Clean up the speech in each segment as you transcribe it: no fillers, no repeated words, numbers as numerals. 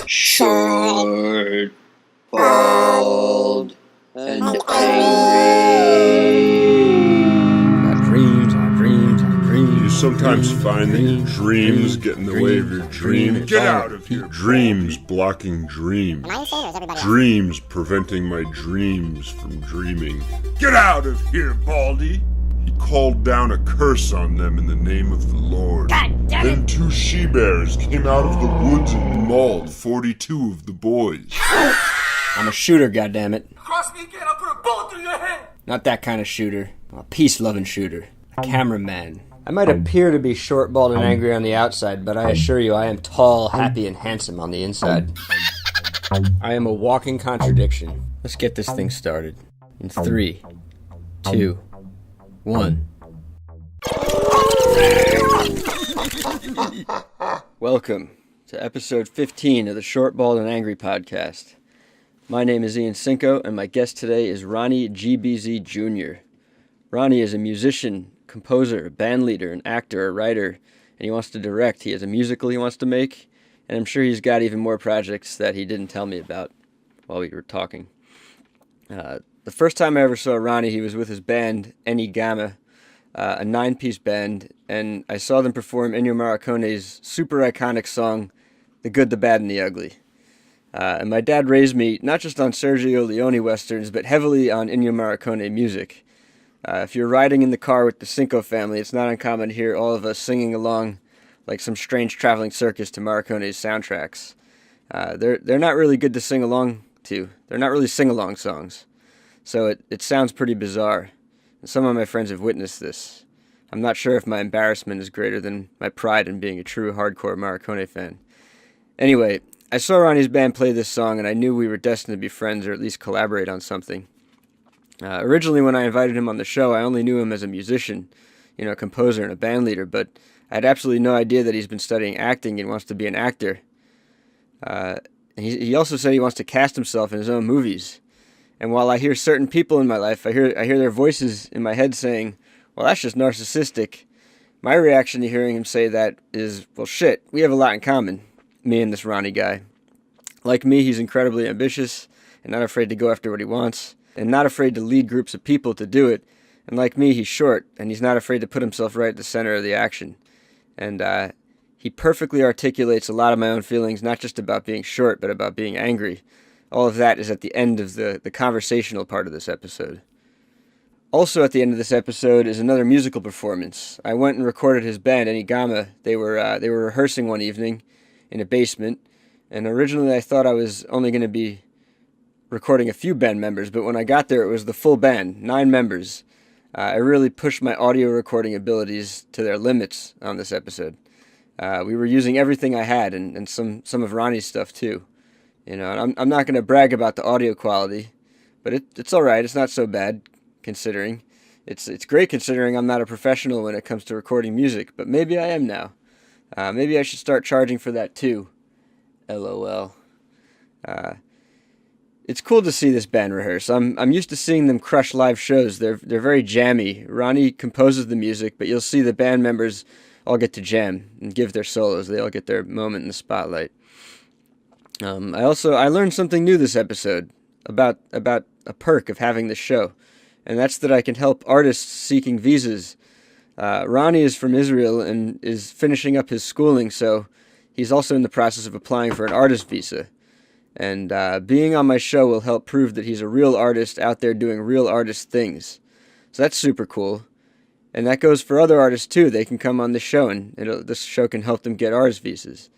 Short, bald, and angry. You sometimes find that your dreams get in the way of your dream. Get out of here! Dreams blocking dreams. Dreams preventing my dreams from dreaming. Get out of here, Baldy! He called down a curse on them in the name of the Lord. Then 2 she-bears came out of the woods and mauled 42 of the boys. I'm a shooter, goddammit. Cross me again, I'll put a bullet through your head! Not that kind of shooter. I'm a peace-loving shooter. A cameraman. I might appear to be short, bald, and angry on the outside, but I assure you I am tall, happy, and handsome on the inside. I am a walking contradiction. Let's get this thing started. In 3, 2, 1. Welcome to episode 15 of the Short, Bald, and Angry podcast. My name is Ian.studiocinco, and my guest today is Roni Gbz Jr. Roni is a musician, composer, a band leader, an actor, a writer, and he wants to direct. He has a musical he wants to make, and I'm sure he's got even more projects that he didn't tell me about while we were talking. The first time I ever saw Roni, he was with his band, GAMA, a 9-piece band, and I saw them perform Ennio Morricone's super iconic song, The Good, the Bad, and the Ugly. And my dad raised me not just on Sergio Leone westerns, but heavily on Ennio Morricone music. If you're riding in the car with the Cinco family, it's not uncommon to hear all of us singing along like some strange traveling circus to Morricone's soundtracks. They're not really good to sing along to. They're not really sing-along songs. So it sounds pretty bizarre. And some of my friends have witnessed this. I'm not sure if my embarrassment is greater than my pride in being a true hardcore Morricone fan. Anyway, I saw Roni's band play this song, and I knew we were destined to be friends or at least collaborate on something. Originally, when I invited him on the show, I only knew him as a musician, a composer and a band leader, but I had absolutely no idea that he's been studying acting and wants to be an actor. He also said he wants to cast himself in his own movies. And while I hear certain people in my life, I hear their voices in my head saying, well, that's just narcissistic. My reaction to hearing him say that is, well, shit, we have a lot in common, me and this Roni guy. Like me, he's incredibly ambitious and not afraid to go after what he wants, and not afraid to lead groups of people to do it. And like me, he's short, and he's not afraid to put himself right at the center of the action. And he perfectly articulates a lot of my own feelings, not just about being short, but about being angry. All of that is at the end of the conversational part of this episode. Also at the end of this episode is another musical performance. I went and recorded his band, GAMA. They were rehearsing one evening in a basement, and originally I thought I was only going to be recording a few band members, but when I got there, it was the full band, 9 members. I really pushed my audio recording abilities to their limits on this episode. We were using everything I had, and some of Roni's stuff too. And I'm not going to brag about the audio quality, but it's all right. It's not so bad, considering. It's great considering I'm not a professional when it comes to recording music, but maybe I am now. Maybe I should start charging for that too. LOL. It's cool to see this band rehearse. I'm used to seeing them crush live shows. They're very jammy. Roni composes the music, but you'll see the band members all get to jam and give their solos. They all get their moment in the spotlight. I learned something new this episode about a perk of having this show, and that's that I can help artists seeking visas. Roni is from Israel and is finishing up his schooling, so he's also in the process of applying for an artist visa. And being on my show will help prove that he's a real artist out there doing real artist things. So that's super cool. And that goes for other artists too. They can come on this show, and this show can help them get artist visas.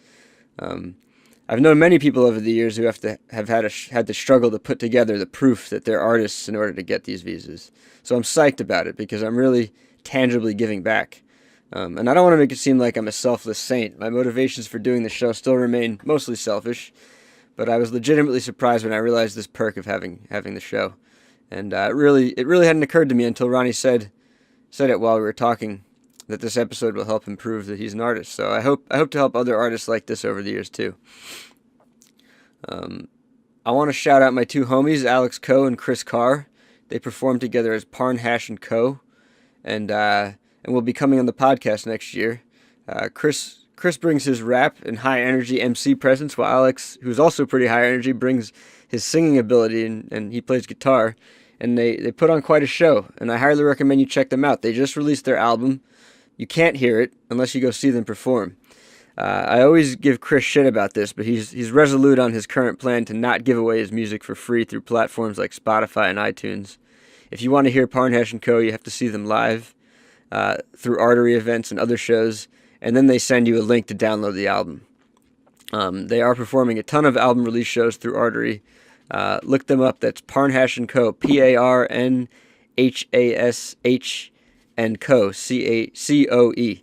I've known many people over the years who have had to struggle to put together the proof that they're artists in order to get these visas. So I'm psyched about it because I'm really tangibly giving back. And I don't want to make it seem like I'm a selfless saint. My motivations for doing the show still remain mostly selfish. But I was legitimately surprised when I realized this perk of having the show, and it really hadn't occurred to me until Roni said it while we were talking, that this episode will help him prove that he's an artist. So I hope to help other artists like this over the years too. I want to shout out my 2 homies, Alex Coe and Chris Carr. They performed together as Parn Hash and Co. And will be coming on the podcast next year. Chris Chris brings his rap and high energy MC presence, while Alex, who's also pretty high energy, brings his singing ability and he plays guitar. And they put on quite a show, and I highly recommend you check them out. They just released their album. You can't hear it unless you go see them perform. I always give Chris shit about this, but he's resolute on his current plan to not give away his music for free through platforms like Spotify and iTunes. If you want to hear Parnhash & Co., you have to see them live through Artery events and other shows, and then they send you a link to download the album. They are performing a ton of album release shows through Artery. Look them up. That's Parnhash & Co. Parnhash & Co. COE.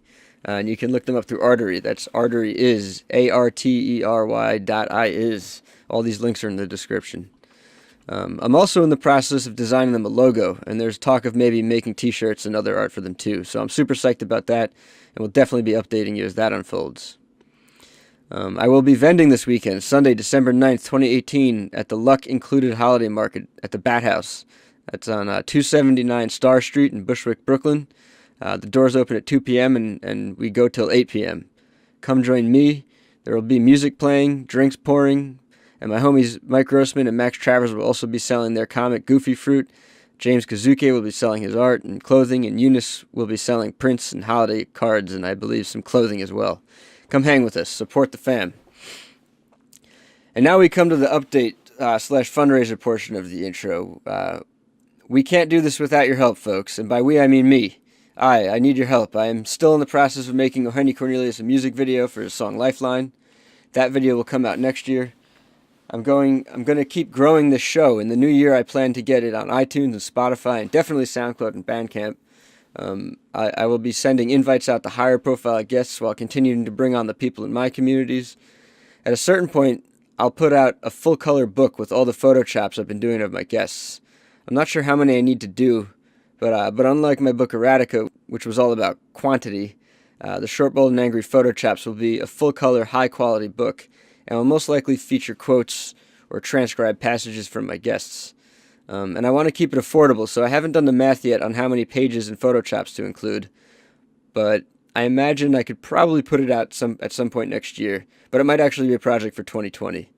And you can look them up through Artery. That's Artery is ARTERY.is. All these links are in the description. I'm also in the process of designing them a logo, and there's talk of maybe making t-shirts and other art for them too. So I'm super psyched about that, and we'll definitely be updating you as that unfolds. I will be vending this weekend, Sunday, December 9th, 2018, at the Luck Included Holiday Market at the Bat House. That's on 279 Star Street in Bushwick, Brooklyn. The doors open at 2 p.m. and we go till 8 p.m. Come join me. There will be music playing, drinks pouring, and my homies Mike Grossman and Max Travers will also be selling their comic Goofy Fruit. James Kazuke will be selling his art and clothing, and Eunice will be selling prints and holiday cards, and I believe some clothing as well. Come hang with us. Support the fam. And now we come to the update / fundraiser portion of the intro. We can't do this without your help, folks, and by we I mean me. I need your help. I am still in the process of making Eugenio Cornelius a music video for his song Lifeline. That video will come out next year. I'm going to keep growing this show. In the new year, I plan to get it on iTunes and Spotify and definitely SoundCloud and Bandcamp. I will be sending invites out to higher profile guests while continuing to bring on the people in my communities. At a certain point, I'll put out a full color book with all the photo chops I've been doing of my guests. I'm not sure how many I need to do, but unlike my book Erotica, which was all about quantity, the Short, Bold, and Angry photo chops will be a full color, high quality book, and will most likely feature quotes or transcribed passages from my guests. And I want to keep it affordable, so I haven't done the math yet on how many pages and photo chops to include, but I imagine I could probably put it out at some point next year, but it might actually be a project for 2020.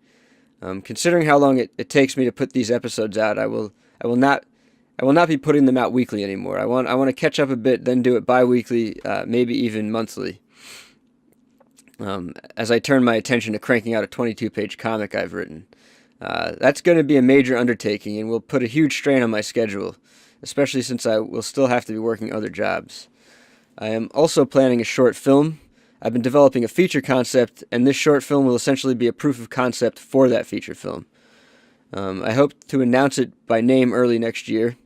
Considering how long it takes me to put these episodes out, I will not be putting them out weekly anymore. I want to catch up a bit, then do it bi-weekly, maybe even monthly. As I turn my attention to cranking out a 22-page comic I've written. That's going to be a major undertaking and will put a huge strain on my schedule, especially since I will still have to be working other jobs. I am also planning a short film. I've been developing a feature concept, and this short film will essentially be a proof of concept for that feature film. I hope to announce it by name early next year.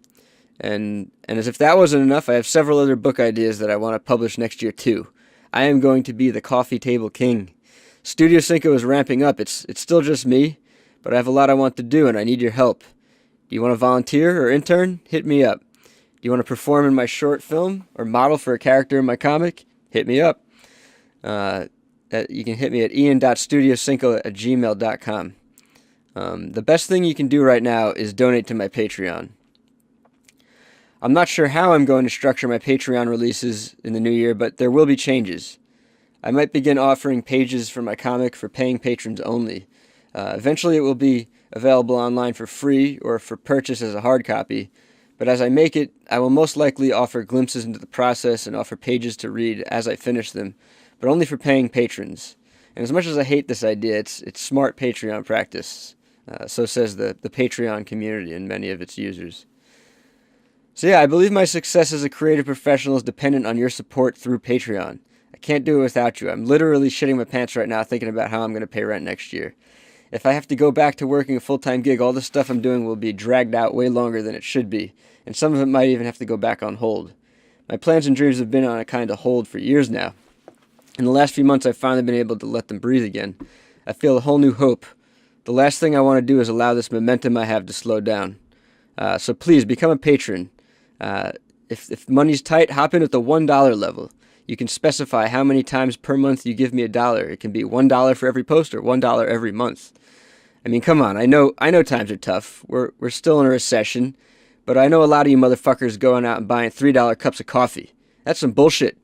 And as if that wasn't enough, I have several other book ideas that I want to publish next year too. I am going to be the coffee table king. Studio Cinco is ramping up. It's still just me, but I have a lot I want to do and I need your help. Do you want to volunteer or intern? Hit me up. Do you want to perform in my short film or model for a character in my comic? Hit me up. You can hit me at ian.studiocinco@gmail.com. The best thing you can do right now is donate to my Patreon. I'm not sure how I'm going to structure my Patreon releases in the new year, but there will be changes. I might begin offering pages for my comic for paying patrons only. Eventually it will be available online for free or for purchase as a hard copy, but as I make it, I will most likely offer glimpses into the process and offer pages to read as I finish them, but only for paying patrons. And as much as I hate this idea, it's smart Patreon practice. So says the Patreon community and many of its users. So yeah, I believe my success as a creative professional is dependent on your support through Patreon. I can't do it without you. I'm literally shitting my pants right now thinking about how I'm going to pay rent next year. If I have to go back to working a full-time gig, all the stuff I'm doing will be dragged out way longer than it should be, and some of it might even have to go back on hold. My plans and dreams have been on a kind of hold for years now. In the last few months, I've finally been able to let them breathe again. I feel a whole new hope. The last thing I want to do is allow this momentum I have to slow down. So please, become a patron. If money's tight, hop in at the $1 level. You can specify how many times per month you give me $1. It can be $1 for every post or $1 every month. I mean, come on. I know times are tough. We're still in a recession, but I know a lot of you motherfuckers going out and buying $3 cups of coffee. That's some bullshit.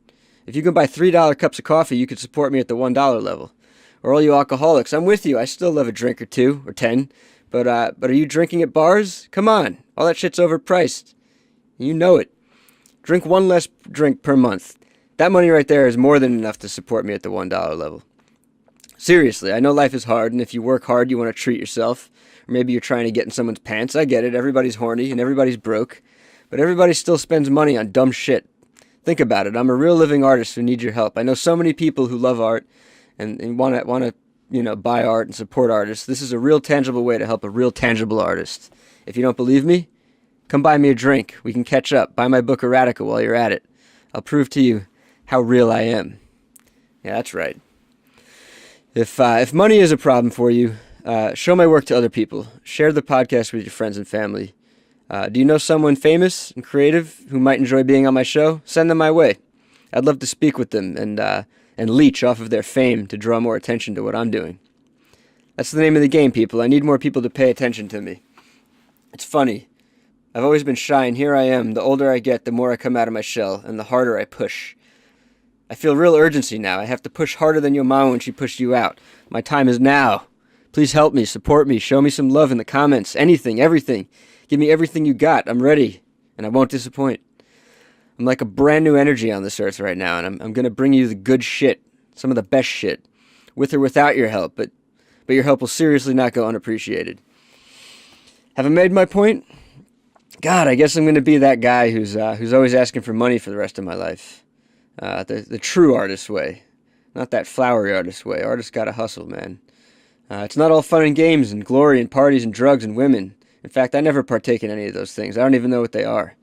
If you can buy $3 cups of coffee, you could support me at the $1 level. Or all you alcoholics, I'm with you. I still love a drink or 2 or 10. But are you drinking at bars? Come on. All that shit's overpriced. You know it. Drink one less drink per month. That money right there is more than enough to support me at the $1 level. Seriously, I know life is hard, and if you work hard, you want to treat yourself. Or maybe you're trying to get in someone's pants. I get it. Everybody's horny, and everybody's broke. But everybody still spends money on dumb shit. Think about it. I'm a real living artist who needs your help. I know so many people who love art and want to buy art and support artists. This is a real tangible way to help a real tangible artist. If you don't believe me, come buy me a drink. We can catch up. Buy my book Erotica while you're at it. I'll prove to you how real I am. Yeah, that's right. If money is a problem for you, show my work to other people. Share the podcast with your friends and family. Do you know someone famous and creative who might enjoy being on my show? Send them my way. I'd love to speak with them and leech off of their fame to draw more attention to what I'm doing. That's the name of the game, people. I need more people to pay attention to me. It's funny. I've always been shy, and here I am. The older I get, the more I come out of my shell, and the harder I push. I feel real urgency now. I have to push harder than your mom when she pushed you out. My time is now. Please help me, support me, show me some love in the comments. Anything, everything. Give me everything you got. I'm ready, and I won't disappoint. I'm like a brand new energy on this earth right now, and I'm going to bring you the good shit, some of the best shit, with or without your help, but your help will seriously not go unappreciated. Have I made my point? God, I guess I'm going to be that guy who's always asking for money for the rest of my life. The true artist way, not that flowery artist way. Artists gotta hustle, man. It's not all fun and games and glory and parties and drugs and women. In fact, I never partake in any of those things. I don't even know what they are.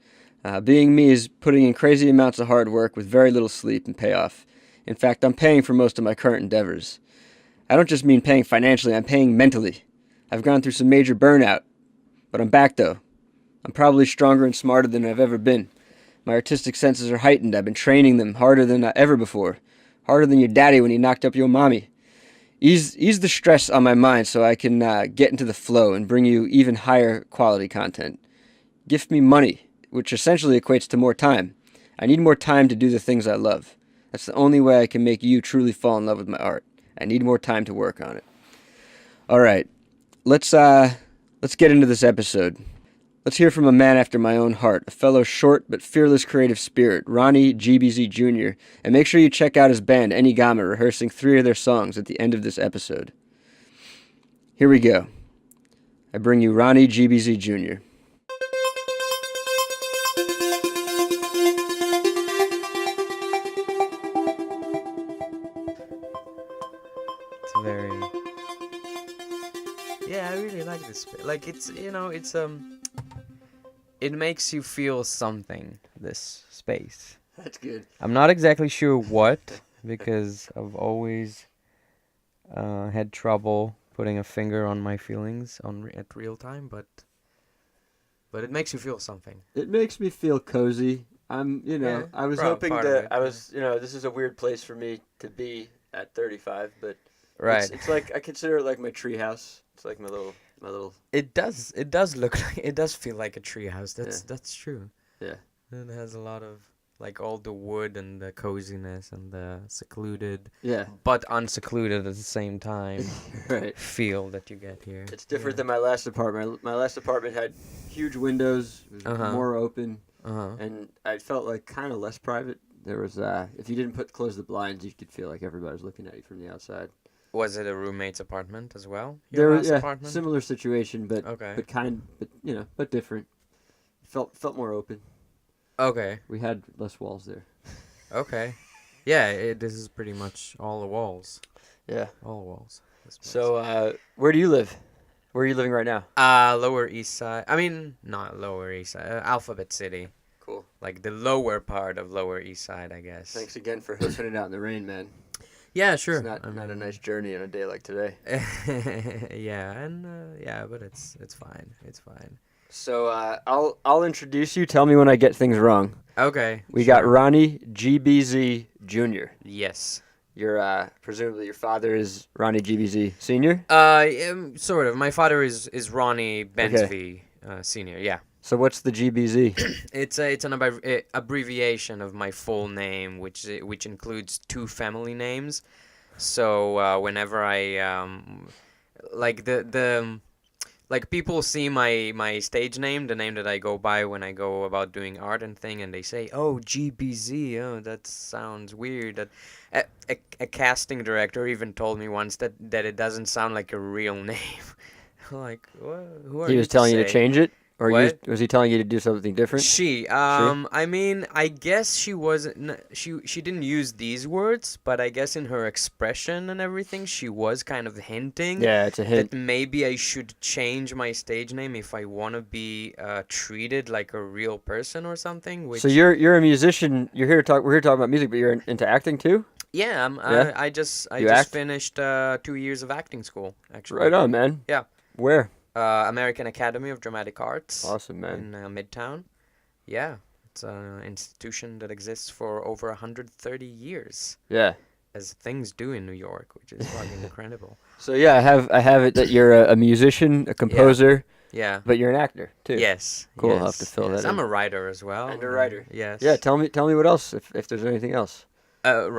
Being me is putting in crazy amounts of hard work with very little sleep and payoff. In fact, I'm paying for most of my current endeavors. I don't just mean paying financially, I'm paying mentally. I've gone through some major burnout, but I'm back though. I'm probably stronger and smarter than I've ever been. My artistic senses are heightened. I've been training them harder than ever before. Harder than your daddy when he knocked up your mommy. Ease the stress on my mind so I can get into the flow and bring you even higher quality content. Gift me money, which essentially equates to more time. I need more time to do the things I love. That's the only way I can make you truly fall in love with my art. I need more time to work on it. All right, let's get into this episode. Let's hear from a man after my own heart, a fellow short but fearless creative spirit, Roni Gbz Jr., and make sure you check out his band, GAMA, rehearsing 3 of their songs at the end of this episode. Here we go. I bring you Roni Gbz Jr. It's very... Yeah, I really like this. Like, it's, it makes you feel something, this space. That's good. I'm not exactly sure what, because I've always had trouble putting a finger on my feelings at real time, but it makes you feel something. It makes me feel cozy. Yeah, I was hoping to, this is a weird place for me to be at 35, but right. It's like, I consider it like my treehouse. It's like my little. It does look like, it does feel like a treehouse. That's true. Yeah. It has a lot of, like, all the wood and the coziness and the secluded, but unsecluded at the same time, right, feel that you get here. It's different than my last apartment. My last apartment had huge windows, it was more open, and I felt like kind of less private. There was, if you didn't close the blinds, you could feel like everybody was looking at you from the outside. Was it a roommate's apartment as well? Apartment? Similar situation, but but different. Felt more open. Okay. We had less walls there. Okay. Yeah, this is pretty much all the walls. Yeah. All the walls. So, where do you live? Where are you living right now? Lower East Side. I mean, not Lower East Side. Alphabet City. Cool. Like the lower part of Lower East Side, I guess. Thanks again for hoofing it out in the rain, man. Yeah, sure. It's not a nice journey on a day like today. But it's fine. It's fine. So I'll introduce you. Tell me when I get things wrong. Okay. We got Roni Gbz Jr. Yes. Your presumably your father is Roni Gbz Sr. Sort of. My father is Roni Gbz Senior. Yeah. So what's the GBZ? It's an abbreviation of my full name, which includes 2 family names. So whenever I like like people see my stage name, the name that I go by when I go about doing art and thing, and they say, "Oh, GBZ, oh, that sounds weird." That a casting director even told me once that it doesn't sound like a real name. Like, what? Who are He you was to telling you to say? change it, or What? was he telling you to do something different? I mean, I guess she wasn't. She didn't use these words, but I guess in her expression and everything, she was kind of hinting Yeah, it's a hint. that maybe I should change my stage name if I want to be treated like a real person or something. Which So you're a musician. You're here to talk. We're here to talk about music, but you're into acting too. yeah, Yeah? I just You act? finished 2 years of acting school actually. Right on, man. Yeah. Where? American Academy of Dramatic Arts. Awesome, man. In Midtown. Yeah, it's an institution that exists for over 130 years, Yeah. as things do in New York, which is fucking incredible. So yeah, I have it that you're a musician, a composer, Yeah. but you're an actor too. Yes. Cool, Yes, I'll have to fill yes. that I'm in. a writer as well. And a writer. Yes. Yeah. Tell me what else if there's anything else.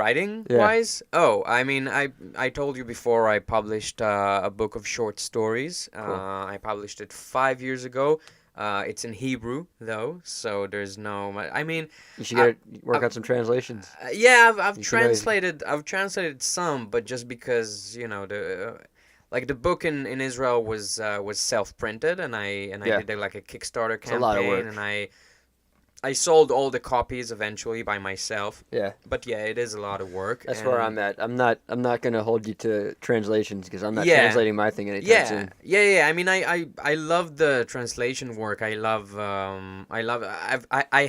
Writing Yeah. wise? Oh, I mean, I told you before I published a book of short stories. Cool. I published it 5 years ago. It's in Hebrew though, so there's no. I mean, You should work on some translations. yeah, I've You should always- translated some, but just because like the book in Israel was self printed, and I Yeah. did like a Kickstarter a campaign, lot of work. and I sold all the copies eventually by myself. Yeah. But yeah, it is a lot of work. That's where I'm and- at. I'm not gonna hold you to translations because I'm not Yeah. translating my thing anytime Yeah, soon. yeah. I mean, I love the translation work. I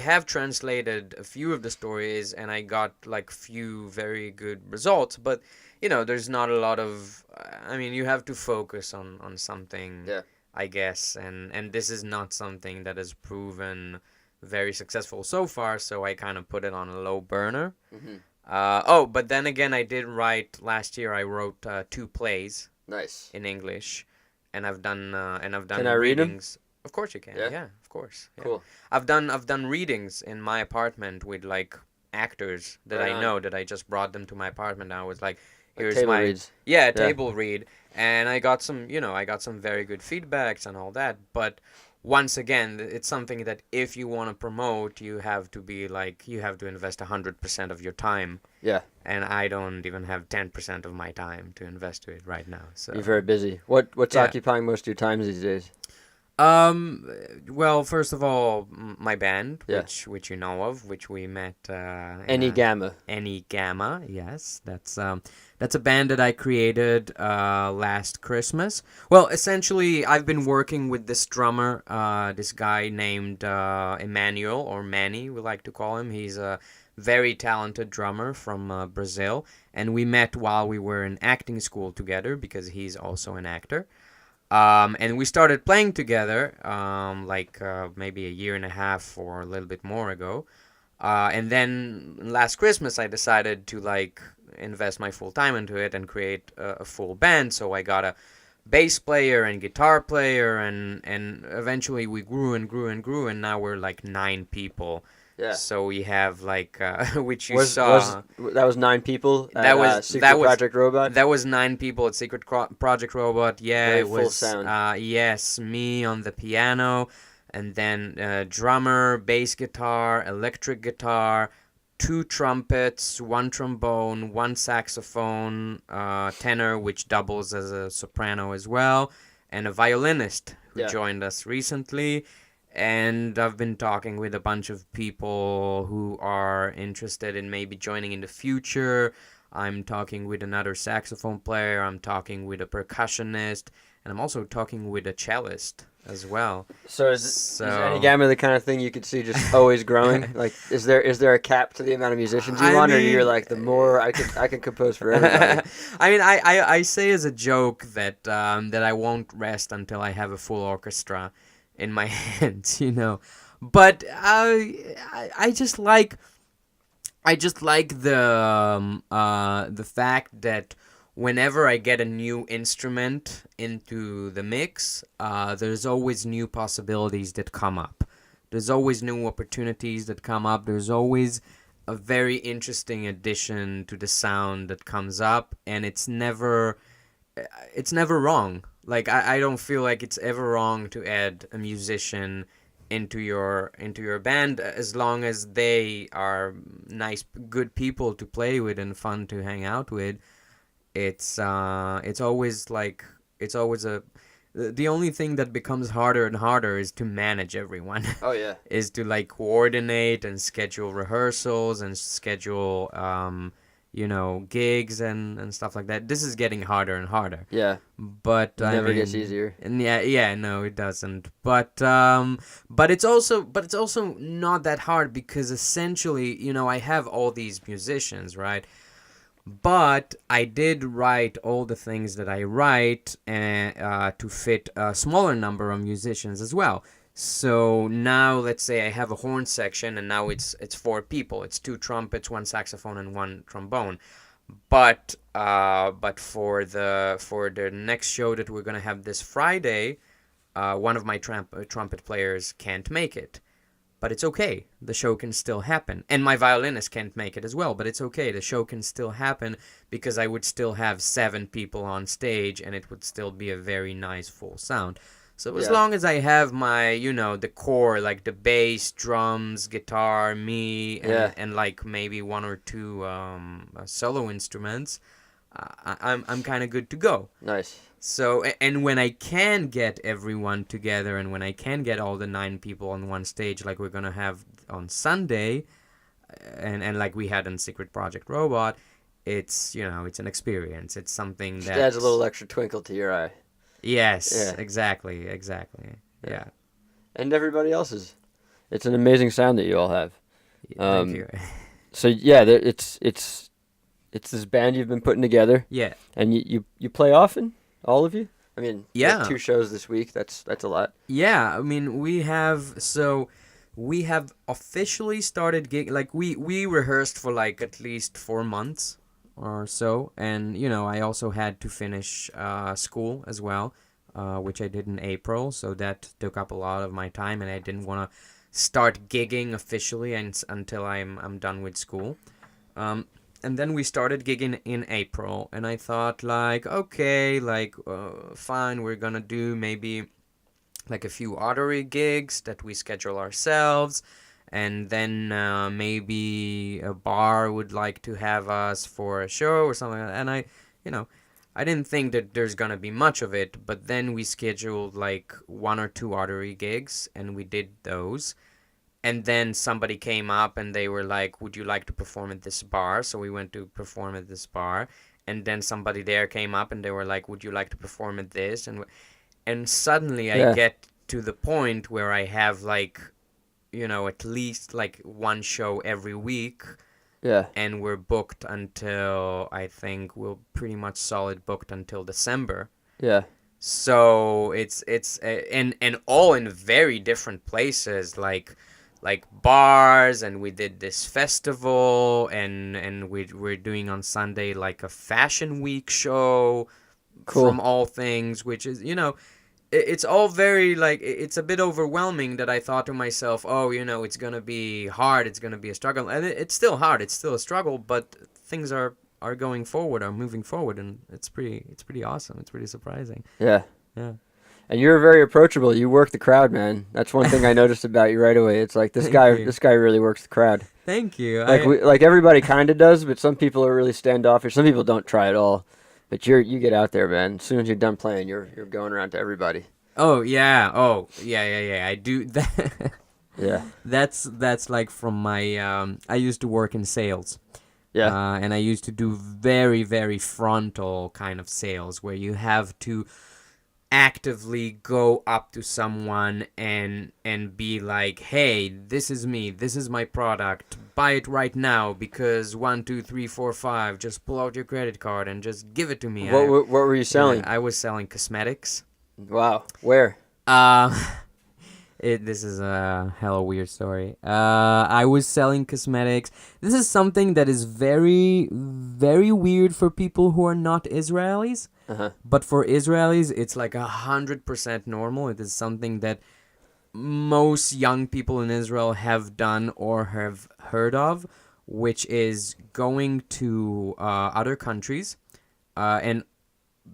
have translated a few of the stories, and I got like few very good results. But there's not a lot of. I mean, you have to focus on something. Yeah. I guess, and this is not something that has proven very successful so far. So I kind of put it on a low burner. Mm-hmm. But then again, I did write last year. I wrote 2 plays Nice. in English, and I've done Can I read 'em? readings. Of course you can. Yeah? Yeah, of course. Yeah. Cool. I've done readings in my apartment with like actors that Right I on. know that I just brought them to my apartment. And I was like, Like here's table my reads. yeah table read, and I got some very good feedbacks and all that. But once again, it's something that if you want to promote, you have to invest 100% of your time. Yeah. And I don't even have 10% of my time to invest to it right now. So You're very busy. What's Yeah. occupying most of your time these days? Well, first of all, my band, Yeah. which you know of, which we met. Any GAMA. Any GAMA, yes, that's a band that I created last Christmas. Well, essentially, I've been working with this drummer, this guy named Emmanuel, or Manny, we like to call him. He's a very talented drummer from Brazil, and we met while we were in acting school together because he's also an actor. And we started playing together maybe a year and a half or a little bit more ago. And then last Christmas I decided to invest my full time into it and create a full band. So I got a bass player and guitar player, and eventually we grew and grew and grew, and now we're like 9 people. Yeah. So we have which you saw. That was 9 people. At, That was- Secret that was- Project Robot. That was 9 people at Secret Project Robot. Yeah, Very it was. full sound. Yes, me on the piano, and then drummer, bass guitar, electric guitar, 2 trumpets, 1 trombone, 1 saxophone, tenor, which doubles as a soprano as well, and a violinist who Yeah. joined us recently. And I've been talking with a bunch of people who are interested in maybe joining in the future. I'm talking with another saxophone player. I'm talking with a percussionist. And I'm also talking with a cellist as well. So is So- any GAMA the kind of thing you could see just always growing? Like, is there a cap to the amount of musicians you I want, or mean- you're like, the more I can compose for everybody? I mean, I say as a joke that I won't rest until I have a full orchestra in my hands, But I just like the fact that whenever I get a new instrument into the mix, there's always new possibilities that come up. There's always new opportunities that come up. There's always a very interesting addition to the sound that comes up, and it's never wrong. Like I don't feel like it's ever wrong to add a musician into your band, as long as they are nice, good people to play with and fun to hang out with. It's always like, it's always a the only thing that becomes harder and harder is to manage everyone. Oh yeah. Is to like coordinate and schedule rehearsals and schedule gigs and stuff like that. This is getting harder and harder. Yeah. But It never gets easier. And no, it doesn't. But it's also not that hard, because essentially, I have all these musicians, right? But I did write all the things that I write to fit a smaller number of musicians as well. So now, let's say I have a horn section, and now it's 4 people. It's 2 trumpets, 1 saxophone, and 1 trombone. But for the next show that we're gonna have this Friday, one of my trumpet players can't make it. But it's okay. The show can still happen. And my violinist can't make it as well, but it's okay. The show can still happen, because I would still have 7 people on stage, and it would still be a very nice full sound. So as long as I have my, the core, like the bass, drums, guitar, me, and like maybe 1 or 2 solo instruments, I'm kind of good to go. Nice. So, and when I can get everyone together, and when I can get all the 9 people on one stage, like we're gonna have on Sunday, and like we had in Secret Project Robot, it's it's an experience. It's something that adds a little extra twinkle to your eye. Yes. Yeah. Exactly. Yeah. And everybody else's. It's an amazing sound that you all have. Thank you. So yeah, it's this band you've been putting together. Yeah. And you play often, all of you? I mean, you have Yeah. 2 shows this week. That's a lot. Yeah, I mean, we have officially started like we rehearsed for like at least 4 months or so, and I also had to finish school as well, which I did in April, so that took up a lot of my time, and I didn't want to start gigging officially until I'm done with school. And then we started gigging in April, and I thought, like, okay, like, fine, we're gonna do maybe like a few Oddity gigs that we schedule ourselves, and then maybe a bar would like to have us for a show or something like that. And I didn't think that there's gonna be much of it, but then we scheduled like 1 or 2 Oddity gigs, and we did those. And then somebody came up and they were like, would you like to perform at this bar? So we went to perform at this bar. And then somebody there came up and they were like, would you like to perform at this? And suddenly I get to the point where I have like, at least like 1 show every week. Yeah. And we're booked until, I think we're pretty much solid booked until December. Yeah. So it's and all in very different places, like bars, and we did this festival, and we're doing on Sunday like a fashion week show. Cool. From all things, which is, it's all very, like, it's a bit overwhelming, that I thought to myself, oh, it's gonna be hard, it's gonna be a struggle, and it's still hard, it's still a struggle, but things are going forward, are moving forward, and it's pretty awesome. It's pretty surprising. Yeah. Yeah. And you're very approachable. You work the crowd, man. That's one thing I noticed about you right away. It's like this guy really works the crowd. Thank you. Like everybody kind of does, but some people are really standoffish. Some people don't try at all. But you get out there, man. As soon as you're done playing, you're going around to everybody. Oh yeah. I do that. Yeah. That's like from my I used to work in sales. Yeah. And I used to do very, very frontal kind of sales, where you have to actively go up to someone and be like, hey, this is me, this is my product, buy it right now, because 1 2 3 4 5, just pull out your credit card and just give it to me. What were you selling? I was selling cosmetics. Wow. Where? This is a hella weird story. I was selling cosmetics. This is something that is very, very weird for people who are not Israelis. Uh-huh. But for Israelis, it's like 100% normal. It is something that most young people in Israel have done or have heard of, which is going to other countries and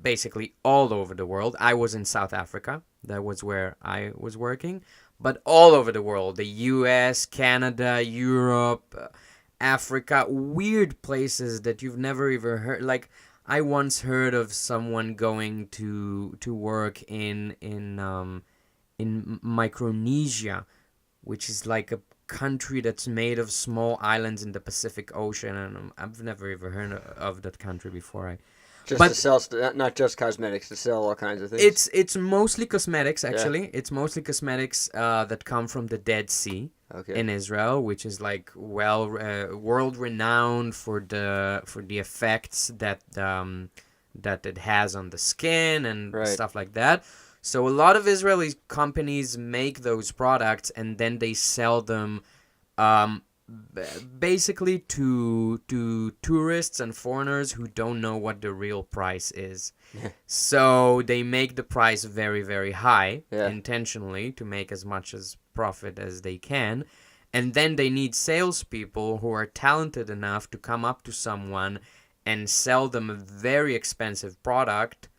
basically all over the world. I was in South Africa. That was where I was working. But all over the world, the US, Canada, Europe, Africa, weird places that you've never even heard. Like, I once heard of someone going to work in Micronesia, which is like a country that's made of small islands in the Pacific Ocean, and I've never even heard of that country before. To sell, not just cosmetics, to sell all kinds of things. It's mostly cosmetics, actually. Yeah. It's mostly cosmetics that come from the Dead Sea in Israel, which is like world renowned for the effects that it has on the skin and stuff like that. So a lot of Israeli companies make those products and then they sell them basically to tourists and foreigners who don't know what the real price is. So they make the price very, very high intentionally to make as much as profit as they can. And then they need salespeople who are talented enough to come up to someone and sell them a very expensive product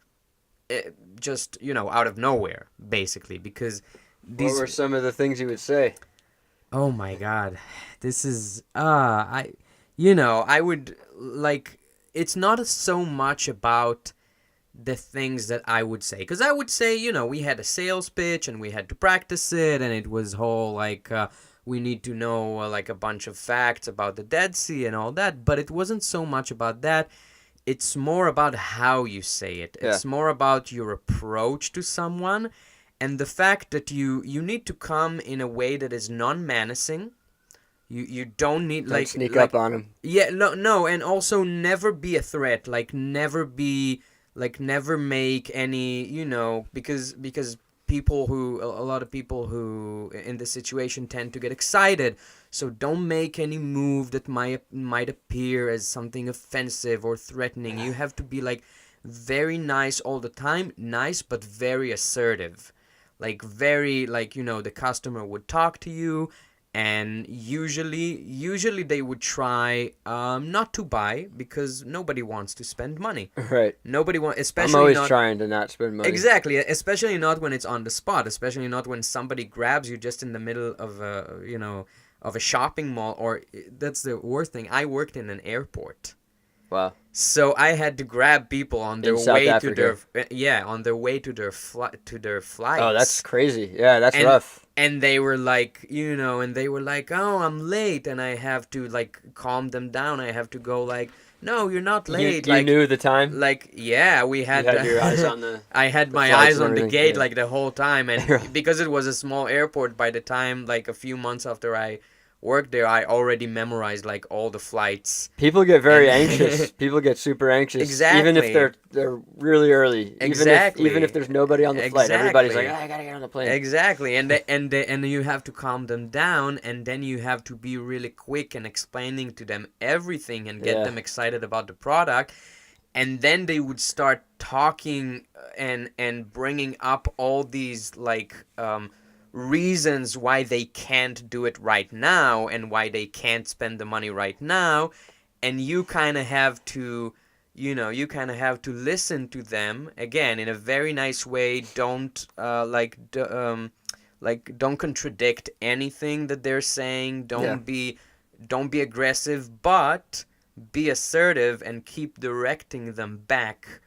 just, out of nowhere, basically, because what were some of the things you would say? Oh my God, this is, I would, like, it's not so much about the things that I would say, because I would say, we had a sales pitch and we had to practice it, and it was whole, like, we need to know, like, a bunch of facts about the Dead Sea and all that, but it wasn't so much about that. It's more about how you say it. It's more about your approach to someone. And the fact that you need to come in a way that is non-menacing. You don't need don't sneak up on them. Yeah, no, and also never be a threat. Never make any, because a lot of people who in this situation tend to get excited. So don't make any move that might appear as something offensive or threatening. You have to be very nice all the time, nice but very assertive. The customer would talk to you, and usually they would try not to buy, because nobody wants to spend money. Right. Nobody wants, especially I'm always trying to not spend money. Exactly, especially not when it's on the spot, especially not when somebody grabs you just in the middle of a shopping mall, or that's the worst thing. I worked in an airport. Wow. So I had to grab people on their way to their flights. Oh, that's crazy. Yeah, that's rough. And they were like, oh, I'm late, and I have to calm them down. I have to go no, you're not late. You knew the time? We had. You had your eyes on the. I had my eyes on the gate the whole time, and because it was a small airport, by the time a few months after I worked there, I already memorized all the flights. People get very anxious. People get super anxious. Exactly. Even if they're really early. Exactly. Even if there's nobody on the flight, everybody's like, I gotta get on the plane. Exactly. And you have to calm them down, and then you have to be really quick in explaining to them everything and get them excited about the product. And then they would start talking and bringing up all these reasons why they can't do it right now and why they can't spend the money right now, and you kind of have to listen to them again in a very nice way. Don't don't contradict anything that they're saying. Don't be aggressive, but be assertive and keep directing them back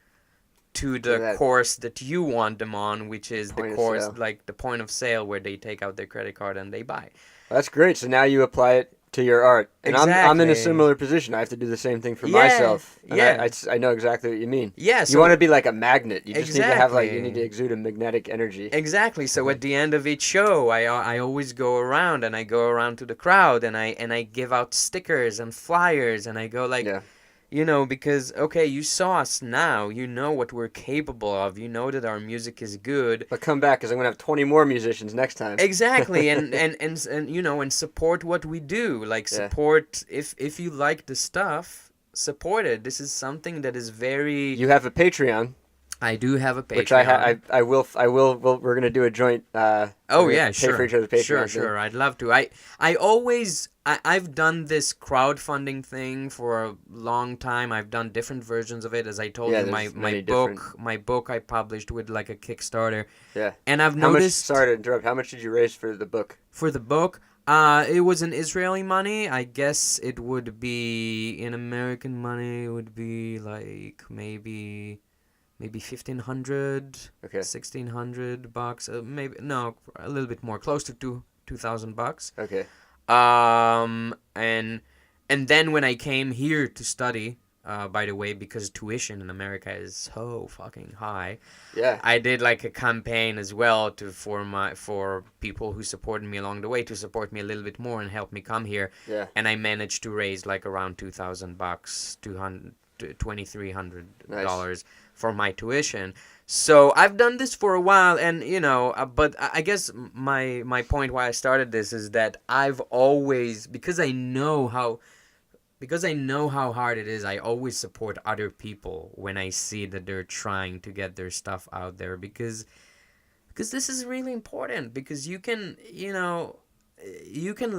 to the course that you want them on, which is the course, the point of sale where they take out their credit card and they buy. That's great. So now you apply it to your art. And exactly. I'm in a similar position. I have to do the same thing for myself. And I know exactly what you mean. Yeah. So you want to be like a magnet. You just need to have you need to exude a magnetic energy. Exactly. So at the end of each show, I always go around to the crowd and I give out stickers and flyers, and I go because, okay, you saw us now. You know what we're capable of. You know that our music is good. But come back, because I'm going to have 20 more musicians next time. Exactly, and support what we do. Support, if you like the stuff, support it. This is something that is very... You have a Patreon. I do have a Patreon. Which we're gonna do a joint. Oh we're yeah, gonna sure. Pay for each other's Patreon. Sure. I'd love to. I've done this crowdfunding thing for a long time. I've done different versions of it. As I told you, my book I published with like a Kickstarter. Yeah. And I've noticed. Sorry to interrupt. How much did you raise for the book? For the book, it was in Israeli money. I guess it would be in American money. It would be like maybe 1,500, okay, $1,600, maybe no, a little bit more, close to $2,000. Okay. And then when I came here to study, by the way, because tuition in America is so fucking high. Yeah. I did like a campaign as well for people who supported me along the way to support me a little bit more and help me come here. Yeah. And I managed to raise like around $2,000, $2,300 nice. for my tuition. So I've done this for a while, and but I guess my point why I started this is that I've always, because I know how hard it is, I always support other people when I see that they're trying to get their stuff out there, because this is really important, because you can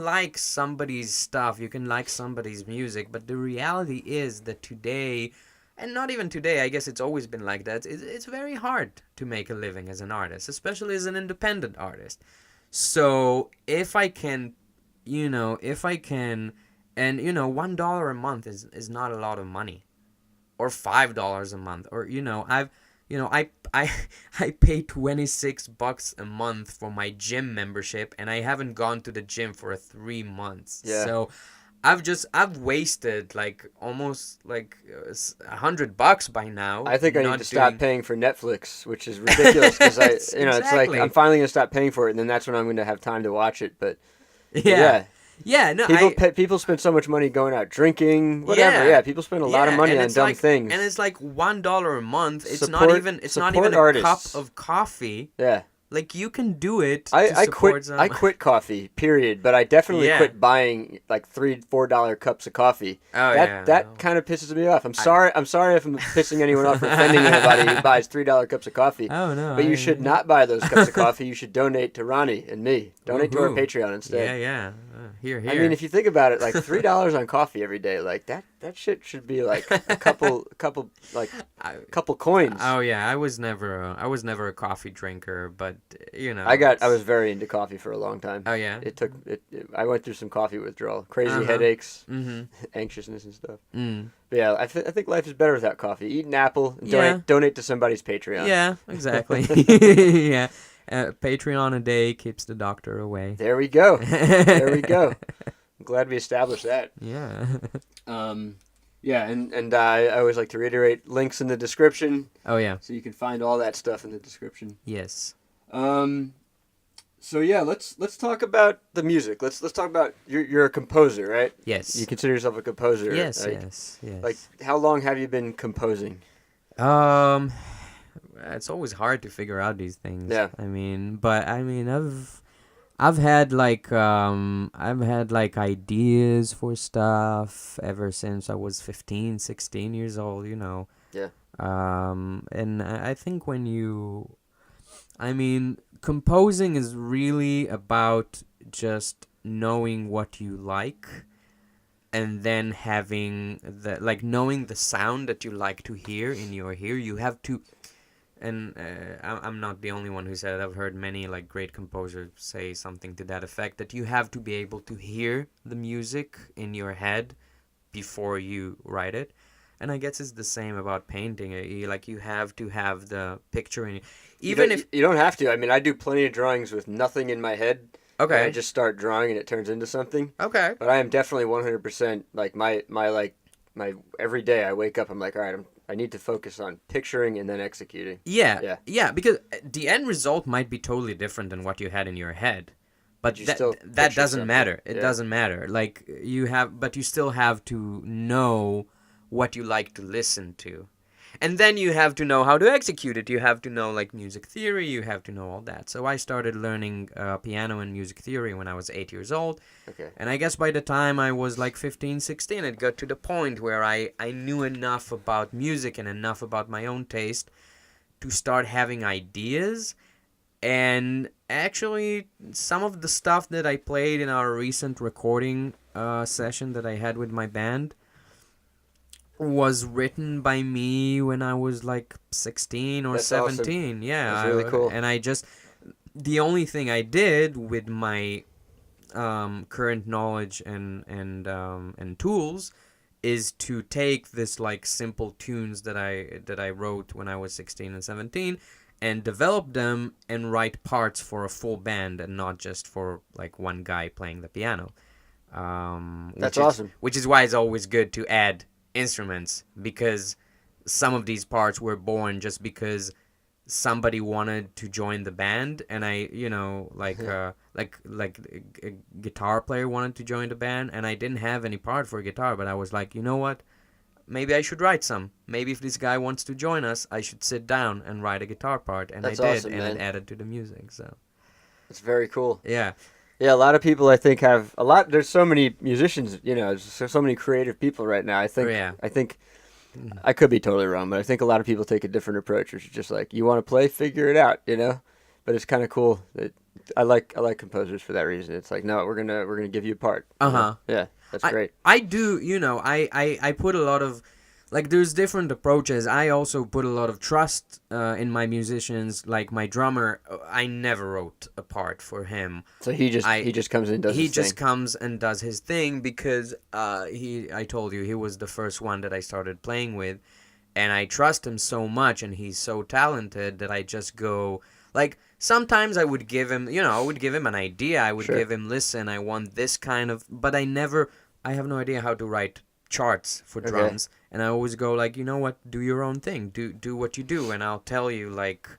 like somebody's stuff, you can like somebody's music, but the reality is that today, and not even today, I guess it's always been like that, it's very hard to make a living as an artist, especially as an independent artist. So if I can, and $1 a month is not a lot of money, or $5 a month, or I pay $26 a month for my gym membership, and I haven't gone to the gym for 3 months. Yeah. So I've wasted like almost like $100 by now. I think I need to stop paying for Netflix, which is ridiculous, because it's like I'm finally gonna stop paying for it, and then that's when I'm gonna have time to watch it. But no, people spend so much money going out drinking, whatever. Yeah, people spend a lot of money on dumb things. And it's like $1 a month. It's Support not even a artists. cup of coffee. Yeah. Like, you can do it. I quit coffee, period. But I definitely quit buying like $3-4 cups of coffee. Oh, that kind of pisses me off. I'm sorry if I'm pissing anyone off or offending anybody who buys $3 cups of coffee. Oh no! But you should not buy those cups of coffee. You should donate to Ronnie and me. Donate to our Patreon instead. Yeah. Here. I mean, if you think about it, like $3 on coffee every day, like that shit should be like a couple coins. Oh yeah, I was never a coffee drinker, but I was very into coffee for a long time. Oh yeah. I went through some coffee withdrawal, crazy headaches, anxiousness and stuff. But yeah, I think life is better without coffee. Eat an apple and donate to somebody's Patreon. Yeah, exactly. Yeah. Patreon a day keeps the doctor away. There we go. I'm glad we established that. Yeah. Yeah, and I always like to reiterate, links in the description. Oh yeah. So you can find all that stuff in the description. Yes. So yeah, let's talk about the music. Let's talk about you're a composer, right? Yes. You consider yourself a composer. Yes. Like, Yes. Like, how long have you been composing? It's always hard to figure out these things. Yeah. I've had like ideas for stuff ever since I was 15, 16 years old, Yeah. And I think composing is really about just knowing what you like, and then having knowing the sound that you like to hear in your ear. You have to, and I'm not the only one who said it. I've heard many like great composers say something to that effect, that you have to be able to hear the music in your head before you write it. And I guess it's the same about painting. You have to have the picture in. Even if you don't have to. I mean, I do plenty of drawings with nothing in my head. Okay. I just start drawing and it turns into something. Okay. But I am definitely 100% like my every day I wake up, I'm like, all right, I need to focus on picturing and then executing. Yeah, because the end result might be totally different than what you had in your head. But that doesn't matter. It doesn't matter. Like but you still have to know what you like to listen to. And then you have to know how to execute it. You have to know like music theory, you have to know all that. So I started learning piano and music theory when I was 8 years old. Okay. And I guess by the time I was like 15, 16, it got to the point where I knew enough about music and enough about my own taste to start having ideas. And actually, some of the stuff that I played in our recent recording session that I had with my band was written by me when I was like 16 or That's 17. awesome. Yeah, That's really cool. And the only thing I did with my current knowledge and tools is to take this like simple tunes that I wrote when I was 16 and 17 and develop them and write parts for a full band and not just for like one guy playing the piano. That's awesome. Which is why it's always good to add instruments, because some of these parts were born just because somebody wanted to join the band, and I, like a guitar player wanted to join the band, and I didn't have any part for guitar, but I was like, you know what? Maybe I should write some. Maybe if this guy wants to join us, I should sit down and write a guitar part, and That's I did, awesome, and man. it added to the music. So It's very cool. yeah, Yeah, a lot of people I think have a lot. There's so many musicians, there's so many creative people right now. I think I could be totally wrong, but I think a lot of people take a different approach, which is just like, you want to play, figure it out, But it's kind of cool that I like composers for that reason. It's like, no, we're gonna give you a part. Yeah, that's great. I do, I put a lot of, like, there's different approaches. I also put a lot of trust in my musicians. Like my drummer, I never wrote a part for him. So he just comes in and does his thing. Comes and does his thing because I told you, he was the first one that I started playing with, and I trust him so much, and he's so talented that I just go, like, sometimes I would give him, an idea. I would give him, listen, I want this kind of, but I have no idea how to write charts for drums. And I always go like, you know what, do your own thing, do what you do, and I'll tell you, like,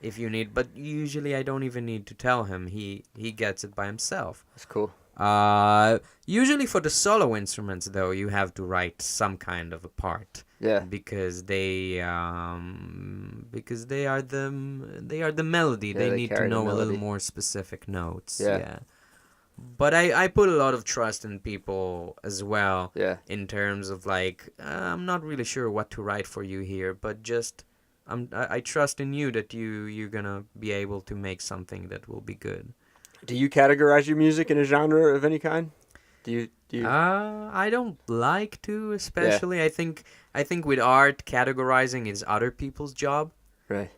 if you need, but usually I don't even need to tell him. He gets it by himself. That's cool. Usually for the solo instruments, though, you have to write some kind of a part. Yeah. Because they are the melody. Yeah, they they need to carry the know a little melody. more specific notes. Yeah. But I put a lot of trust in people as well. Yeah. In terms of like, I'm not really sure what to write for you here, but just I trust in you that you're gonna be able to make something that will be good. Do you categorize your music in a genre of any kind? Do you? I don't like to, especially. Yeah. I think with art, categorizing is other people's job. Right.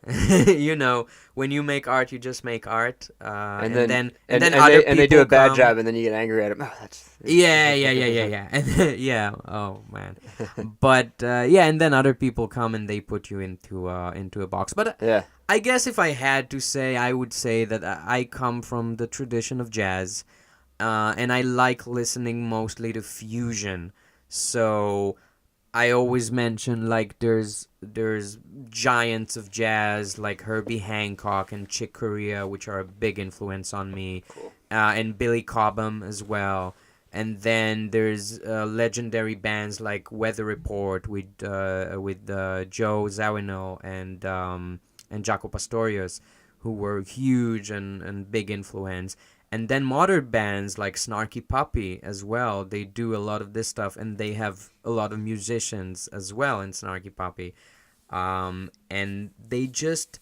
When you make art, you just make art, and then they do a bad job, and then you get angry at them. Oh, that's yeah, and yeah. Oh man, but and then other people come and they put you into a box. But yeah, I guess if I had to say, I would say that I come from the tradition of jazz, and I like listening mostly to fusion. So I always mention, like, there's giants of jazz like Herbie Hancock and Chick Corea, which are a big influence on me, cool. And Billy Cobham as well. And then there's legendary bands like Weather Report with Joe Zawinul and Jaco Pastorius, who were huge and big influence. And then modern bands like Snarky Puppy as well. They do a lot of this stuff, and they have a lot of musicians as well in Snarky Puppy. And they just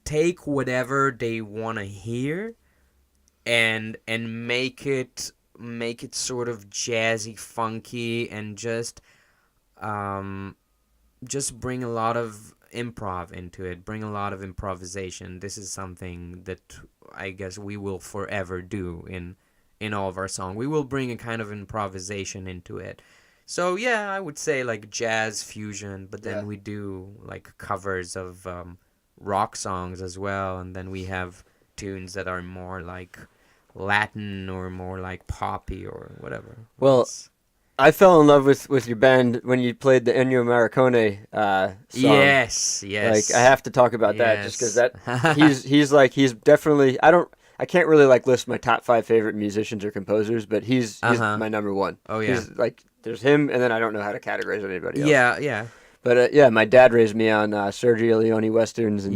take whatever they want to hear and make it sort of jazzy, funky, and just bring a lot of improv into it, bring a lot of improvisation. This is something that I guess we will forever do in all of our songs. We will bring a kind of improvisation into it. So yeah, I would say like jazz fusion, but then we do like covers of rock songs as well, and then we have tunes that are more like Latin or more like poppy or whatever. Well, I fell in love with your band when you played the Ennio Morricone song. Yes. Like, I have to talk about that just because he's definitely, I can't really like list my top 5 favorite musicians or composers, but he's my number one. Oh yeah. He's like, there's him, and then I don't know how to categorize anybody else. Yeah. But my dad raised me on Sergio Leone westerns and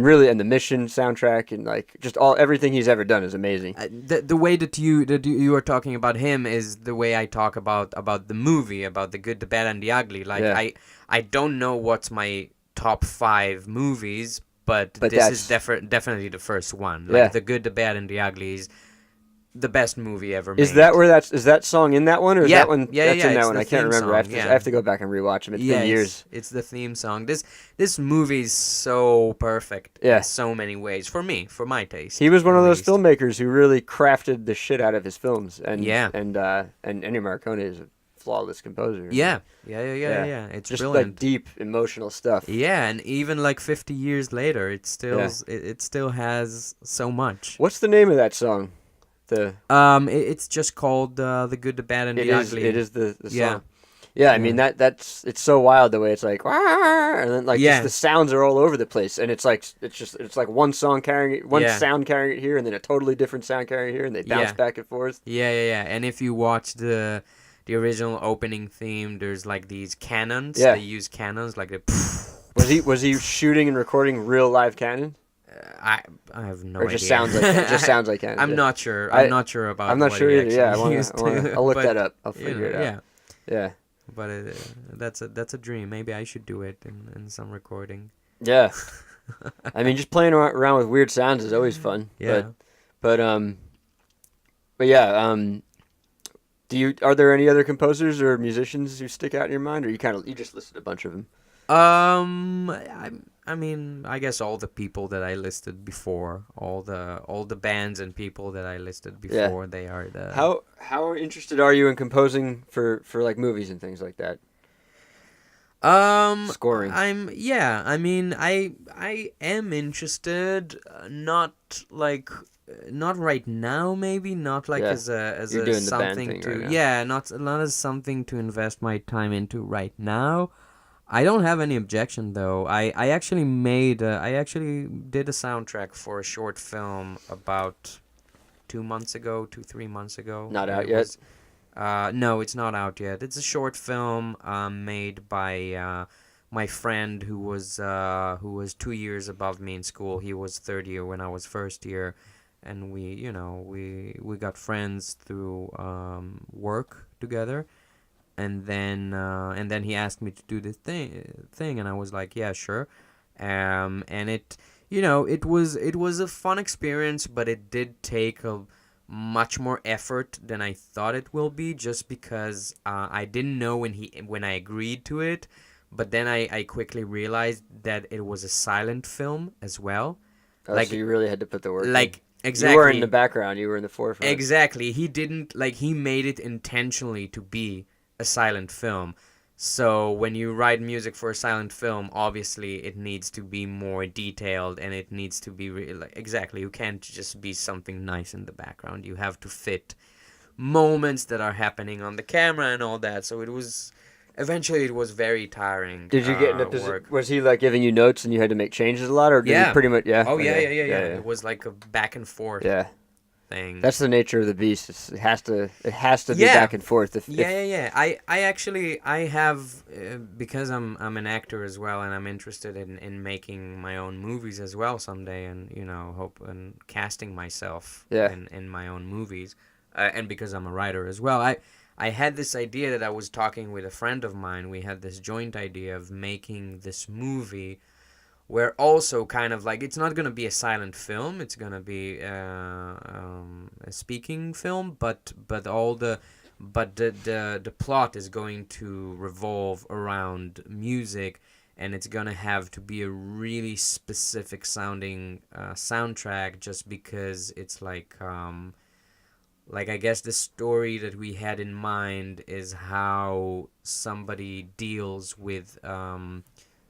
really the Mission soundtrack, and like just everything he's ever done is amazing. The way that you are talking about him is the way I talk about the movie, about The Good, the Bad, and the Ugly. Like I don't know what's my top 5 movies, but this is definitely the first one. Like The Good, the Bad, and the Ugly is the best movie ever made. Is that song in that one, or is that one? That's in that one. I can't remember. Song, I have to go back and rewatch them. It's been years. It's the theme song. This movie is so perfect. In so many ways for my taste. He was one of those filmmakers who really crafted the shit out of his films, and Ennio Morricone is a flawless composer. Yeah. It's just brilliant. like deep emotional stuff. Yeah, and even like 50 years later, it still has so much. What's the name of that song? It's just called The Good, the Bad, and the Ugly. It is the song. Yeah, I mean it's so wild the way it's like, and then like just the sounds are all over the place, and it's like one song carrying it, sound carrying it here, and then a totally different sound carrying it here, and they bounce back and forth. Yeah. And if you watch the original opening theme, there's like these cannons. They use cannons like the. Was he shooting and recording real live cannon? I have no idea. Or just sounds like cannon. I'm not sure. I'm not sure about. I'm not sure either. Yeah, I'll look but, that up. I'll figure it out. Yeah. But that's a dream. Maybe I should do it in some recording. Yeah. I mean, just playing around with weird sounds is always fun. Yeah. But yeah. Are there any other composers or musicians who stick out in your mind, or you just listed a bunch of them? I mean, I guess all the people that I listed before, all the bands and people that I listed before, they are the. How interested are you in composing for like movies and things like that? Scoring. I mean, I am interested. Not right now, maybe not like as a something to right not as something to invest my time into right now. I don't have any objection though. I actually did a soundtrack for a short film about 3 months ago. Not out yet? No, it's not out yet. It's a short film made by my friend who was 2 years above me in school. He was third year when I was first year, and we got friends through work together. And then he asked me to do this thing, and I was like, yeah, sure. And it was a fun experience, but it did take a much more effort than I thought it will be, just because I didn't know when I agreed to it, but then I quickly realized that it was a silent film as well. So you really had to put the work in. Exactly. You were in the background, you were in the forefront. Exactly. He made it intentionally to be a silent film. So when you write music for a silent film, obviously it needs to be more detailed, and it needs to be you can't just be something nice in the background. You have to fit moments that are happening on the camera and all that. So it was very tiring. Did you get in a position? Was he like giving you notes and you had to make changes a lot, or did he pretty much? Yeah. Oh yeah. It was like a back and forth. Thing. That's the nature of the beast. It has to be back and forth. I actually have because I'm an actor as well, and I'm interested in making my own movies as well someday, and hope and casting myself in my own movies, and because I'm a writer as well. I had this idea that I was talking with a friend of mine. We had this joint idea of making this movie where also kind of like it's not going to be a silent film, it's going to be a speaking film, but the plot is going to revolve around music, and it's going to have to be a really specific sounding soundtrack, just because it's like I guess the story that we had in mind is how somebody deals with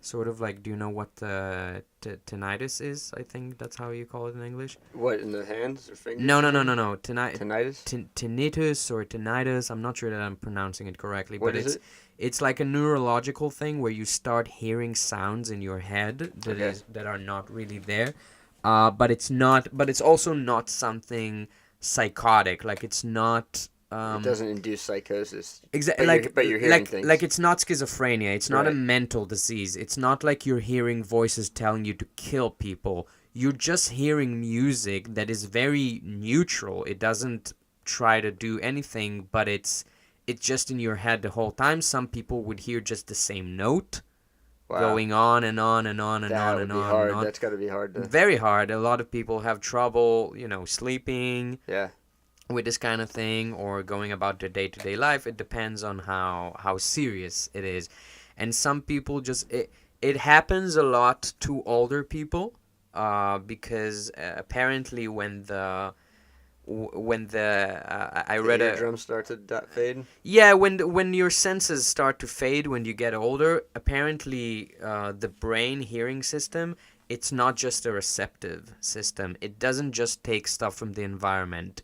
sort of like, do you know what tinnitus is? I think that's how you call it in English. What, in the hands or fingers? No. Tinnitus? Tinnitus or tinnitus. I'm not sure that I'm pronouncing it correctly. What is it? It's like a neurological thing where you start hearing sounds in your head that are not really there. But it's also not something psychotic. Like, it's not... it doesn't induce psychosis. Exactly. But you're hearing things. Like, it's not schizophrenia. It's not a mental disease. It's not like you're hearing voices telling you to kill people. You're just hearing music that is very neutral. It doesn't try to do anything, but it's just in your head the whole time. Some people would hear just the same note, Wow. going on and on and on and That on would and be on hard. and on. That's got to be hard to. Very hard. A lot of people have trouble, sleeping Yeah. with this kind of thing or going about their day-to-day life. It depends on how serious it is. And some people just it happens a lot to older people because apparently when the I read the a eardrums start to fade. yeah, when your senses start to fade when you get older, apparently the brain hearing system, it's not just a receptive system. It doesn't just take stuff from the environment.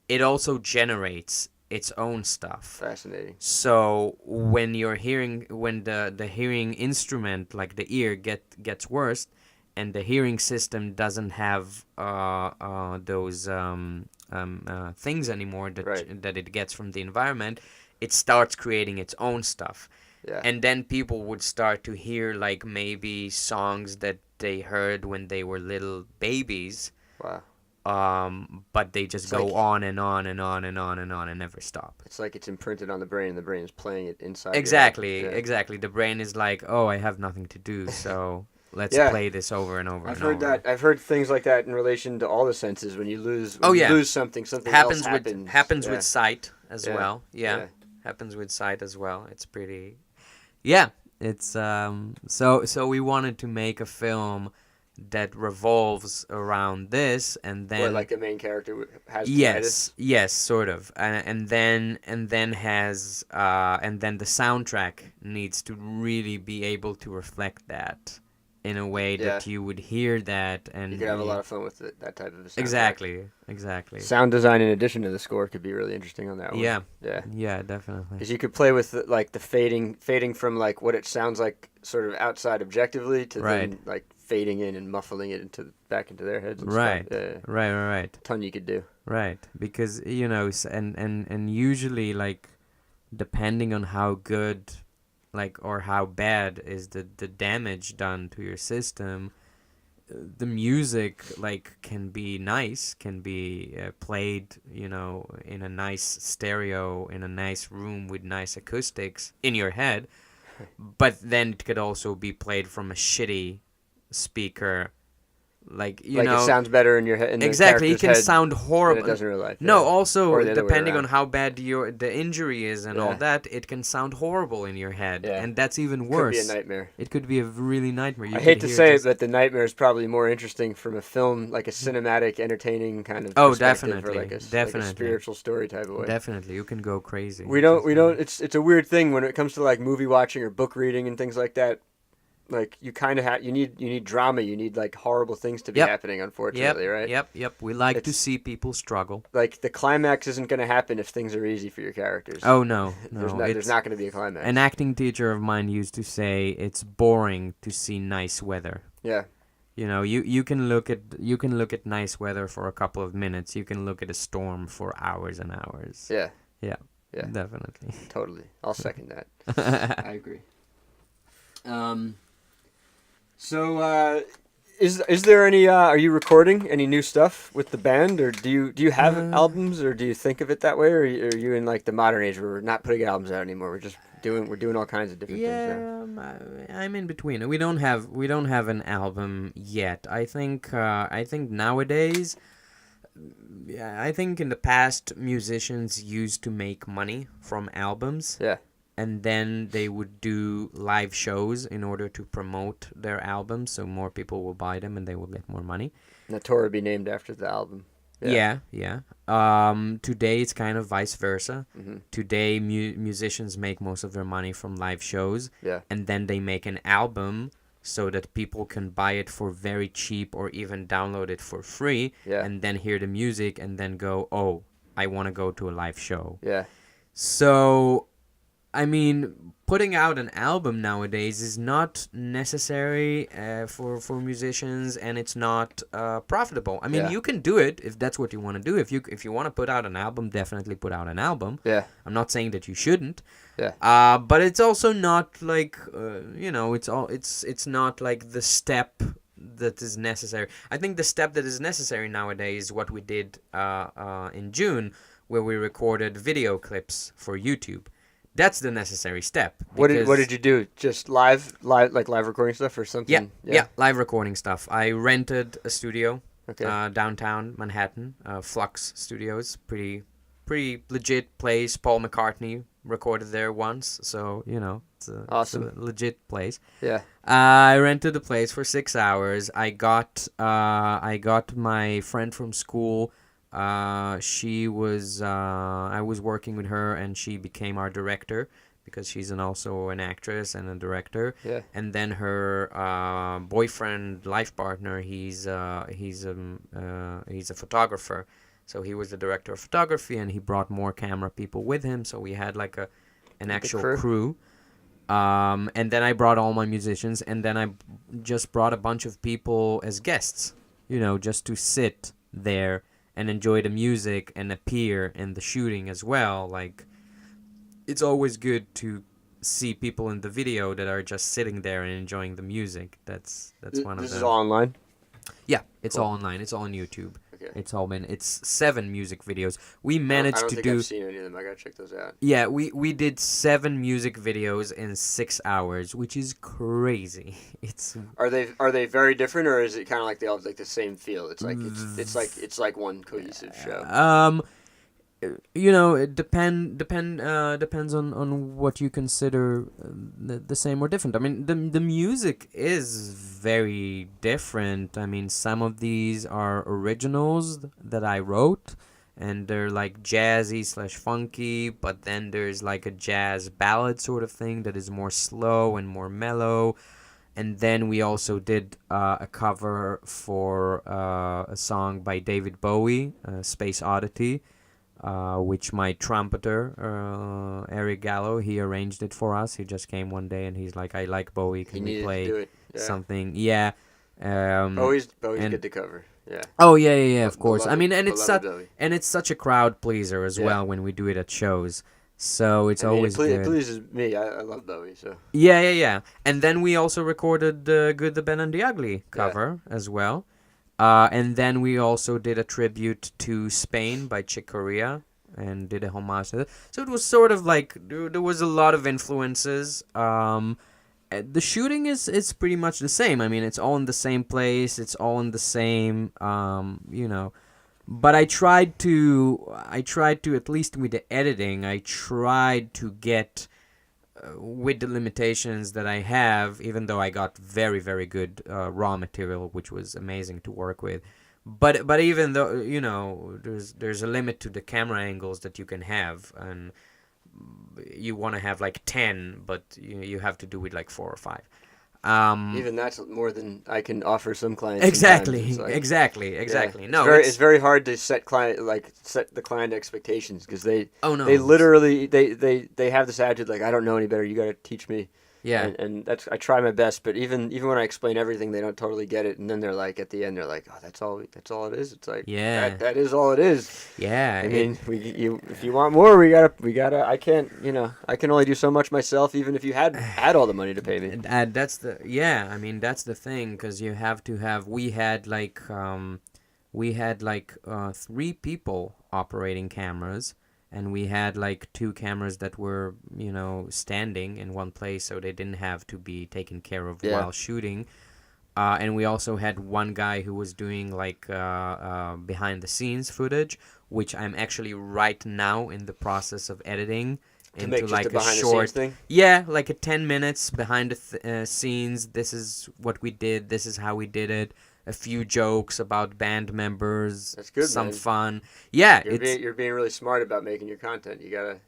It also generates its own stuff. Fascinating. So when the hearing instrument, like the ear, gets worse, and the hearing system doesn't have those things anymore that it gets from the environment, it starts creating its own stuff. Yeah. And then people would start to hear like maybe songs that they heard when they were little babies. Wow. But they just go on and on and on and on and on and never stop. It's like it's imprinted on the brain, and the brain is playing it inside. Exactly, your head. Yeah. exactly. The brain is like, oh, I have nothing to do, so let's play this over and over. I've heard that. I've heard things like that in relation to all the senses. When you lose, something happens else happens. Happens with sight as well. Yeah, happens with sight as well. It's pretty. Yeah, it's so we wanted to make a film that revolves around this, and then like the main character has tinnitus? yes, sort of, and then has and then the soundtrack needs to really be able to reflect that in a way that you would hear that, and you could have a lot of fun with that type of a soundtrack. Exactly. Sound design in addition to the score could be really interesting on that one. Yeah, definitely. Because you could play with the fading from like what it sounds like sort of outside objectively to then like fading in and muffling it back into their heads. And right. Stuff. Right. A ton you could do. Right, because and usually like depending on how good or how bad is the damage done to your system, the music can be nice, can be played in a nice stereo in a nice room with nice acoustics in your head, but then it could also be played from a shitty speaker. It sounds better in your head. Exactly, it can sound horrible. It doesn't in real life. No, also depending on how bad the injury is and all that, it can sound horrible in your head, and that's even worse. It could be a nightmare. It could be a really nightmare. I hate to say it, but the nightmare is probably more interesting from a film, like a cinematic, entertaining kind of perspective, definitely, or definitely, like a spiritual story type of way. Definitely, you can go crazy. We don't. It's a weird thing when it comes to like movie watching or book reading and things like that. Like you kind of you need drama. You need like horrible things to be happening. Unfortunately, right? Yep. We like to see people struggle. Like the climax isn't going to happen if things are easy for your characters. Oh no. There's not going to be a climax. An acting teacher of mine used to say it's boring to see nice weather. Yeah. You can look at nice weather for a couple of minutes. You can look at a storm for hours and hours. Yeah. Yeah. Definitely. Totally. I'll second that. I agree. So, is there any? Are you recording any new stuff with the band, or do you have albums, or do you think of it that way, or are you in like the modern age where we're not putting albums out anymore? We're doing all kinds of different things now. I'm in between. We don't have an album yet. I think nowadays, I think in the past musicians used to make money from albums. Yeah. And then they would do live shows in order to promote their albums, so more people will buy them and they will get more money. And the tour would be named after the album. Yeah. Today it's kind of vice versa. Mm-hmm. Today musicians make most of their money from live shows. Yeah. And then they make an album so that people can buy it for very cheap or even download it for free. Yeah. And then hear the music and then go, oh, I want to go to a live show. Yeah. So, I mean, putting out an album nowadays is not necessary for musicians, and it's not profitable. I mean, you can do it if that's what you want to do. If you want to put out an album, definitely put out an album. Yeah. I'm not saying that you shouldn't. Yeah. But it's also not like it's not like the step that is necessary. I think the step that is necessary nowadays is what we did in June, where we recorded video clips for YouTube. That's the necessary step. What because- did you do? Just live recording stuff or something? Yeah, live recording stuff. I rented a studio Okay. downtown Manhattan, Flux Studios, pretty legit place. Paul McCartney recorded there once, so it's Awesome. a legit place. Yeah. I rented the place for 6 hours. I got my friend from school. She was I was working with her, and she became our director because she's also an actress and a director. Yeah. And then her boyfriend, life partner, he's a photographer. So he was the director of photography, and he brought more camera people with him. So we had like an actual crew. And then I brought all my musicians, and then I just brought a bunch of people as guests, just to sit there and enjoy the music and appear in the shooting as well. Like, it's always good to see people in the video that are just sitting there and enjoying the music. That's one of the... This is all online? Yeah, it's all online. It's all on YouTube. Okay. It's 7 music videos. We managed I don't to think do... I've seen any of them. I gotta check those out. Yeah, we did 7 music videos in 6 hours, which is crazy. Are they very different, or is it kind of like they all have like the same feel? It's like one cohesive show. It depends on what you consider the same or different. I mean, the music is very different. I mean, some of these are originals that I wrote, and they're like jazzy / funky, but then there's like a jazz ballad sort of thing that is more slow and more mellow. And then we also did a cover for a song by David Bowie, Space Oddity, which my trumpeter, Eric Gallo, he arranged it for us. He just came one day and he's like, I like Bowie, can we play something? Yeah. Bowie's good to cover. Yeah. Oh yeah, of course. I mean, and Bowie. it's such a crowd pleaser as well when we do it at shows. So it's always good. It pleases me. I love Bowie. So. Yeah. And then we also recorded the Good, the Bad, and the Ugly cover as well. And then we also did a tribute to Spain by Chick Corea and did a homage to it. So it was sort of like there was a lot of influences. The shooting is pretty much the same. I mean, it's all in the same place. It's all in the same, But I tried to, at least with the editing, I tried to get, with the limitations that I have, even though I got very, very good raw material, which was amazing to work with. But even though, there's a limit to the camera angles that you can have, and you want to have like 10, but you have to do it like 4 or 5. Even that's more than I can offer some clients. Exactly. Yeah. No, it's very hard to set the client expectations, because they literally they have this attitude like, I don't know any better. You got to teach me. Yeah. And that's, I try my best, but even when I explain everything, they don't totally get it, and then they're like, at the end, they're like, oh, that's all it is. It's like, that is all it is. Yeah. I mean, if you want more, we gotta. I can't, I can only do so much myself, even if you had all the money to pay me. That's the thing, because you have to have. We had like 3 people operating cameras. And we had like 2 cameras that were, standing in one place, so they didn't have to be taken care of while shooting. And we also had one guy who was doing like behind the scenes footage, which I'm actually right now in the process of editing into like a short thing. Yeah, like a 10 minutes behind the scenes. This is what we did. This is how we did it. A few jokes about band members. That's good, some fun. Yeah, you're being really smart about making your content. You gotta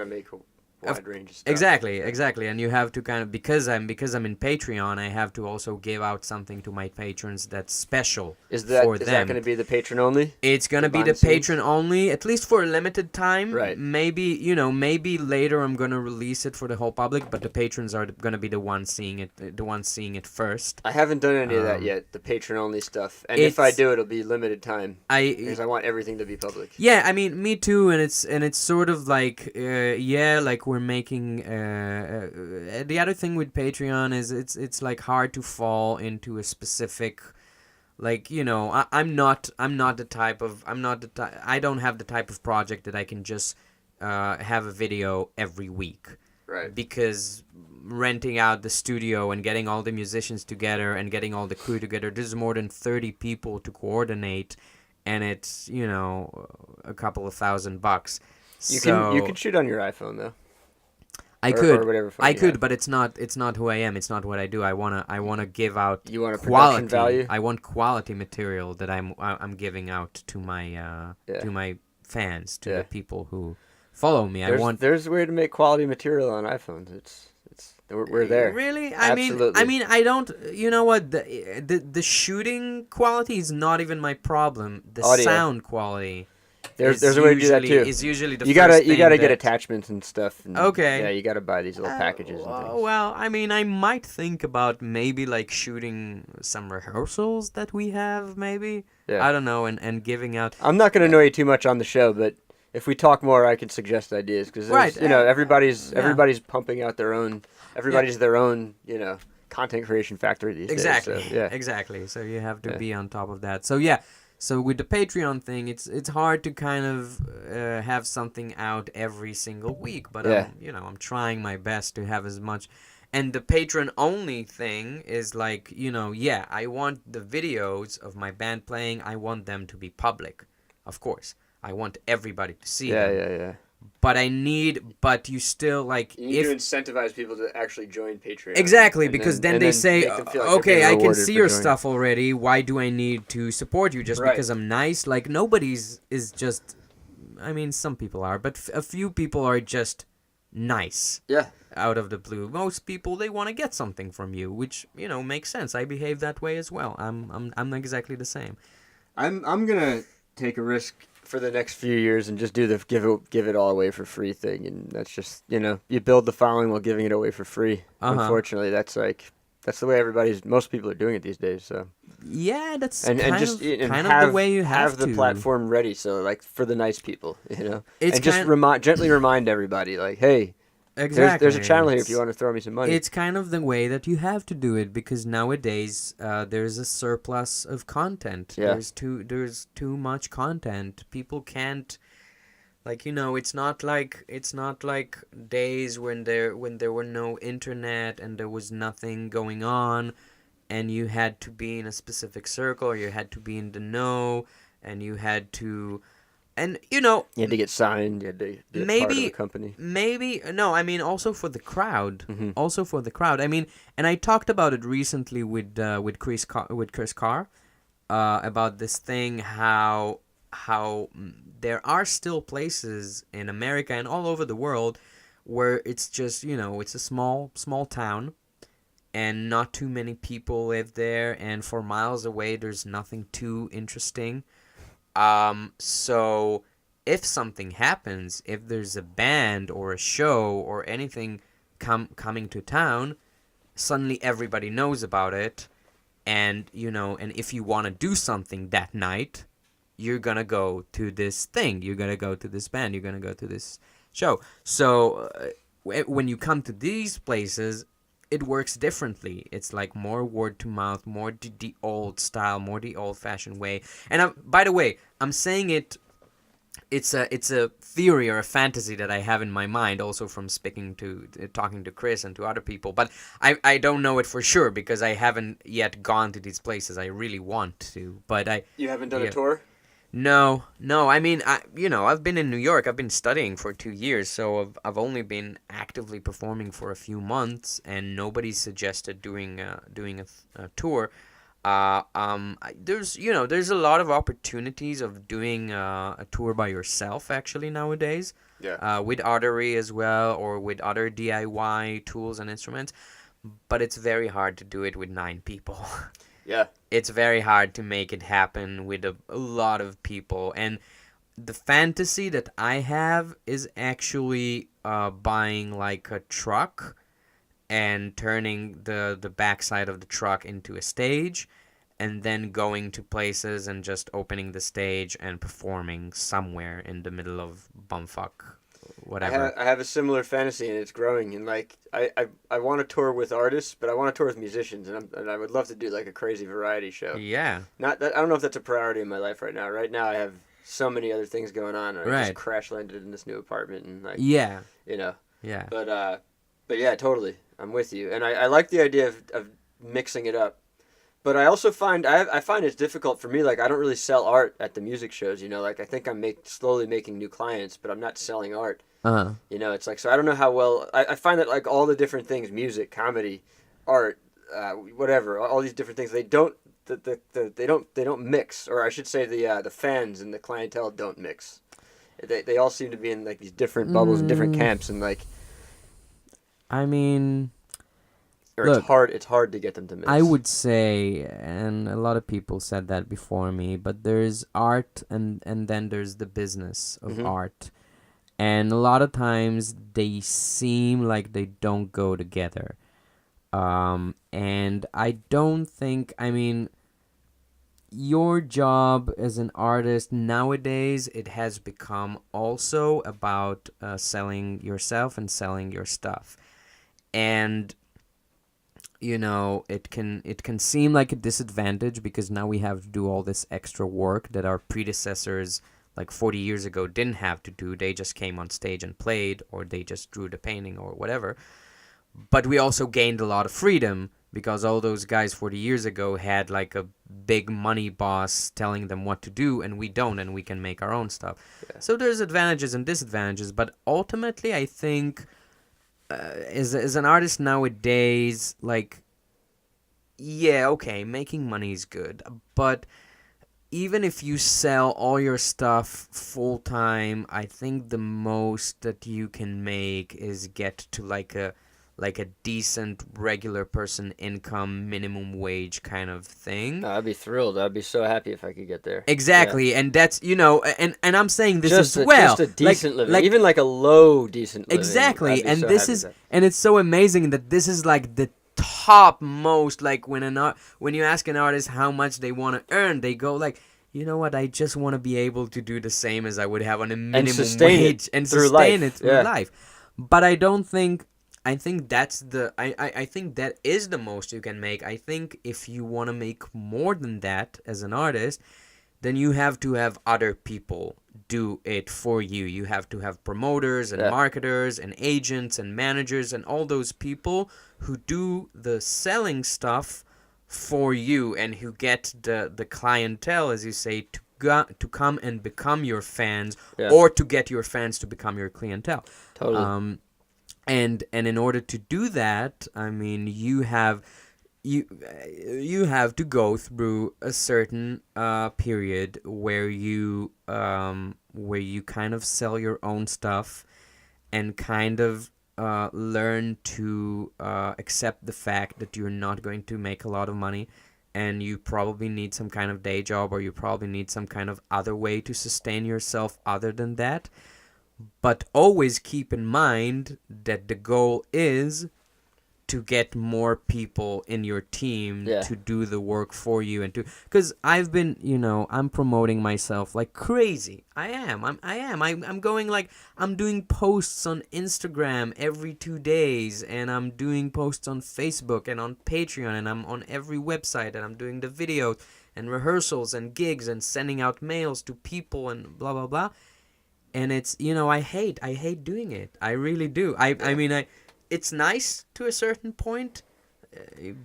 make a wide range of stuff. Exactly, and you have to kind of, because I'm in Patreon, I have to also give out something to my patrons that's special for them. Is that going to be the patron only? It's going to be the patron only, at least for a limited time. Right. Maybe later I'm going to release it for the whole public, but the patrons are going to be the ones seeing it first. I haven't done any of that yet, the patron only stuff. And if I do, it'll be limited time. Because I want everything to be public. Yeah, I mean, me too, and it's sort of like like we're making the other thing with Patreon is it's like hard to fall into a specific, like, I don't have the type of project that I can just have a video every week. Right. Because renting out the studio and getting all the musicians together and getting all the crew together, there's more than 30 people to coordinate, and it's, a couple of $1,000. You can shoot on your iPhone though. I Or could, whatever phone you have. but it's not who I am. It's not what I do. I wanna give out. You want a quality production value? I want quality material that I'm giving out to my fans, to the people who follow me. There's a way to make quality material on iPhones. We're there. Really? Absolutely. I mean, I don't. You know what? The shooting quality is not even my problem. The Audio. sound quality. There's a way to do that too. Is usually the you first gotta thing get that- attachments and stuff. And, Okay. Yeah, you gotta buy these little packages and things. Well, I mean, I might think about maybe like shooting some rehearsals that we have, maybe. Yeah. I don't know, and giving out. I'm not gonna annoy you too much on the show, but if we talk more, I can suggest ideas because Right, everybody's pumping out their own. Everybody's their own, content creation factory these Exactly. days. So, yeah. Exactly. So you have to be on top of that. So yeah. So with the Patreon thing, it's hard to kind of have something out every single week, but Yeah. I'm trying my best to have as much. And the patron only thing is like, I want the videos of my band playing. I want them to be public, of course. I want everybody to see them. Yeah. But you still like You need to incentivize people to actually join Patreon. Exactly, and because then they say, make them feel like they're okay, being I can rewarded see for your joining. stuff already. Why do I need to support you just Right. because I'm nice? Like, nobody's is just, I mean, some people are, but a few people are just nice Yeah. out of the blue. Most people, they want to get something from you, which, makes sense. I behave that way as well. I'm exactly the same. I'm gonna take a risk for the next few years and just do the give it all away for free thing, and that's just you build the following while giving it away for free. Uh-huh. Unfortunately, that's the way most people are doing it these days. So Yeah, that's and kind just of and kind have, of the way you have the to. platform ready. So like for the nice people, It's and just gently remind everybody like, hey. Exactly. There's a channel here if you want to throw me some money. It's kind of the way that you have to do it because nowadays there's a surplus of content. Yeah. There's too much content. People can't, it's not like days when there were no internet and there was nothing going on, and you had to be in a specific circle or you had to be in the know, and you had to. And you had to get signed. You had to be part of the company. Maybe no. I mean, also for the crowd. Mm-hmm. Also for the crowd. I mean, and I talked about it recently with Chris Carr, about this thing how there are still places in America and all over the world where it's just it's a small town, and not too many people live there, and for miles away there's nothing too interesting. So if something happens, if there's a band or a show or anything coming to town, suddenly everybody knows about it, and and if you want to do something that night, you're gonna go to this thing, you're gonna go to this band, you're gonna go to this show. So when you come to these places, it works differently. It's like more word to mouth, more the old style, more the old-fashioned way. And by the way, I'm saying it. It's a theory or a fantasy that I have in my mind, also from talking to Chris and to other people. But I don't know it for sure because I haven't yet gone to these places. I really want to, but You haven't done a tour? No. I mean, I've been in New York. I've been studying for 2 years, so I've only been actively performing for a few months, and nobody suggested doing a tour. There's a lot of opportunities of doing a tour by yourself actually nowadays. Yeah. With Oddity as well, or with other DIY tools and instruments, but it's very hard to do it with 9 people. Yeah. It's very hard to make it happen with a lot of people. And the fantasy that I have is actually buying like a truck and turning the backside of the truck into a stage, and then going to places and just opening the stage and performing somewhere in the middle of bumfuck whatever. I have a similar fantasy, and it's growing. And like I want to tour with artists, but I want to tour with musicians, and I would love to do like a crazy variety show. Yeah. I don't know if that's a priority in my life right now. Right now, I have so many other things going on, and I Right. just crash landed in this new apartment, and like, Yeah. you know, Yeah. but yeah, totally, I'm with you, and I like the idea of mixing it up. But I also find I find it's difficult for me. Like I don't really sell art at the music shows. You know, like I think I'm slowly making new clients, but I'm not selling art. Uh-huh. You know, it's like so I don't know how well I find that like all the different things, music, comedy, art, whatever, all these different things, they don't they don't mix, or I should say the fans and the clientele don't mix. They all seem to be in like these different bubbles and different camps, and like I mean, or look, it's hard to get them to mix. I would say, and a lot of people said that before me, but there's art and then there's the business of art. And a lot of times they seem like they don't go together. And I don't think, I mean, your job as an artist nowadays, it has become also about selling yourself and selling your stuff. And you know, it can seem like a disadvantage because now we have to do all this extra work that our predecessors like 40 years ago didn't have to do. They just came on stage and played, or they just drew the painting or whatever. But we also gained a lot of freedom because all those guys 40 years ago had like a big money boss telling them what to do, and we don't, and we can make our own stuff. Yeah. So there's advantages and disadvantages, but ultimately I think as an artist nowadays, like, yeah, okay, making money is good, but even if you sell all your stuff full time, I think the most that you can make is get to like a decent regular person income, minimum wage kind of thing. I'd be thrilled. I'd be so happy if I could get there. Exactly, yeah. And that's, you know, and I'm saying this just as well. Just a decent living, even like a low decent living. Exactly, and this is, and it's so amazing that this is like the top most, like when you ask an artist how much they want to earn, they go like, you know what, I just want to be able to do the same as I would have on a minimum wage and sustain it through life. But I think that's I think that is the most you can make. I think if you want to make more than that as an artist, then you have to have other people do it for you. You have to have promoters and marketers and agents and managers and all those people who do the selling stuff for you and who get the clientele, as you say, to come and become your fans, or to get your fans to become your clientele. Totally. And in order to do that, I mean, you have to go through a certain period where you kind of sell your own stuff and kind of learn to accept the fact that you're not going to make a lot of money, and you probably need some kind of day job, or you probably need some kind of other way to sustain yourself other than that. But always keep in mind that the goal is to get more people in your team to do the work for you, and because I've been, you know, I'm promoting myself like crazy. I'm going like, I'm doing posts on Instagram every 2 days, and I'm doing posts on Facebook and on Patreon, and I'm on every website, and I'm doing the videos and rehearsals and gigs and sending out mails to people and blah blah blah. And it's, you know, I hate doing it. I really do. I mean, it's nice to a certain point,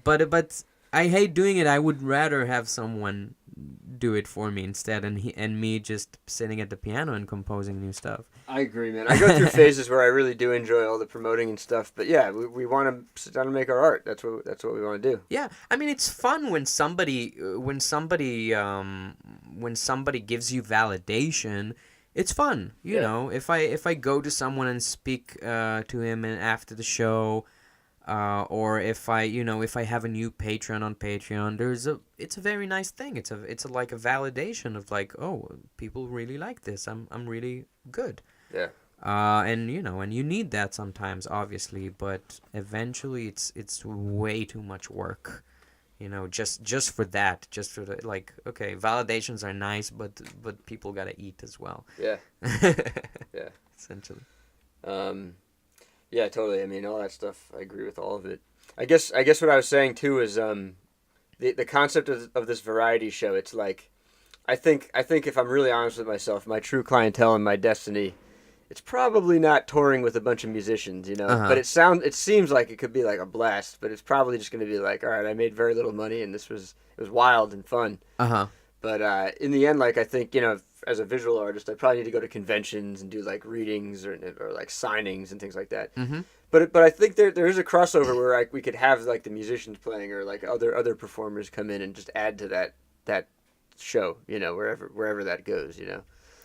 but I hate doing it. I would rather have someone do it for me instead, and me just sitting at the piano and composing new stuff. I agree, man. I go through phases where I really do enjoy all the promoting and stuff, but yeah, we want to sit down and make our art. That's what we want to do. Yeah, I mean, it's fun when somebody gives you validation. It's fun, you know. If I go to someone and speak to him after the show, or if I have a new patron on Patreon, it's a very nice thing. It's like a validation of like, oh, people really like this. I'm really good. Yeah. And you know, and you need that sometimes, obviously, but eventually it's way too much work. You know, just for that, just for the, like, okay, validations are nice, but people gotta eat as well. Yeah. Yeah. Essentially. Yeah, totally. I mean, all that stuff, I agree with all of it. I guess what I was saying too is the concept of this variety show. It's like, I think if I'm really honest with myself, my true clientele and my destiny, it's probably not touring with a bunch of musicians, you know. Uh-huh. But it seems like it could be like a blast. But it's probably just going to be like, all right, I made very little money, and it was wild and fun. Uh-huh. But in the end, like I think, you know, as a visual artist, I probably need to go to conventions and do like readings or like signings and things like that. Mm-hmm. But I think there is a crossover where like we could have like the musicians playing or like other performers come in and just add to that show, you know, wherever that goes, you know.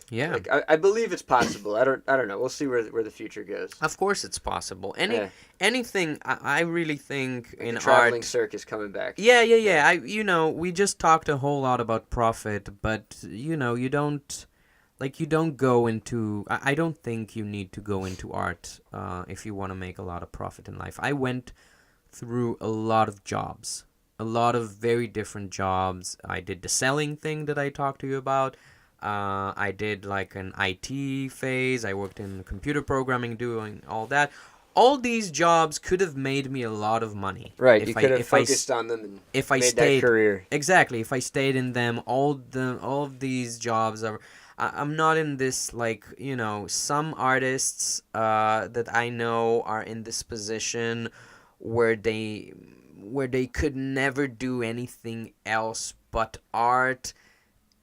Yeah. Like I believe it's possible. I don't know. We'll see where the future goes. Of course it's possible. Yeah. Anything I really think Like in the traveling art. circus coming back. Yeah. We just talked a whole lot about profit, but you don't go into. I don't think you need to go into art if you want to make a lot of profit in life. I went through a lot of jobs, a lot of very different jobs. I did the selling thing that I talked to you about. I did like an IT phase. I worked in computer programming, doing all that. All these jobs could have made me a lot of money. Right, you could have focused on them and if I made stayed, that career. Exactly. If I stayed in them, all of these jobs are. I'm not in this, like, you know, some artists that I know are in this position where they could never do anything else but art,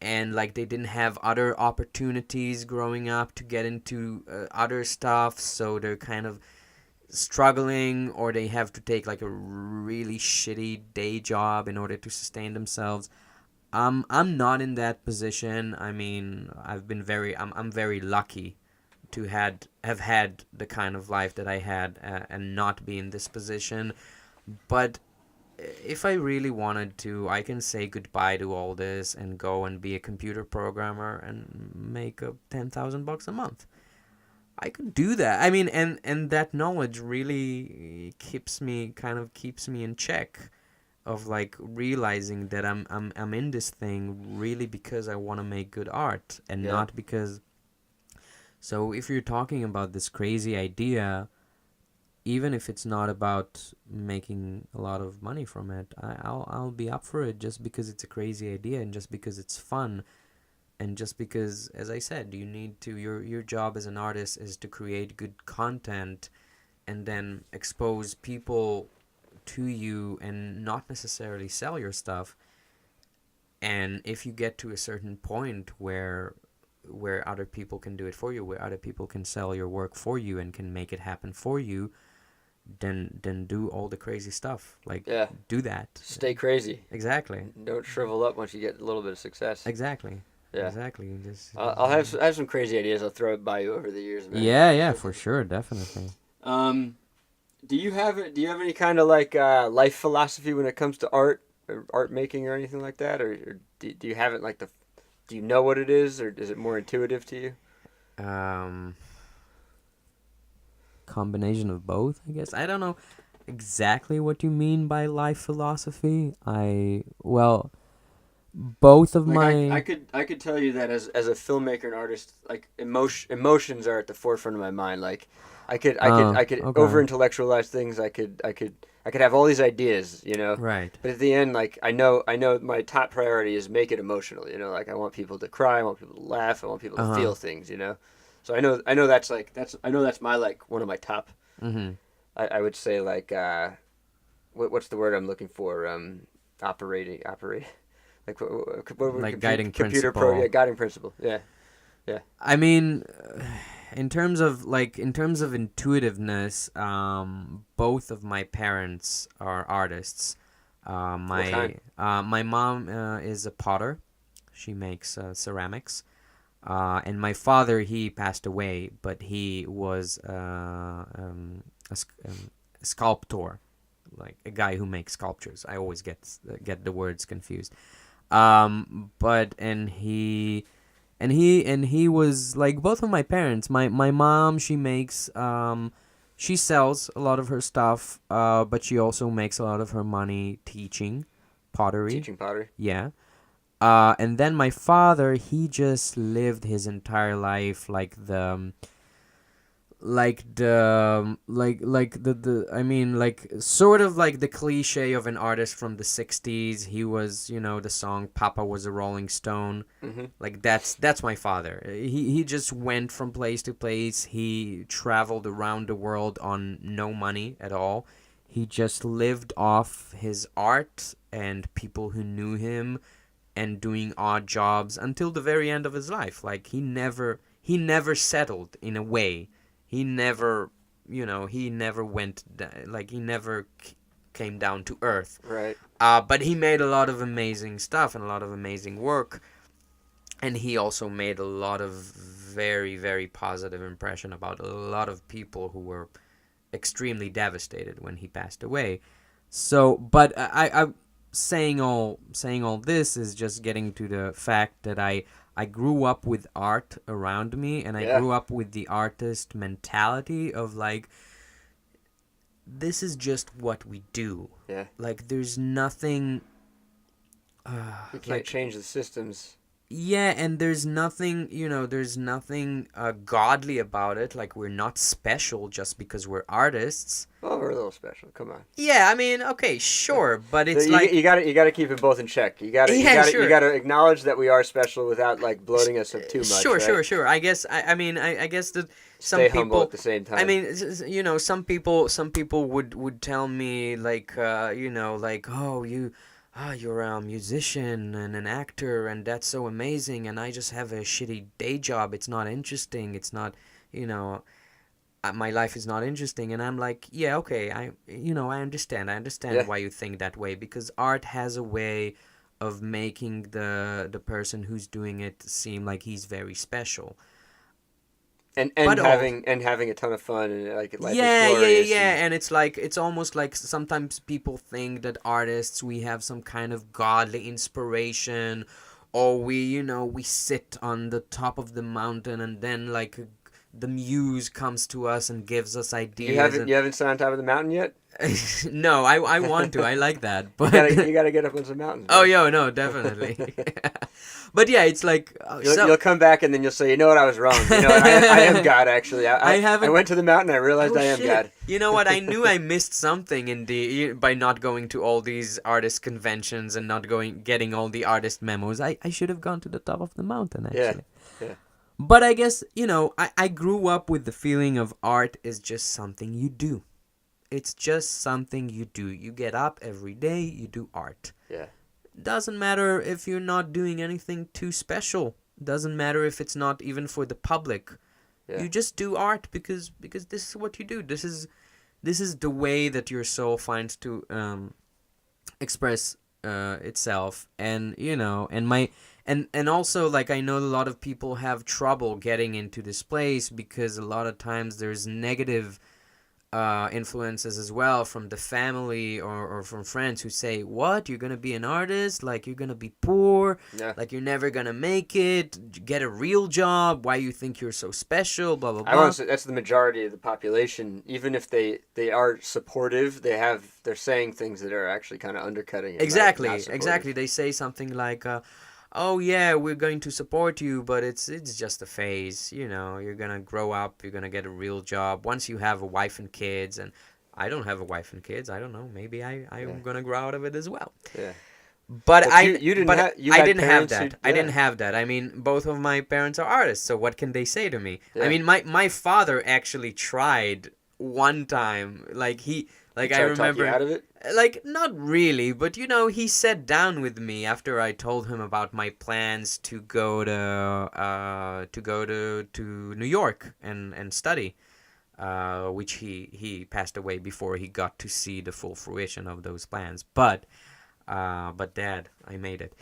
and like they didn't have other opportunities growing up to get into other stuff, so they're kind of struggling, or they have to take like a really shitty day job in order to sustain themselves. I'm not in that position. I mean, I'm very lucky to have had the kind of life that I had and not be in this position. But if I really wanted to, I can say goodbye to all this and go and be a computer programmer and make $10,000 a month. I could do that. I mean, and that knowledge really keeps me in check, of like realizing that I'm in this thing really because I want to make good art and not because. So if you're talking about this crazy idea, even if it's not about making a lot of money from it, I'll be up for it, just because it's a crazy idea and just because it's fun. And just because, as I said, you need to, your job as an artist is to create good content and then expose people to you and not necessarily sell your stuff. And if you get to a certain point where other people can do it for you, where other people can sell your work for you and can make it happen for you, then do all the crazy stuff. Like, do that. Stay crazy. Exactly. Don't shrivel up once you get a little bit of success. Exactly. Yeah. Exactly. You just, I have some crazy ideas. I'll throw it by you over the years, man. Yeah, for sure, definitely. Do you have any kind of like life philosophy when it comes to art or art making or anything like that, or do you have it like do you know what it is, or is it more intuitive to you? Combination of both, I guess. I don't know exactly what you mean by life philosophy. Both of my I could tell you that as a filmmaker and artist, like emotions are at the forefront of my mind. Like I could okay. over intellectualize things. I could have all these ideas, you know. Right. But at the end, like I know my top priority is make it emotional. You know, like I want people to cry, I want people to laugh, I want people to feel things. You know. So I know that's my like one of my top. Mm-hmm. I would say like what's the word I'm looking for? Operate. Like what guiding computer principle. guiding principle. Yeah. I mean, in terms of intuitiveness, both of my parents are artists. My mom is a potter. She makes ceramics. And my father, he passed away, but he was a sculptor, like a guy who makes sculptures. I always get the words confused. He was like both of my parents. My mom, she makes she sells a lot of her stuff, but she also makes a lot of her money teaching pottery. Teaching pottery. Yeah. And then my father, he just lived his entire life like the I mean, like, sort of like the cliche of an artist from the 60s. He was, the song Papa Was a Rolling Stone. Like, that's my father. He just went from place to place. He traveled around the world on no money at all. He just lived off his art and people who knew him and doing odd jobs until the very end of his life. Like, he never settled in a way. He never, he never went, like, he never came down to earth. Right. But he made a lot of amazing stuff and a lot of amazing work. And he also made a lot of very, very positive impression about a lot of people who were extremely devastated when he passed away. So, but I saying all this is just getting to the fact that I grew up with art around me, and I grew up with the artist mentality of, like, this is just what we do. Yeah. Like, there's nothing... you can't change the systems. Yeah, and there's nothing, there's nothing godly about it. Like, we're not special just because we're artists. Oh, we're a little special. Come on. Yeah, I mean, okay, sure, but it's you, like... you gotta keep them both in check. You gotta acknowledge that we are special without, like, bloating us up too much. Sure, right? sure. I guess I guess that some Stay people humble at the same time. I mean, some people would tell me, like, like, oh, you're a musician and an actor, and that's so amazing, and I just have a shitty day job. It's not interesting. It's not, my life is not interesting. And I'm like, yeah, okay, I understand. I understand why you think that way, because art has a way of making the person who's doing it seem like he's very special. And having a ton of fun, and, like, life is glorious. And it's almost like sometimes people think that artists, we have some kind of godly inspiration, or we sit on the top of the mountain and then, like, the muse comes to us and gives us ideas. You haven't sat on top of the mountain yet? No, I want to. I like that. But you gotta get up on some mountains. Oh, no, definitely. But yeah, it's like... You'll come back and then you'll say, you know what, I was wrong. I am God, actually. I went to the mountain and I realized I am shit. God. You know what, I knew I missed something by not going to all these artist conventions and not getting all the artist memos. I should have gone to the top of the mountain, actually. Yeah. But I guess, I grew up with the feeling of art is just something you do. It's just something you do. You get up every day, you do art. Yeah. Doesn't matter if you're not doing anything too special. Doesn't matter if it's not even for the public. Yeah. You just do art because this is what you do. This is the way that your soul finds to express itself. And and also, like, I know a lot of people have trouble getting into this place because a lot of times there's negative influences as well from the family or from friends who say, what, you're gonna be an artist, like, you're gonna be poor, like, you're never gonna make it, get a real job, why you think you're so special, blah blah blah. I want to say that's the majority of the population. Even if they are supportive, they're saying things that are actually kind of undercutting it. Exactly. They say something like, oh yeah, we're going to support you, but it's just a phase. You're gonna grow up, you're gonna get a real job once you have a wife and kids. And I don't have a wife and kids. I don't know. Maybe I'm gonna grow out of it as well. Yeah. But I didn't have that. I didn't have that. I mean, both of my parents are artists, so what can they say to me? Yeah. I mean, my father actually tried one time. I remember, out of it? Like, not really, but he sat down with me after I told him about my plans to go to New York and study, which he passed away before he got to see the full fruition of those plans. But Dad, I made it.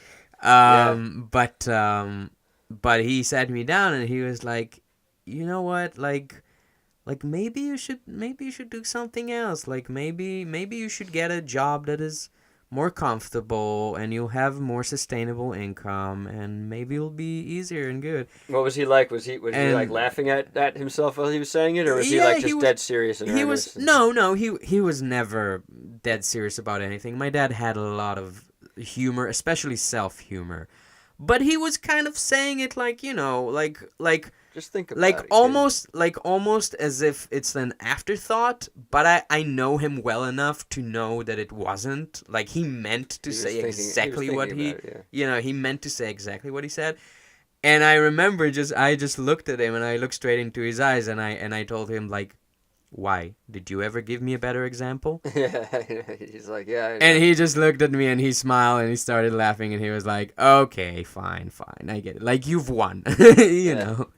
But he sat me down and he was like, you know what, like maybe you should do something else. Like, maybe you should get a job that is more comfortable and you'll have more sustainable income and maybe it'll be easier and good. What was he like? Was he like laughing at himself while he was saying it, or was he like just dead serious and earnest? No, he was never dead serious about anything. My dad had a lot of humor, especially self-humor. But he was kind of saying it like, Just think about it. Almost as if it's an afterthought, but I know him well enough to know that it wasn't. Like, he meant to say exactly what he meant to say exactly what he said. And I remember I just looked at him, and I looked straight into his eyes, and I told him, like, why? Did you ever give me a better example? He's like, yeah. I know. And he just looked at me, and he smiled, and he started laughing, and he was like, okay, fine, I get it. Like, you've won, you know?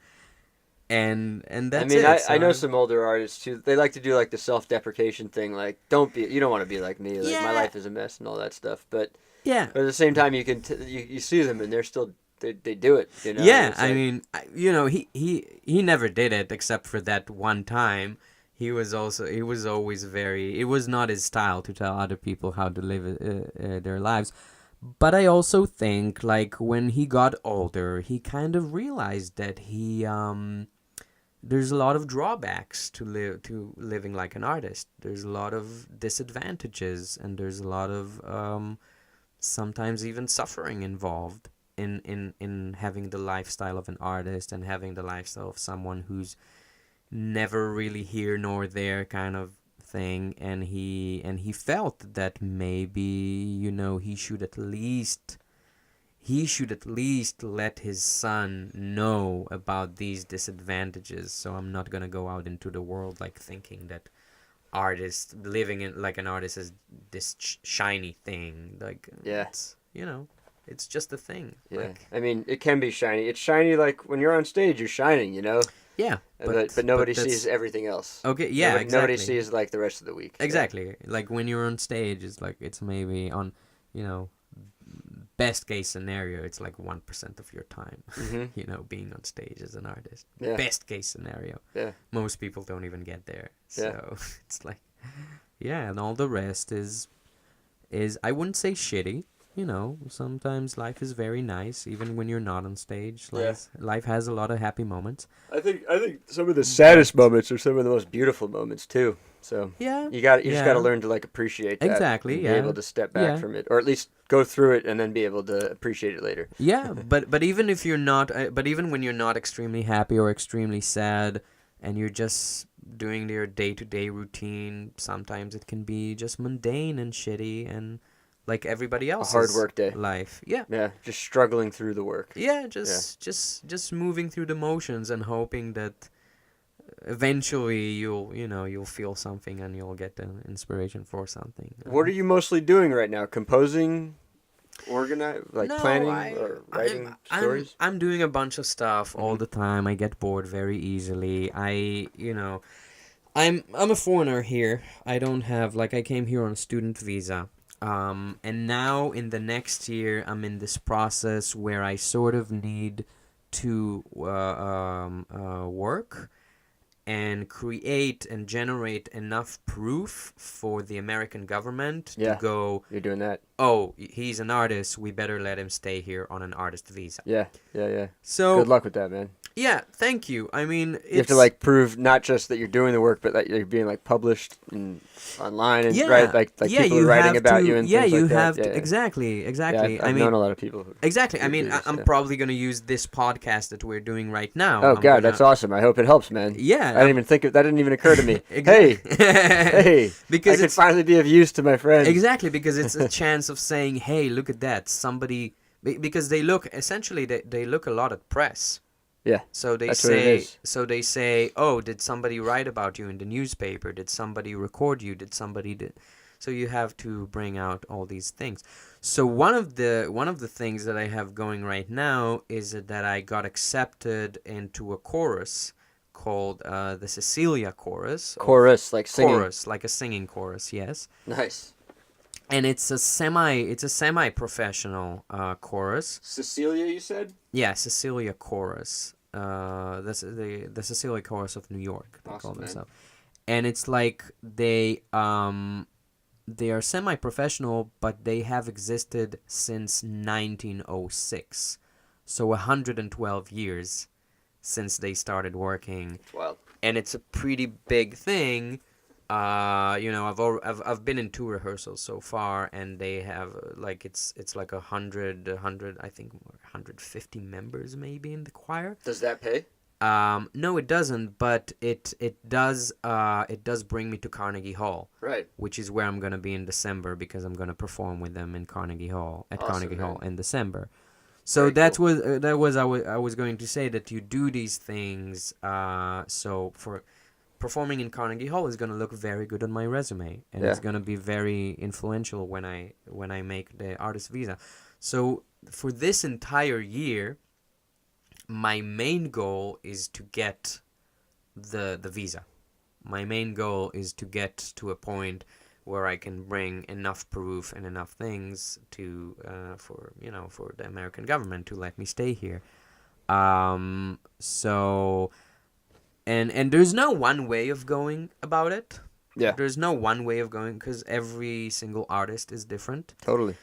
And that's I mean, it. I know some older artists, too. They like to do, like, the self-deprecation thing. Like, you don't want to be like me. Like, my life is a mess and all that stuff. But at the same time, you can you see them, and they're still... They do it, you know? Yeah, I mean, you know, he never did it except for that one time. He was always it was not his style to tell other people how to live their lives. But I also think, like, when he got older, he kind of realized that there's a lot of drawbacks to living like an artist. There's a lot of disadvantages, and there's a lot of sometimes even suffering involved in having the lifestyle of an artist and having the lifestyle of someone who's never really here nor there kind of thing. And he felt that maybe, you know, he should at least let his son know about these disadvantages. So I'm not gonna go out into the world like thinking that living in like an artist is this shiny thing. Like, it's, you know, it's just a thing. Yeah, like, I mean, it can be shiny. It's shiny like when you're on stage, you're shining, you know? Yeah. But nobody sees everything else. Okay, yeah, exactly. Nobody sees, like, the rest of the week. Exactly. Yeah. Like, when you're on stage, it's maybe on, you know, best case scenario, it's like 1% of your time, you know, being on stage as an artist. Yeah. Best case scenario. Yeah. Most people don't even get there. So it's like, yeah, and all the rest is I wouldn't say shitty. You know, sometimes life is very nice, even when you're not on stage. Life has a lot of happy moments. I think some of the saddest moments are some of the most beautiful moments too. So you just got to learn to, like, appreciate that. Exactly. And be able to step back from it, or at least go through it and then be able to appreciate it later. Yeah, but even if you're not, even when you're not extremely happy or extremely sad, and you're just doing your day-to-day routine, sometimes it can be just mundane and shitty and like everybody else's hard work day life. Yeah, just struggling through the work. Just moving through the motions and hoping that eventually you'll feel something and you'll get the inspiration for something. What are you mostly doing right now? Composing, planning, or writing stories? I'm doing a bunch of stuff all the time. I get bored very easily. I'm a foreigner here. I don't have, like, I came here on a student visa. And now in the next year, I'm in this process where I sort of need to work and create and generate enough proof for the American government to go, you're doing that. Oh, he's an artist, we better let him stay here on an artist visa. Yeah. So good luck with that, man. Yeah, thank you. I mean, you have to, like, prove not just that you're doing the work, but that you're being, like, published online and right, like people are writing about you and things like that. Exactly. Yeah, I've known a lot of people. Exactly. I mean, I'm probably going to use this podcast that we're doing right now. Oh, God, that's awesome. I hope it helps, man. Yeah. I didn't even think of that. Didn't even occur to me. Hey, because I could finally be of use to my friends. Exactly, because it's a chance of saying, hey, look at that. Somebody, because they look a lot at press. Yeah. So they say, oh, did somebody write about you in the newspaper? Did somebody record you? So you have to bring out all these things. So one of the things that I have going right now is that I got accepted into a chorus called the Cecilia Chorus. Chorus, like singing. Chorus, like a singing chorus, yes. Nice. And it's a semi-professional chorus. Cecilia, you said? Yeah, Cecilia Chorus. The Cecilia Chorus of New York. They call themselves. And it's like they are semi-professional, but they have existed since 1906. So 112 years since they started working. Wow. And it's a pretty big thing. I've been in 2 rehearsals so far, and they have it's like 100 I think 150 members maybe in the choir. Does that pay? No, it doesn't, but it does bring me to Carnegie Hall, Right. which is where I'm gonna be in December because I'm gonna perform with them in Carnegie Hall Awesome, Carnegie man. Hall in December. So Very that cool. was I was going to say that you do these things. So for performing in Carnegie Hall is gonna look very good on my resume, and it's Yeah. gonna be very influential when I make the artist visa. So for this entire year, my main goal is to get the visa. My main goal is to get to a point where I can bring enough proof and enough things to for the American government to let me stay here. So and there's no one way of going about it. Yeah. There's no one way of going because every single artist is different. Totally.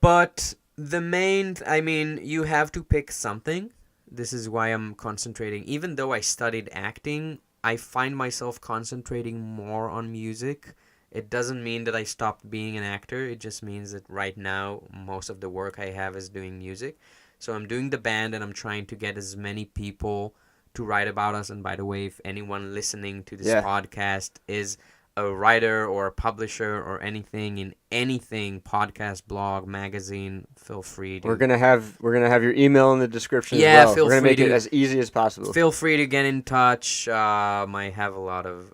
But I mean, you have to pick something. This is why I'm concentrating. Even though I studied acting, I find myself concentrating more on music. It doesn't mean that I stopped being an actor. It just means that right now, most of the work I have is doing music. So I'm doing the band and I'm trying to get as many people to write about us. And by the way, if anyone listening to this podcast is a writer or a publisher or anything in anything, podcast, blog, magazine, feel free to We're gonna have your email in the description Yeah, as well. feel We're gonna free make it to- as easy as possible. feel free to get in touch. I have a lot of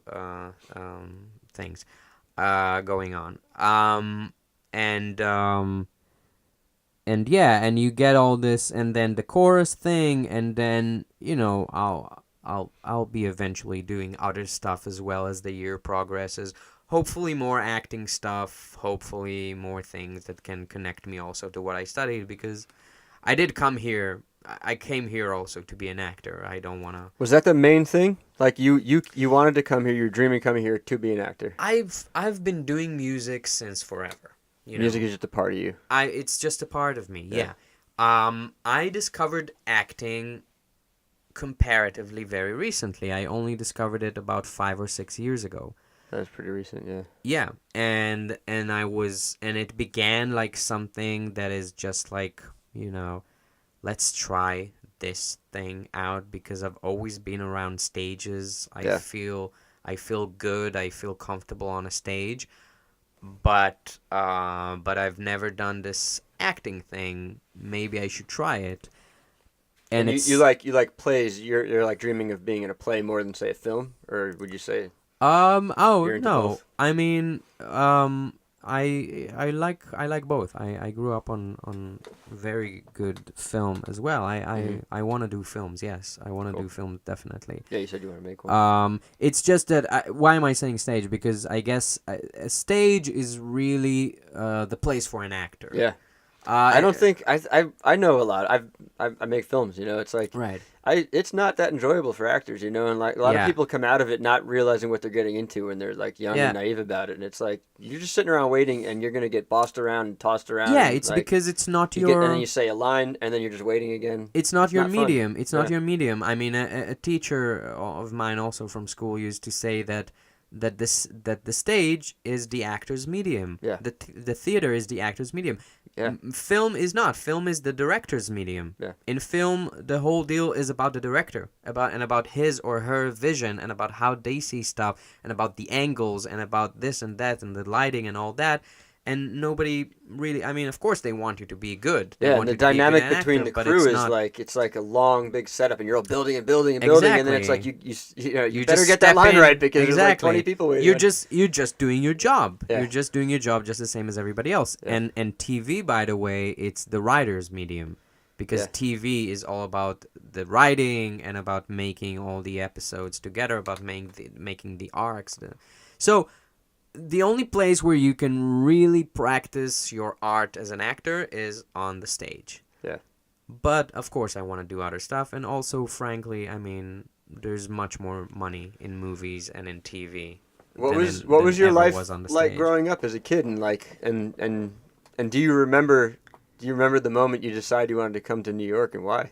things going on. And yeah, and you get all this, and then the chorus thing, and then I'll be eventually doing other stuff as well as the year progresses. Hopefully more acting stuff. Hopefully more things that can connect me also to what I studied, because I did come here. I came here also to be an actor. I don't want to. Was that the main thing? Like you wanted to come here. You were dreaming coming here to be an actor. I've been doing music since forever. Music is just a part of you. It's just a part of me. Yeah. I discovered acting comparatively very recently. I only discovered it about 5 or 6 years ago. That's pretty recent, yeah. Yeah, and it began like something that is just like, let's try this thing out, because I've always been around stages. I feel good. I feel comfortable on a stage, but I've never done this acting thing. Maybe I should try it. And you like plays. You're like dreaming of being in a play more than say a film, or would you say? You're into No. both? I mean, I like both. I grew up on very good film as well. I want to do films. Yes, I want to do films definitely. Yeah, you said you want to make one. It's just that why am I saying stage? Because I guess a stage is really the place for an actor. Yeah. I don't think I know a lot. I make films, It's like Right. It's not that enjoyable for actors, and like a lot of Yeah. people come out of it not realizing what they're getting into, and they're like young Yeah. and naive about it, and it's like you're just sitting around waiting, and you're gonna get bossed around and tossed around. Yeah, and, it's like, because it's not and your. then you say a line, and then you're just waiting again. It's not your not fun. medium. It's not Yeah. your medium. I mean, a teacher of mine also from school used to say that the stage is the actor's medium. Yeah. The theater is the actor's medium. Yeah. Film is not. Film is the director's medium. Yeah. In film, the whole deal is about the director, about his or her vision, and about how they see stuff, and about the angles, and about this and that, and the lighting and all that. And nobody really. I mean, of course, they want you to be good. They Yeah, want and the you to be a good dynamic between actor, the but crew it's is not- like it's like a long big setup, and you're all building and building and building, and then it's like Exactly. you You better just get that step line in. right because there's like Exactly. 20 people waiting. You're just doing your job. Yeah. You're just doing your job just the same as everybody else. Yeah. And TV, by the way, it's the writer's medium, because Yeah. TV is all about the writing and about making all the episodes together, about making the arcs. So the only place where you can really practice your art as an actor is on the stage. Yeah. But of course I want to do other stuff, and also frankly, I mean, there's much more money in movies and in TV. What than was your ever life was on the like stage. growing up as a kid, and like and do you remember the moment you decided you wanted to come to New York, and why?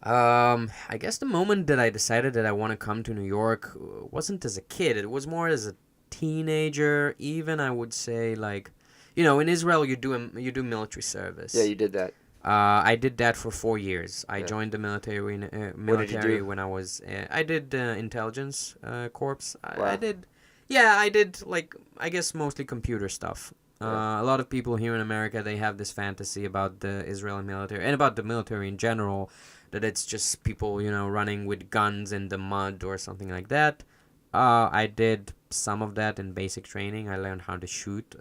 I guess the moment that I decided that I want to come to New York wasn't as a kid. It was more as a teenager. Even I would say, like, in Israel you do military service. Yeah, you did that. I did that for 4 years. I joined the military What did you do? when I was. I did intelligence corps. Wow. I did. Yeah, I did like I guess mostly computer stuff. A lot of people here in America, they have this fantasy about the Israeli military and about the military in general, that it's just people, running with guns in the mud or something like that. I did some of that in basic training. I learned how to shoot,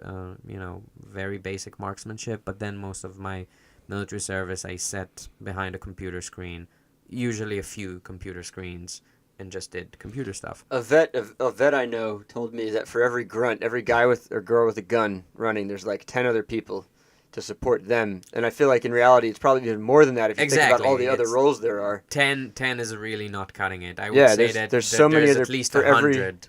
very basic marksmanship. But then most of my military service, I sat behind a computer screen, usually a few computer screens, and just did computer stuff. A vet I know told me that for every grunt, every guy with or girl with a gun running, there's like 10 other people to support them. And I feel like in reality, it's probably even more than that if you think about all the other roles there are. 10 is really not cutting it. I would say that there's so many there's other, at least for 100.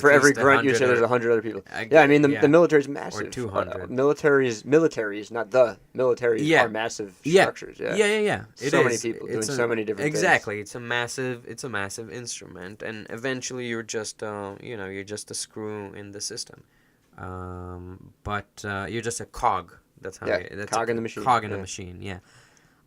For every grunt, you say there's 100 other people. Yeah, I mean, the military's massive. Or 200. Militaries, not the militaries, are massive structures. Yeah. Many people doing so many different things. Exactly. It's a massive instrument, and eventually you're just you're just a screw in the system. But you're just a cog. That's how that's cog in the machine. Cog in the machine, yeah.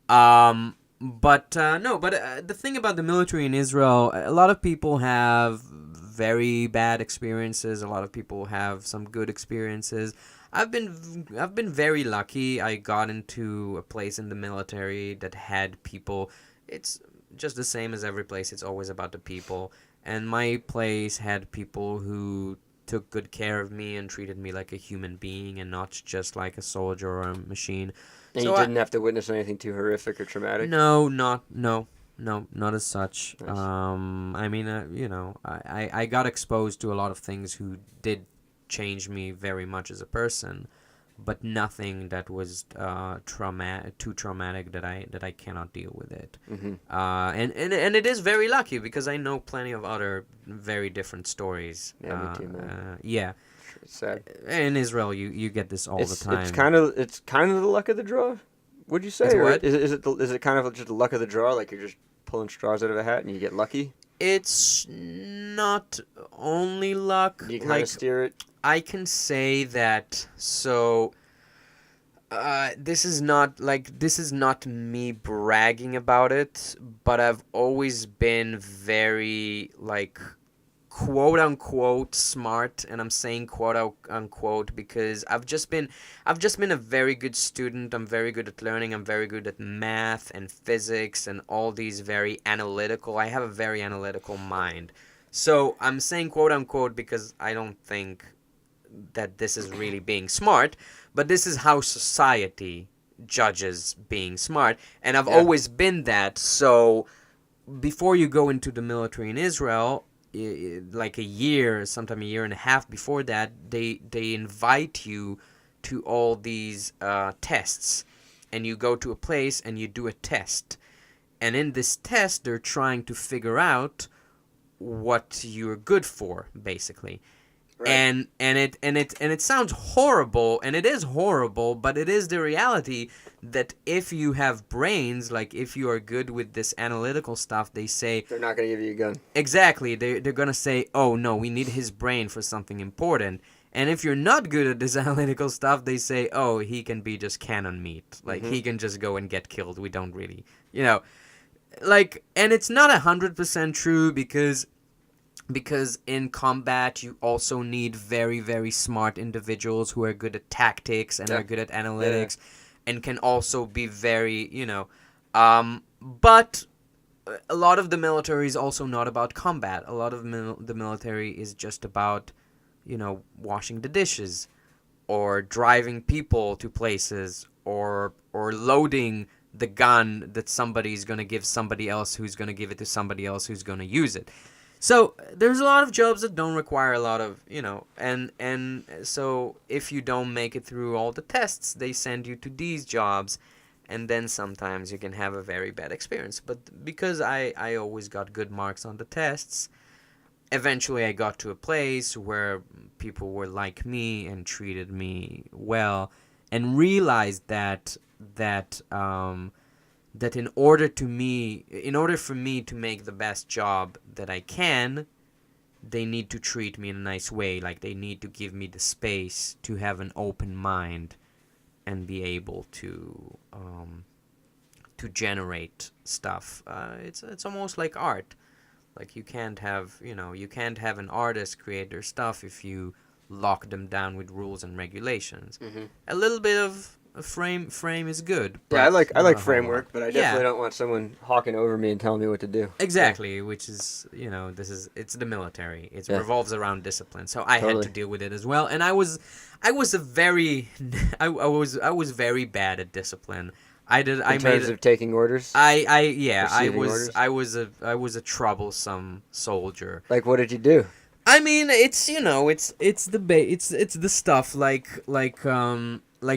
But the thing about the military in Israel, a lot of people have very bad experiences. A lot of people have some good experiences. I've been very lucky. I got into a place in the military that had people. It's just the same as every place. It's always about the people. And my place had people who took good care of me and treated me like a human being and not just like a soldier or a machine. And so you didn't have to witness anything too horrific or traumatic? No, not as such. Nice. I mean, I got exposed to a lot of things who did change me very much as a person, but nothing that was too traumatic that I cannot deal with it. Mm-hmm. And it is very lucky because I know plenty of other very different stories. Yeah, me too, man. Yeah. It's sad. In Israel, you get this all the time. It's kind of the luck of the draw. Would you say? It's what? Is it kind of just the luck of the draw? Like you're just pulling straws out of a hat and you get lucky? It's not only luck. You kind of steer it. I can say that. So, this is not me bragging about it, but I've always been very quote unquote smart, and I'm saying quote unquote because I've just been a very good student. I'm very good at learning. I'm very good at math and physics and all these very analytical. I have a very analytical mind. So I'm saying quote unquote because I don't think that this is really being smart, but this is how society judges being smart, and I've always been that. So before you go into the military in Israel, like a year and a half before that, they invite you to all these tests, and you go to a place and you do a test, and in this test they're trying to figure out what you're good for, basically. Right. And it sounds horrible, and it is horrible, but it is the reality that if you have brains, like if you are good with this analytical stuff, they say they're not going to give you a gun. Exactly. They're going to say, oh no, we need his brain for something important. And if you're not good at this analytical stuff, they say, oh, he can be just cannon meat. Like he can just go and get killed. We don't really, and it's not 100% true because in combat you also need very, very smart individuals who are good at tactics and are good at analytics and can also be very, but a lot of the military is also not about combat. A lot of the military is just about, washing the dishes or driving people to places or loading the gun that somebody's going to give somebody else who's going to give it to somebody else who's going to use it. So there's a lot of jobs that don't require a lot of, and so if you don't make it through all the tests, they send you to these jobs, and then sometimes you can have a very bad experience. But because I always got good marks on the tests, eventually I got to a place where people were like me and treated me well, and realized that in order for me to make the best job that I can, they need to treat me in a nice way. Like they need to give me the space to have an open mind and be able to to generate stuff. It's almost like art. Like you can't have an artist create their stuff if you lock them down with rules and regulations. A little bit of a frame is good. Yeah, I like not a whole framework, lot. but I definitely don't want someone hawking over me and telling me what to do. Exactly, which is, it's the military. It revolves around discipline. So I had to deal with it as well, and I was a very I was very bad at discipline. In terms of taking orders? I orders? was a troublesome soldier. Like, what did you do? I mean, it's the stuff like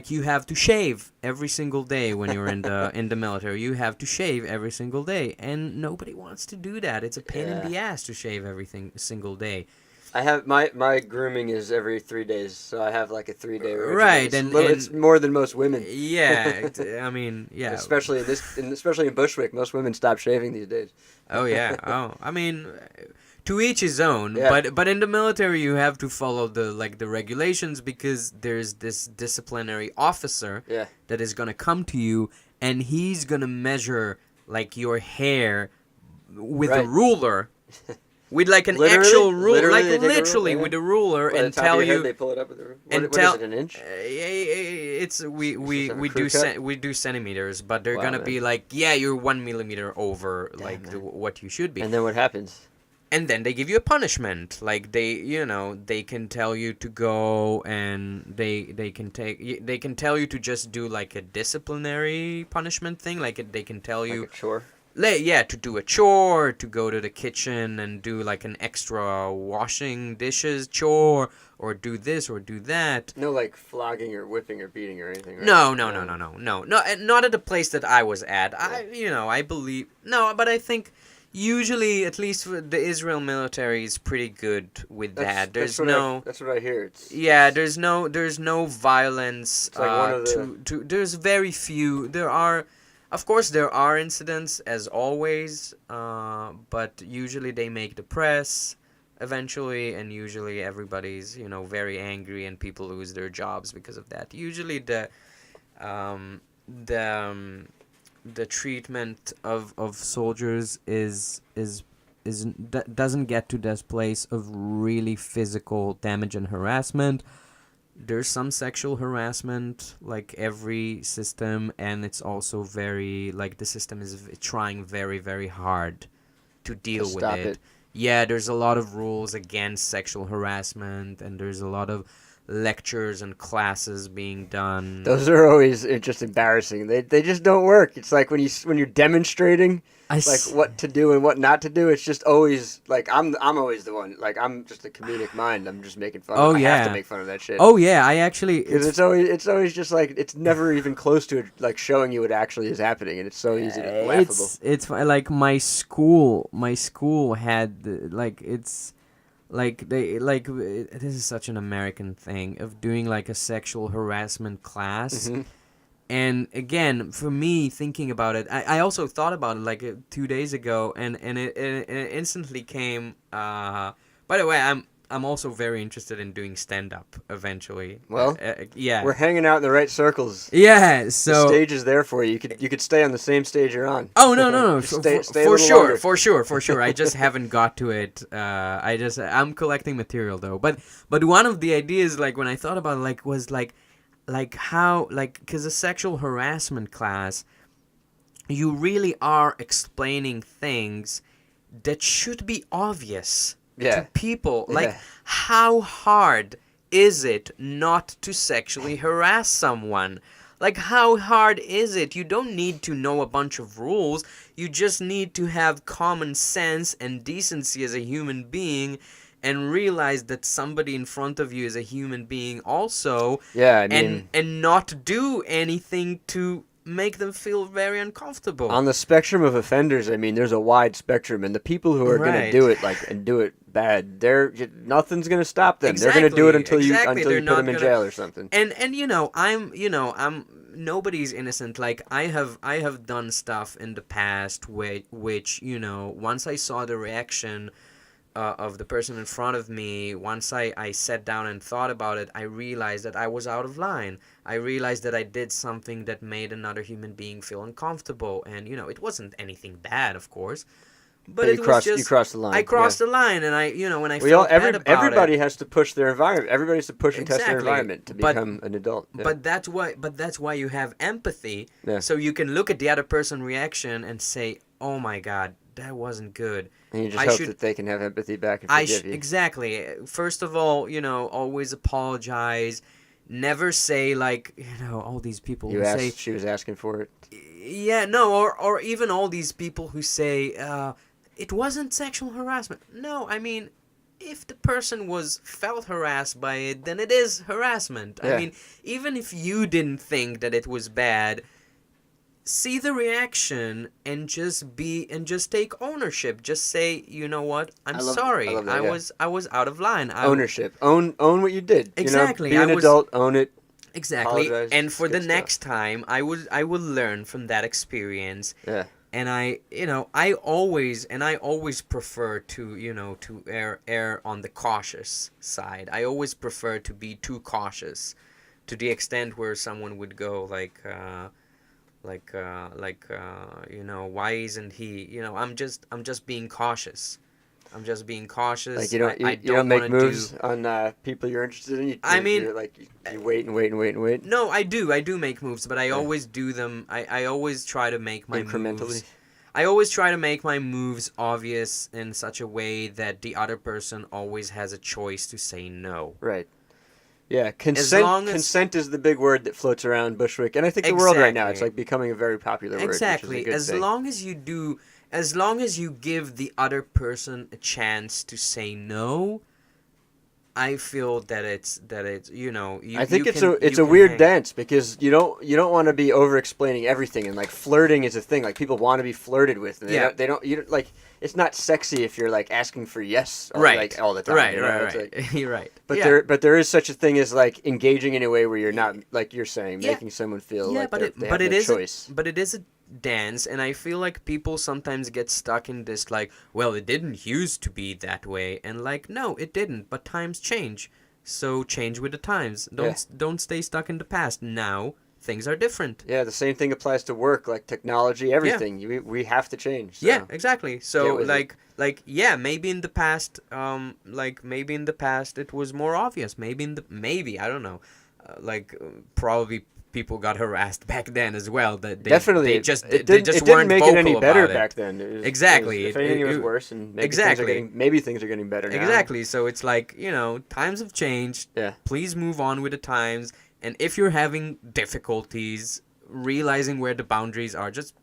you have to shave every single day when you're in the military. You have to shave every single day, and nobody wants to do that. It's a pain in the ass to shave single day. I have my grooming is every 3 days, so I have like a 3-day regimen. Right, It's more than most women. Yeah, I mean, yeah. Especially in Bushwick, most women stop shaving these days. Oh yeah. Oh, I mean, to each his own. Yeah. But in the military, you have to follow the regulations, because there's this disciplinary officer that is gonna come to you, and he's gonna measure like your hair with a ruler. With like an actual ruler, literally with a ruler, and tell you. They pull it up with a ruler. What is it, an inch? We do centimeters, but they're gonna be like, yeah, you're 1 millimeter over what you should be. And then what happens? And then they give you a punishment. Like they can tell you to go, and they can tell you to just do like a disciplinary punishment thing. Like they can tell you like a chore. To do a chore, to go to the kitchen and do like an extra washing dishes chore, or do this or do that. No, like flogging or whipping or beating or anything, right? No, not at the place that I was at. I believe but I think usually, at least the Israel military is pretty good with that. That's what I hear. There's no violence. It's like one of there's very few. Of course, there are incidents, as always, but usually they make the press eventually, and usually everybody's, very angry, and people lose their jobs because of that. Usually the treatment of soldiers doesn't get to this place of really physical damage and harassment. There's some sexual harassment, like every system, and it's also very, like, the system is trying very, very hard to deal with it. Yeah, there's a lot of rules against sexual harassment, and there's a lot of lectures and classes being done. Those are always just embarrassing. They just don't work. It's like when you're demonstrating what to do and what not to do. It's just always like I'm always the one. Like I'm just a comedic mind. I'm just making fun. I have to make fun of that shit. Oh yeah, I actually. Because it's always just like it's never even close to like showing you what actually is happening, and it's so easy to laughable. It's like my school had like it's. Like this is such an American thing of doing like a sexual harassment class. Mm-hmm. And again, for me, thinking about it, I also thought about it like 2 days ago, and it instantly came. By the way, I'm also very interested in doing stand-up eventually. Well, yeah, we're hanging out in the right circles. Yeah, so the stage is there for you. You could stay on the same stage you're on. Oh no, stay for sure. I just haven't got to it. I'm collecting material though. But one of the ideas, like when I thought about it, like was like how, like, because a sexual harassment class, you really are explaining things that should be obvious. To people. Like, how hard is it not to sexually harass someone? Like, how hard is it? You don't need to know a bunch of rules. You just need to have common sense and decency as a human being, and realize that somebody in front of you is a human being also. Yeah, I mean... And not do anything to make them feel very uncomfortable. On the spectrum of offenders, I mean, there's a wide spectrum, and the people who are going to do it, like, and do it bad, nothing's going to stop them. Exactly, they're going to do it until you put them in jail or something. And I'm nobody's innocent. Like I have done stuff in the past which once I saw the reaction of the person in front of me, once I sat down and thought about it, I realized that I was out of line. I realized that I did something that made another human being feel uncomfortable. And, it wasn't anything bad, of course. But you it was just... you crossed the line. I crossed the line, and when I bad about everybody it... has to push their environment. Everybody has to push and test their Exactly. environment to become an adult. Yeah. But that's why you have empathy. Yeah. So you can look at the other person's reaction and say, "Oh my God, that wasn't good." And you just hope that they can have empathy back and forgive you. Exactly. First of all, always apologize. Never say all these people who say she was asking for it. Yeah, no, or even all these people who say it wasn't sexual harassment. No, I mean, if the person felt harassed by it, then it is harassment. Yeah. I mean, even if you didn't think that it was bad, see the reaction and just take ownership. Just say, you know what? I'm sorry. I love that, I was out of line. Ownership. Own what you did. Exactly. Be an adult. Own it. Exactly. Apologize. And for the Good next stuff. time, I will learn from that experience. Yeah. And I always prefer to err on the cautious side. I always prefer to be too cautious, to the extent where someone would go why isn't he? I'm just being cautious. I'm just being cautious. Like you don't make moves on people you're interested in. You wait and wait and wait and wait. No, I do make moves, but I always do them. I always try to make my moves. I always try to make my moves obvious in such a way that the other person always has a choice to say no. Right. Yeah, consent is the big word that floats around Bushwick, and I think the world right now, it's becoming a very popular word. Exactly. Which is a good thing. As long as you give the other person a chance to say no, I feel that it's I think it's a weird dance because you don't want to be over explaining everything, and flirting is a thing. People want to be flirted with, and they don't it's not sexy if you're asking for yes all the time. Right. You're right. But there is such a thing as engaging in a way where you're not you're saying making someone feel they have no choice. But it is a dance, and I feel like people sometimes get stuck in this well, it didn't used to be that way, and no, it didn't, but times change, so change with the times. Don't stay stuck in the past. Now things are different. Yeah, the same thing applies to work, technology, everything. Yeah. We have to change. So. Yeah, exactly. So maybe in the past maybe in the past it was more obvious. Maybe I don't know. Probably people got harassed back then as well. That Definitely, they just it weren't make vocal it any better about back then. Exactly. If anything, it was worse, and maybe things are getting better now. Exactly. So it's times have changed. Yeah. Please move on with the times. And if you're having difficulties realizing where the boundaries are, just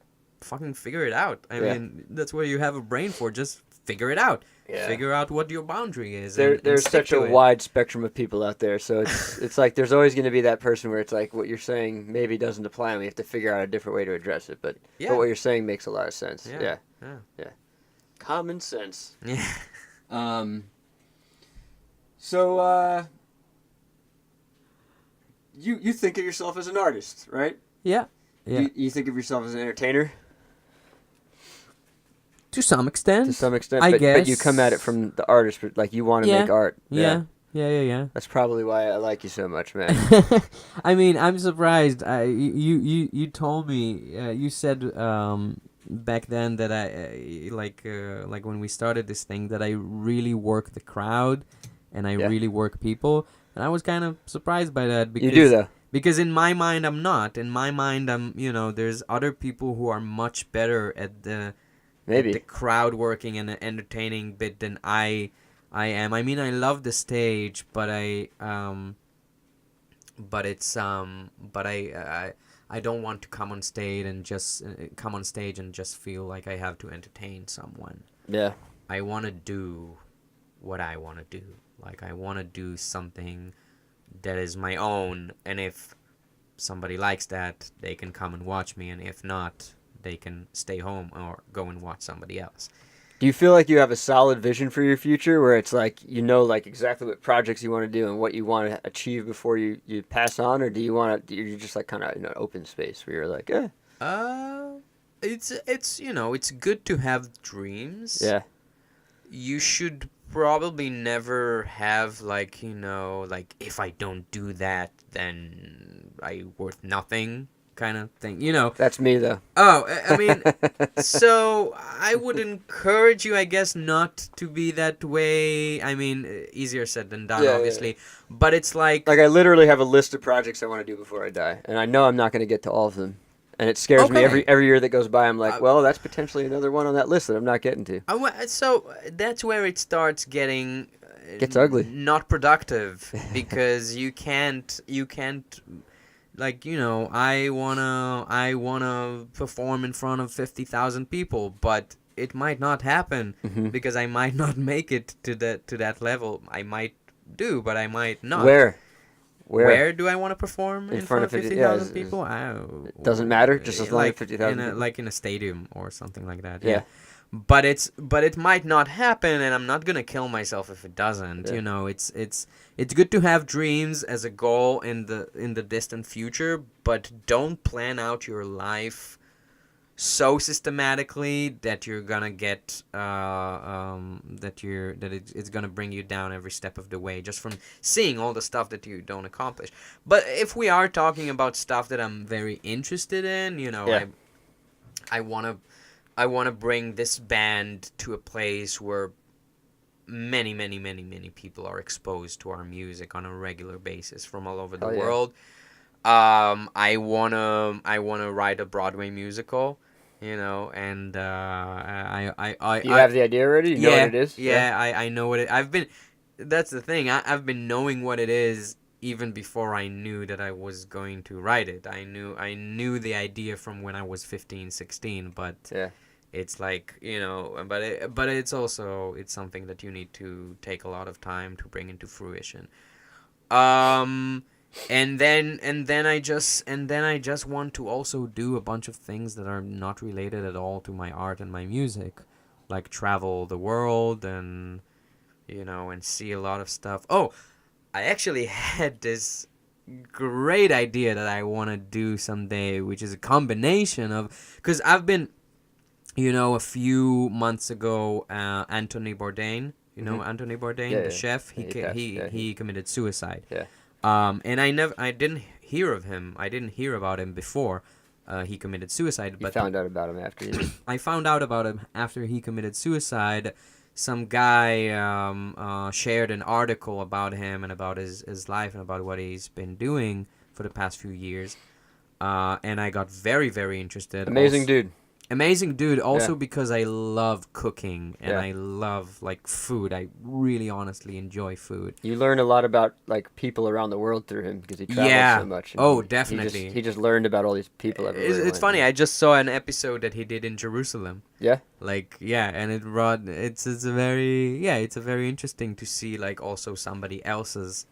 fucking figure it out. I mean, that's what you have a brain for. Just figure it out. Yeah. Figure out what your boundary is. There's such a wide spectrum of people out there, so it's there's always going to be that person where it's what you're saying maybe doesn't apply, and we have to figure out a different way to address it. But what you're saying makes a lot of sense. Yeah. Common sense. Yeah. So you think of yourself as an artist, right? Yeah. You think of yourself as an entertainer? To some extent, I guess. But you come at it from the artist, you want to make art. Yeah. That's probably why I like you so much, man. I mean, I'm surprised. You told me, you said back then that I when we started this thing that I really work the crowd, and I really work people, and I was kind of surprised by that. Because, you do though. Because in my mind, I'm not. In my mind, I'm there's other people who are much better at the crowd working and the entertaining bit than I am. I mean, I love the stage, but I don't want to come on stage and just feel like I have to entertain someone. Yeah. I want to do what I want to do. I want to do something that is my own, and if somebody likes that, they can come and watch me, and if not, they can stay home or go and watch somebody else. Do you feel like you have a solid vision for your future where it's exactly what projects you want to do and what you want to achieve before you pass on, or you're just kind of in an open space where you're it's good to have dreams. Yeah. You should probably never have like, like if I don't do that, then I worth nothing kind of thing. That's me though. Oh, I mean, so I would encourage you, I guess, not to be that way. I mean, easier said than done, Yeah, obviously. But it's like I literally have a list of projects I want to do before I die, and I know I'm not going to get to all of them. And it scares me Okay. every year that goes by. I'm like, well, that's potentially another one on that list that I'm not getting to. So that's where it starts getting Gets ugly. not productive, because you can't like, I wanna perform in front of 50,000 people, but it might not happen because I might not make it to that level. I might do, but I might not. Where do I want to perform in front of 50,000 people? It doesn't matter, just as long as 50,000 like in a stadium or something like that. Yeah. But it might not happen, and I'm not gonna kill myself if it doesn't. Yeah. It's good to have dreams as a goal in the distant future, but don't plan out your life so systematically that you're gonna get it's gonna bring you down every step of the way just from seeing all the stuff that you don't accomplish. But if we are talking about stuff that I'm very interested in, I wanna bring this band to a place where many, many, many, many people are exposed to our music on a regular basis from all over the world. I wanna write a Broadway musical, and I Do you have the idea already? You know what it is? Yeah, I know what it. That's the thing. I've been knowing what it is even before I knew that I was going to write it. I knew the idea from when I was 15, 16, but it's like, but it's also, it's something that you need to take a lot of time to bring into fruition. And then I just want to also do a bunch of things that are not related at all to my art and my music, like travel the world and and see a lot of stuff. Oh, I actually had this great idea that I want to do someday, which is a combination of, because I've been, a few months ago, Anthony Bourdain, Anthony Bourdain, the chef, he committed suicide. Yeah. And I didn't hear of him. I didn't hear about him before he committed suicide. But found out about him after he did. I found out about him after he committed suicide. Some guy shared an article about him and about his life and about what he's been doing for the past few years. And I got very, very interested. Amazing dude, also because I love cooking and I love like food. I really honestly enjoy food. You learn a lot about like people around the world through him because he travels so much. Oh, definitely. He just learned about all these people everywhere. It's funny. I just saw an episode that he did in Jerusalem. Yeah. And it's a very interesting to see like also somebody else's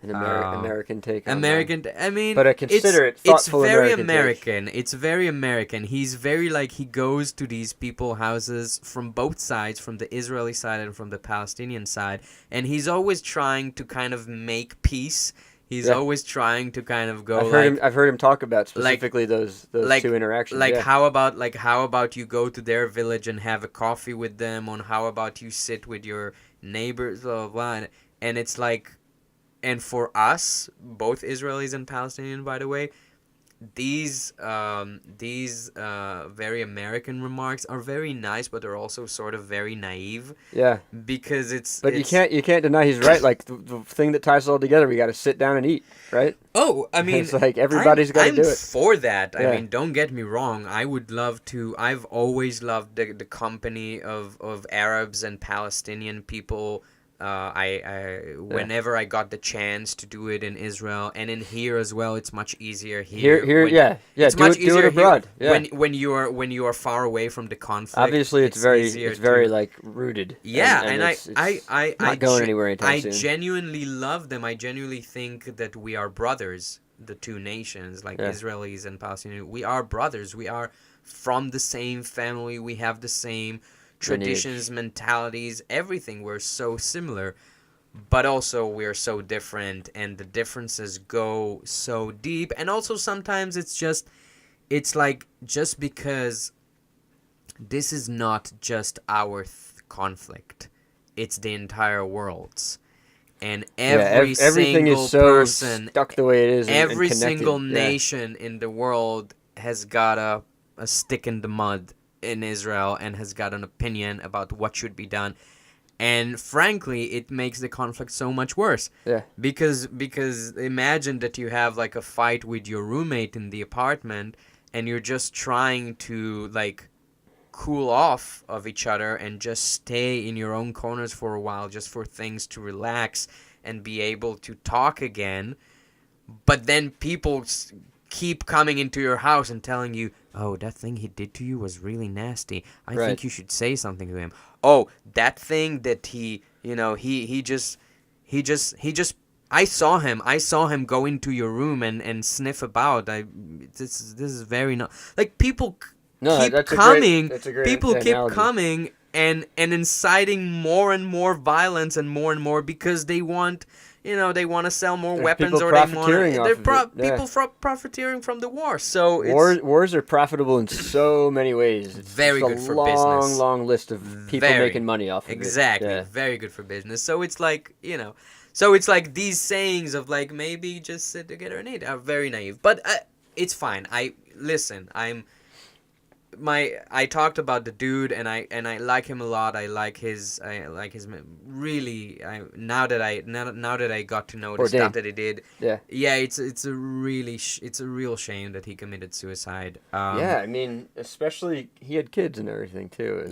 An American take on I mean, but a considerate, thoughtful American. It's very American. He's very he goes to these people houses from both sides, from the Israeli side and from the Palestinian side, and he's always trying to kind of make peace. He's always trying to kind of go. I've heard him talk about specifically those two interactions. How about you go to their village and have a coffee with them? On how about you sit with your neighbors, blah blah blah, and it's like. And for us, both Israelis and Palestinians, by the way, these very American remarks are very nice, but they're also sort of very naive. Yeah. Because you can't deny he's right. Like the thing that ties it all together, we got to sit down and eat, right? Oh, I mean, it's like everybody's got to do it. I'm for that. I mean, don't get me wrong. I would love to. I've always loved the company of Arabs and Palestinian people. Whenever I got the chance to do it in Israel and in here as well, it's much easier here. It's much easier abroad. When you are far away from the conflict. Obviously, it's very like rooted. Yeah, and I not going anywhere anytime soon. I genuinely love them. I genuinely think that we are brothers, the two nations, like Israelis and Palestinians. We are brothers. We are from the same family. We have the same traditions, mentalities, everything. We're so similar, but also we're so different, and the differences go so deep. And also sometimes it's like just because this is not just our conflict. It's the entire world's. And everything single is so person, stuck the way it is. every and connected. single nation in the world has got a stick in the mud in Israel and has got an opinion about what should be done. And frankly, it makes the conflict so much worse. Yeah. Because imagine that you have like a fight with your roommate in the apartment and you're just trying to like cool off of each other and just stay in your own corners for a while just for things to relax and be able to talk again. But then people keep coming into your house and telling you, oh, that thing he did to you was really nasty. I think you should say something to him. Oh, that thing that he just I saw him go into your room and sniff about. This is very not like people keep coming. People keep coming and inciting more and more violence and more because they want. They want to sell more weapons, or people profiteering from the war. So wars are profitable in so many ways. It's very good for business. Long list of people making money off of exactly. it. Yeah. Very good for business. So it's like so it's like these sayings of like maybe just sit together and eat are very naive. But it's fine. I talked about the dude and I like him a lot. I like his really. Now that I got to know the stuff that he did. Yeah. Yeah, it's a real shame that he committed suicide. Yeah, I mean, especially he had kids and everything too.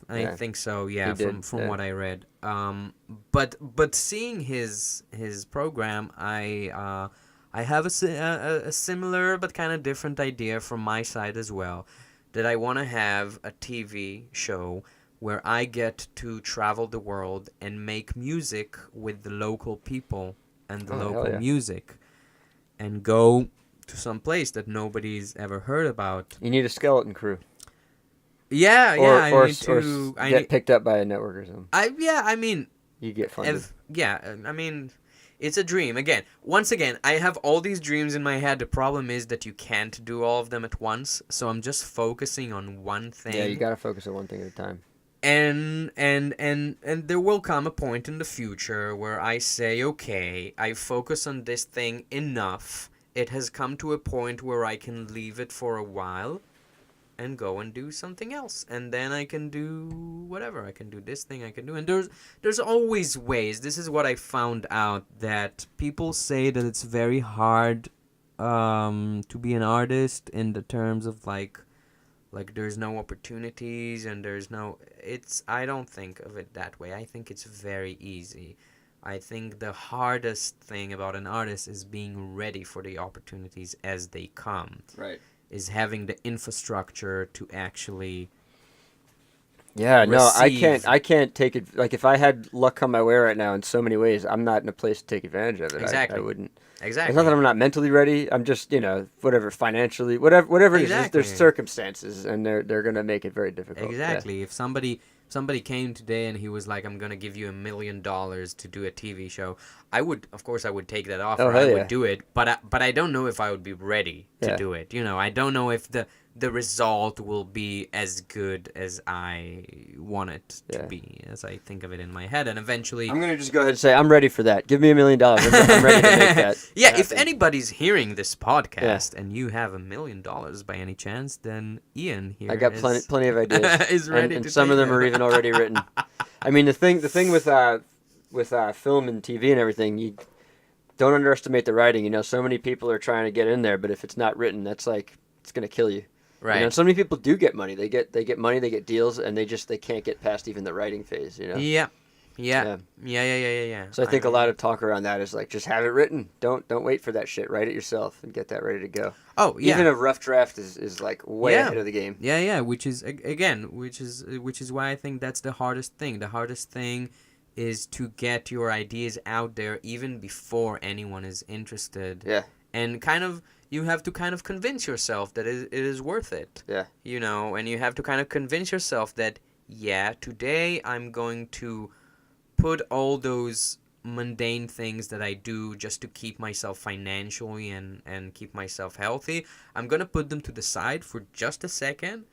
I think so. Yeah, from what I read. But seeing his program, I have a similar but kind of different idea from my side as well. That I want to have a TV show where I get to travel the world and make music with the local people and the local music and go to some place that nobody's ever heard about. You need a skeleton crew. Yeah, or get picked up by a network or something. You get funded. It's a dream. Once again, I have all these dreams in my head. The problem is that you can't do all of them at once. So I'm just focusing on one thing. Yeah, you gotta focus on one thing at a time. And there will come a point in the future where I say, okay, I focus on this thing enough. It has come to a point where I can leave it for a while and go and do something else, and then I can do whatever. I can do this thing, I can do, and there's always ways. This is what I found out, that people say that it's very hard to be an artist in the terms of like there's no opportunities and I don't think of it that way. I think it's very easy. I think the hardest thing about an artist is being ready for the opportunities as they come. Right. Is having the infrastructure to actually receive. I can't take it. Like, if I had luck come my way right now in so many ways, I'm not in a place to take advantage of it. Exactly. I wouldn't. Exactly. It's not that I'm not mentally ready. I'm just, whatever, financially, whatever it is, there's circumstances, and they're going to make it very difficult. Exactly. Yeah. If somebody came today and he was like, I'm going to give you $1 million to do a TV show, I would take that offer. I would do it, but I don't know if I would be ready to do it. I don't know if the result will be as good as I want it to be, as I think of it in my head. And eventually, I'm going to just go ahead and say, I'm ready for that. Give me $1 million. I'm ready to make that. Yeah, if anybody's hearing this podcast and you have $1 million by any chance, then Ian here. I got plenty of ideas. Is ready and to some of them are even already written. I mean, the thing with film and TV and everything, you don't underestimate the writing. So many people are trying to get in there, but if it's not written, that's like, it's going to kill you. Right. So many people do get money. They get money, they get deals, and they can't get past even the writing phase. Yeah. So I think a lot of talk around that is like, just have it written. Don't wait for that shit. Write it yourself and get that ready to go. Oh yeah. Even a rough draft is like way ahead of the game. Yeah. Which is why I think that's the hardest thing. The hardest thing is to get your ideas out there even before anyone is interested. Yeah. And you have to kind of convince yourself that it is worth it. Yeah. And you have to kind of convince yourself that, today I'm going to put all those mundane things that I do just to keep myself financially and keep myself healthy. I'm going to put them to the side for just a second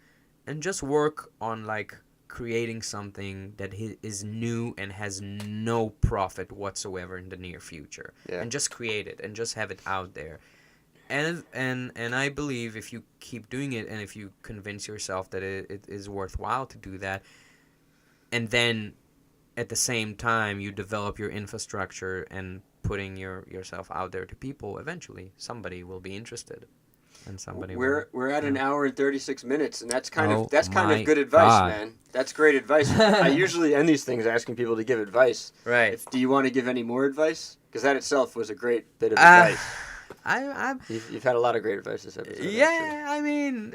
and just work on like creating something that is new and has no profit whatsoever in the near future, and just create it and just have it out there. And I believe if you keep doing it, and if you convince yourself that it is worthwhile to do that, and then at the same time you develop your infrastructure and putting yourself out there to people, eventually somebody will be interested. And somebody we're at an hour and 36 minutes, and that's kind of my good advice, God. man. That's great advice. I usually end these things asking people to give advice. Right. Do you want to give any more advice? Because that itself was a great bit of advice. You've had a lot of great advice this episode. Yeah, actually. I mean,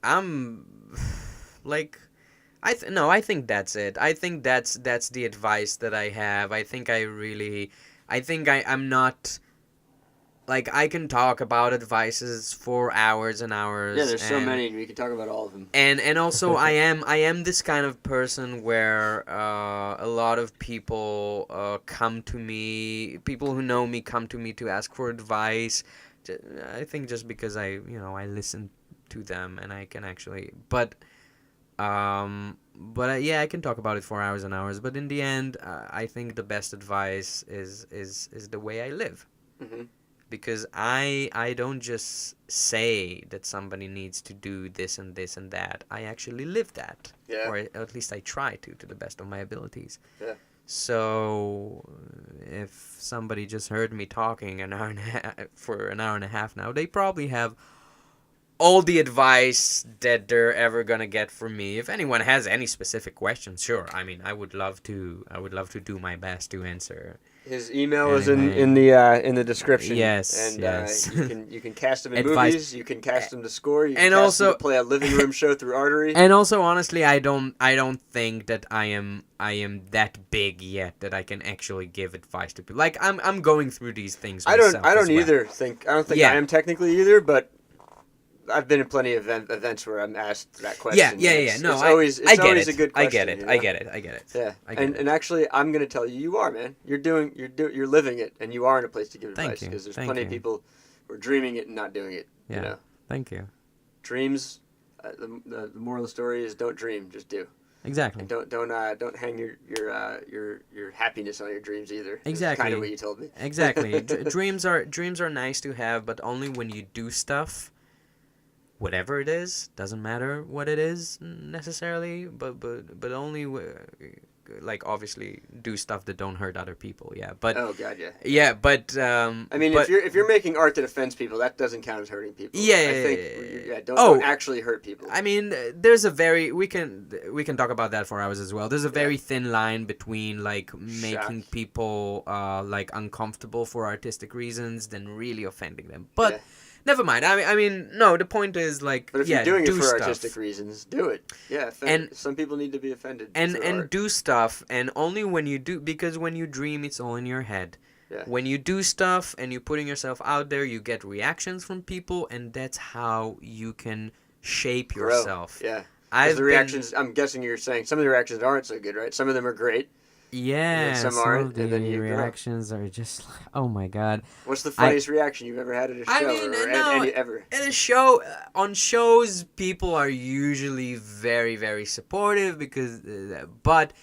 I'm like, I think that's it. I think that's the advice that I have. I think I'm not. Like, I can talk about advices for hours and hours. Yeah, there's so many. We can talk about all of them. And also, I am this kind of person where a lot of people come to me. People who know me come to me to ask for advice. I think just because I listen to them and I can actually. But yeah, I can talk about it for hours and hours. But in the end, I think the best advice is the way I live. Mm-hmm. Because I don't just say that somebody needs to do this and this and that. I actually live that. Yeah. Or at least I try to the best of my abilities. Yeah. So if somebody just heard me talking for an hour and a half now, they probably have all the advice that they're ever gonna get from me. If anyone has any specific questions, sure. I mean, I would love to do my best to answer. His email is in the description. Yes, and yes. You can cast him in Advice. movies. You can cast him to score. You can And cast also him to play a living room show through Artery. And also, honestly, I don't think that I am that big yet that I can actually give advice to people. Like, I'm going through these things myself. I don't as well. either think I Yeah. am technically either, but I've been in plenty of events where I'm asked that question. Yeah. No, it's always a good question. I get it. you know? I get it. Yeah, I get it. and actually, I'm gonna tell you, you are, man. You're living it, and you are in a place to give Thank advice you. because there's Thank plenty you. of people who are dreaming it and not doing it. Yeah. You know, Thank you. dreams. The moral of the story is don't dream, just do. Exactly. And don't hang your happiness on your dreams either. Exactly. Kind of what you told me. Exactly. Dreams are nice to have, but only when you do stuff. Whatever it is, doesn't matter what it is necessarily, but only like obviously do stuff that don't hurt other people. Yeah, but oh god, yeah. Yeah, but I mean, but, if you're making art that offends people, that doesn't count as hurting people. Yeah, I yeah, think yeah. don't actually hurt people. I mean, there's a very we can talk about that for hours as well. There's a very thin line between like making people like uncomfortable for artistic reasons than really offending them. But. Yeah. Never mind. I mean, no. The point is like, but if you're doing it for stuff. artistic reasons, do it. Yeah, and some people need to be offended. And do stuff, and only when you do, because when you dream, it's all in your head. Yeah. When you do stuff and you're putting yourself out there, you get reactions from people, and that's how you can shape yourself. Yeah. The reactions. I'm guessing you're saying some of the reactions aren't so good, right? Some of them are great. Yeah, some aren't, of and then you reactions are just like, oh my god. What's the funniest reaction you've ever had at a show? I mean, ever? At a show, on shows, people are usually very, very supportive because, but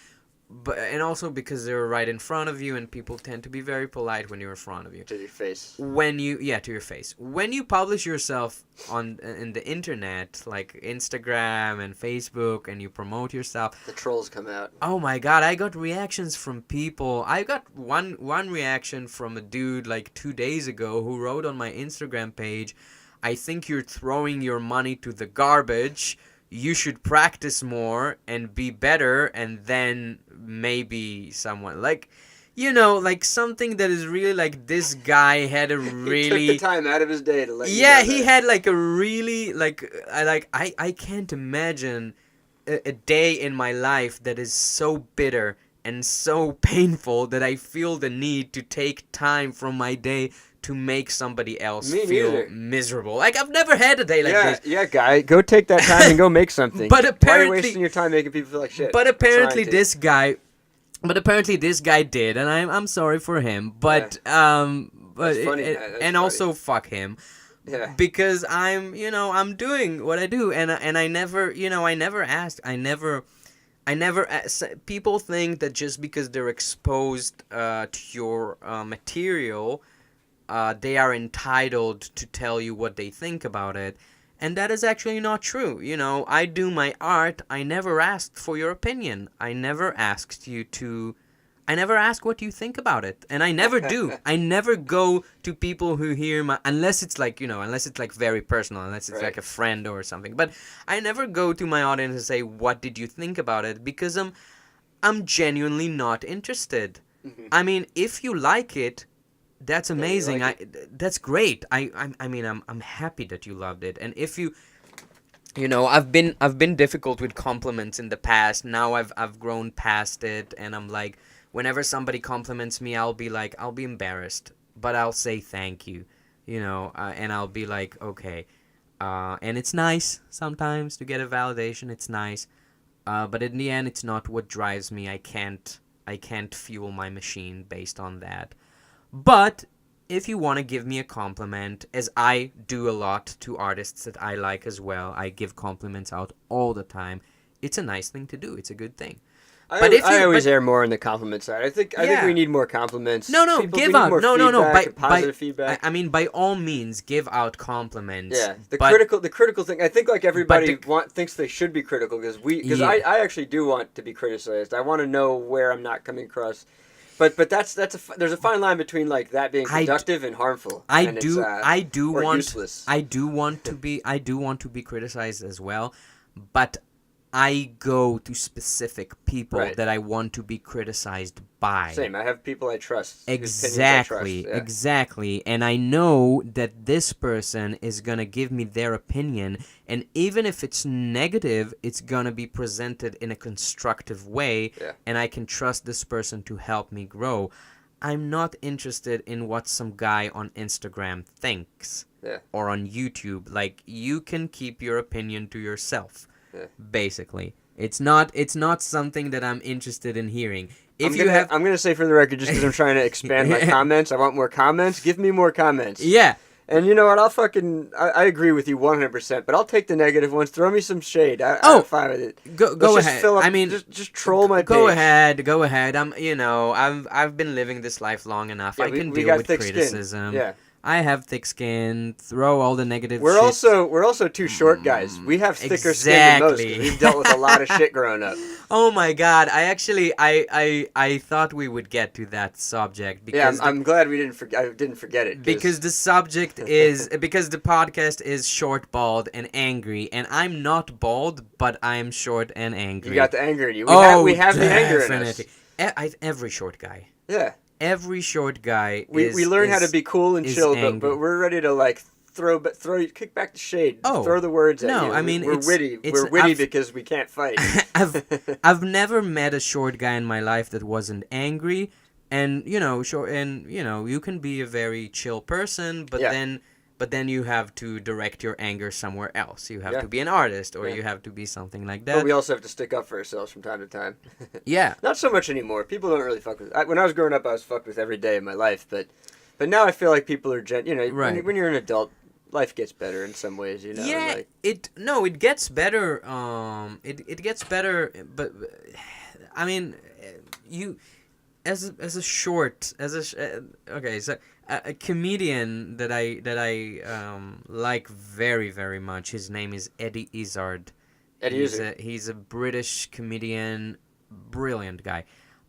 and also because they're right in front of you, and people tend to be very polite when you're in front of you. To your face. To your face. When you publish yourself in the internet, like Instagram and Facebook, and you promote yourself, the trolls come out. Oh my god, I got reactions from people. I got one reaction from a dude like 2 days ago who wrote on my Instagram page, "I think you're throwing your money to the garbage. You should practice more and be better, and then maybe someone like like something that is really like this guy had a really he took the time out of his day to let you yeah know he that. had like a really I can't imagine a day in my life that is so bitter and so painful that I feel the need to take time from my day to make somebody else feel miserable. Like, I've never had a day like this. Yeah, guy, go take that time and go make something. But apparently, why are you wasting your time making people feel like shit? But apparently this guy did, and I'm sorry for him. But That's funny. and also fuck him. Yeah. Because I'm doing what I do, and I never asked. People think that just because they're exposed to your material, they are entitled to tell you what they think about it. And that is actually not true. You know, I do my art. I never asked for your opinion. I never asked what you think about it. And I never do. I never go to people who hear unless it's like very personal, unless it's like a friend or something. But I never go to my audience and say, what did you think about it? Because I'm genuinely not interested. Mm-hmm. I mean, if you like it, that's amazing. That's great. I'm happy that you loved it. And if you I've been difficult with compliments in the past. Now I've grown past it, and I'm like, whenever somebody compliments me, I'll be embarrassed, but I'll say thank you, and I'll be like, okay. And it's nice sometimes to get a validation. It's nice, but in the end, it's not what drives me. I can't fuel my machine based on that. But if you want to give me a compliment, as I do a lot to artists that I like as well, I give compliments out all the time. It's a nice thing to do. It's a good thing. I always err more on the compliment side. I think we need more compliments. Give out. Positive feedback. I mean, by all means, give out compliments. Yeah, the critical thing. I think like everybody thinks they should be critical because I actually do want to be criticized. I want to know where I'm not coming across. But there's a fine line between like that being productive and harmful. I do want useless. I do want to be criticized as well, but I go to specific people that I want to be criticized by. Same. I have people I trust. Exactly. And I know that this person is going to give me their opinion, and even if it's negative, it's going to be presented in a constructive way, and I can trust this person to help me grow. I'm not interested in what some guy on Instagram thinks or on YouTube. Like, you can keep your opinion to yourself. Basically, it's not something that I'm interested in hearing. I'm gonna say for the record, just because I'm trying to expand my comments, I want more comments. Give me more comments. Yeah. And you know what? I agree with you 100%. But I'll take the negative ones. Throw me some shade. I'm fine with it. Go ahead. Just troll my page. Go ahead. I've been living this life long enough. I can deal with criticism. Yeah. I have thick skin. Throw all the negative We're also two short guys. We have thicker skin than most. We've dealt with a lot of shit growing up. Oh my God! I thought we would get to that subject because I'm glad we didn't. I didn't forget it because the subject is because the podcast is short, bald, and angry, and I'm not bald, but I'm short and angry. You got the anger in you. We have the anger in us. Every short guy. Yeah. Every short guy we learn how to be cool and chill, but we're ready to like kick back the shade. Throw the words at you. No, I mean, we're witty. We're witty because we can't fight. I've never met a short guy in my life that wasn't angry, and you can be a very chill person, but then you have to direct your anger somewhere else. You have to be an artist, or you have to be something like that. But we also have to stick up for ourselves from time to time. Yeah. Not so much anymore. People don't really fuck with... when I was growing up, I was fucked with every day of my life, but now I feel like people are... when you're an adult, life gets better in some ways, Yeah, it gets better. It gets better, but I mean, you... As a comedian that I like very, very much. His name is Eddie Izzard. He's a British comedian, brilliant guy.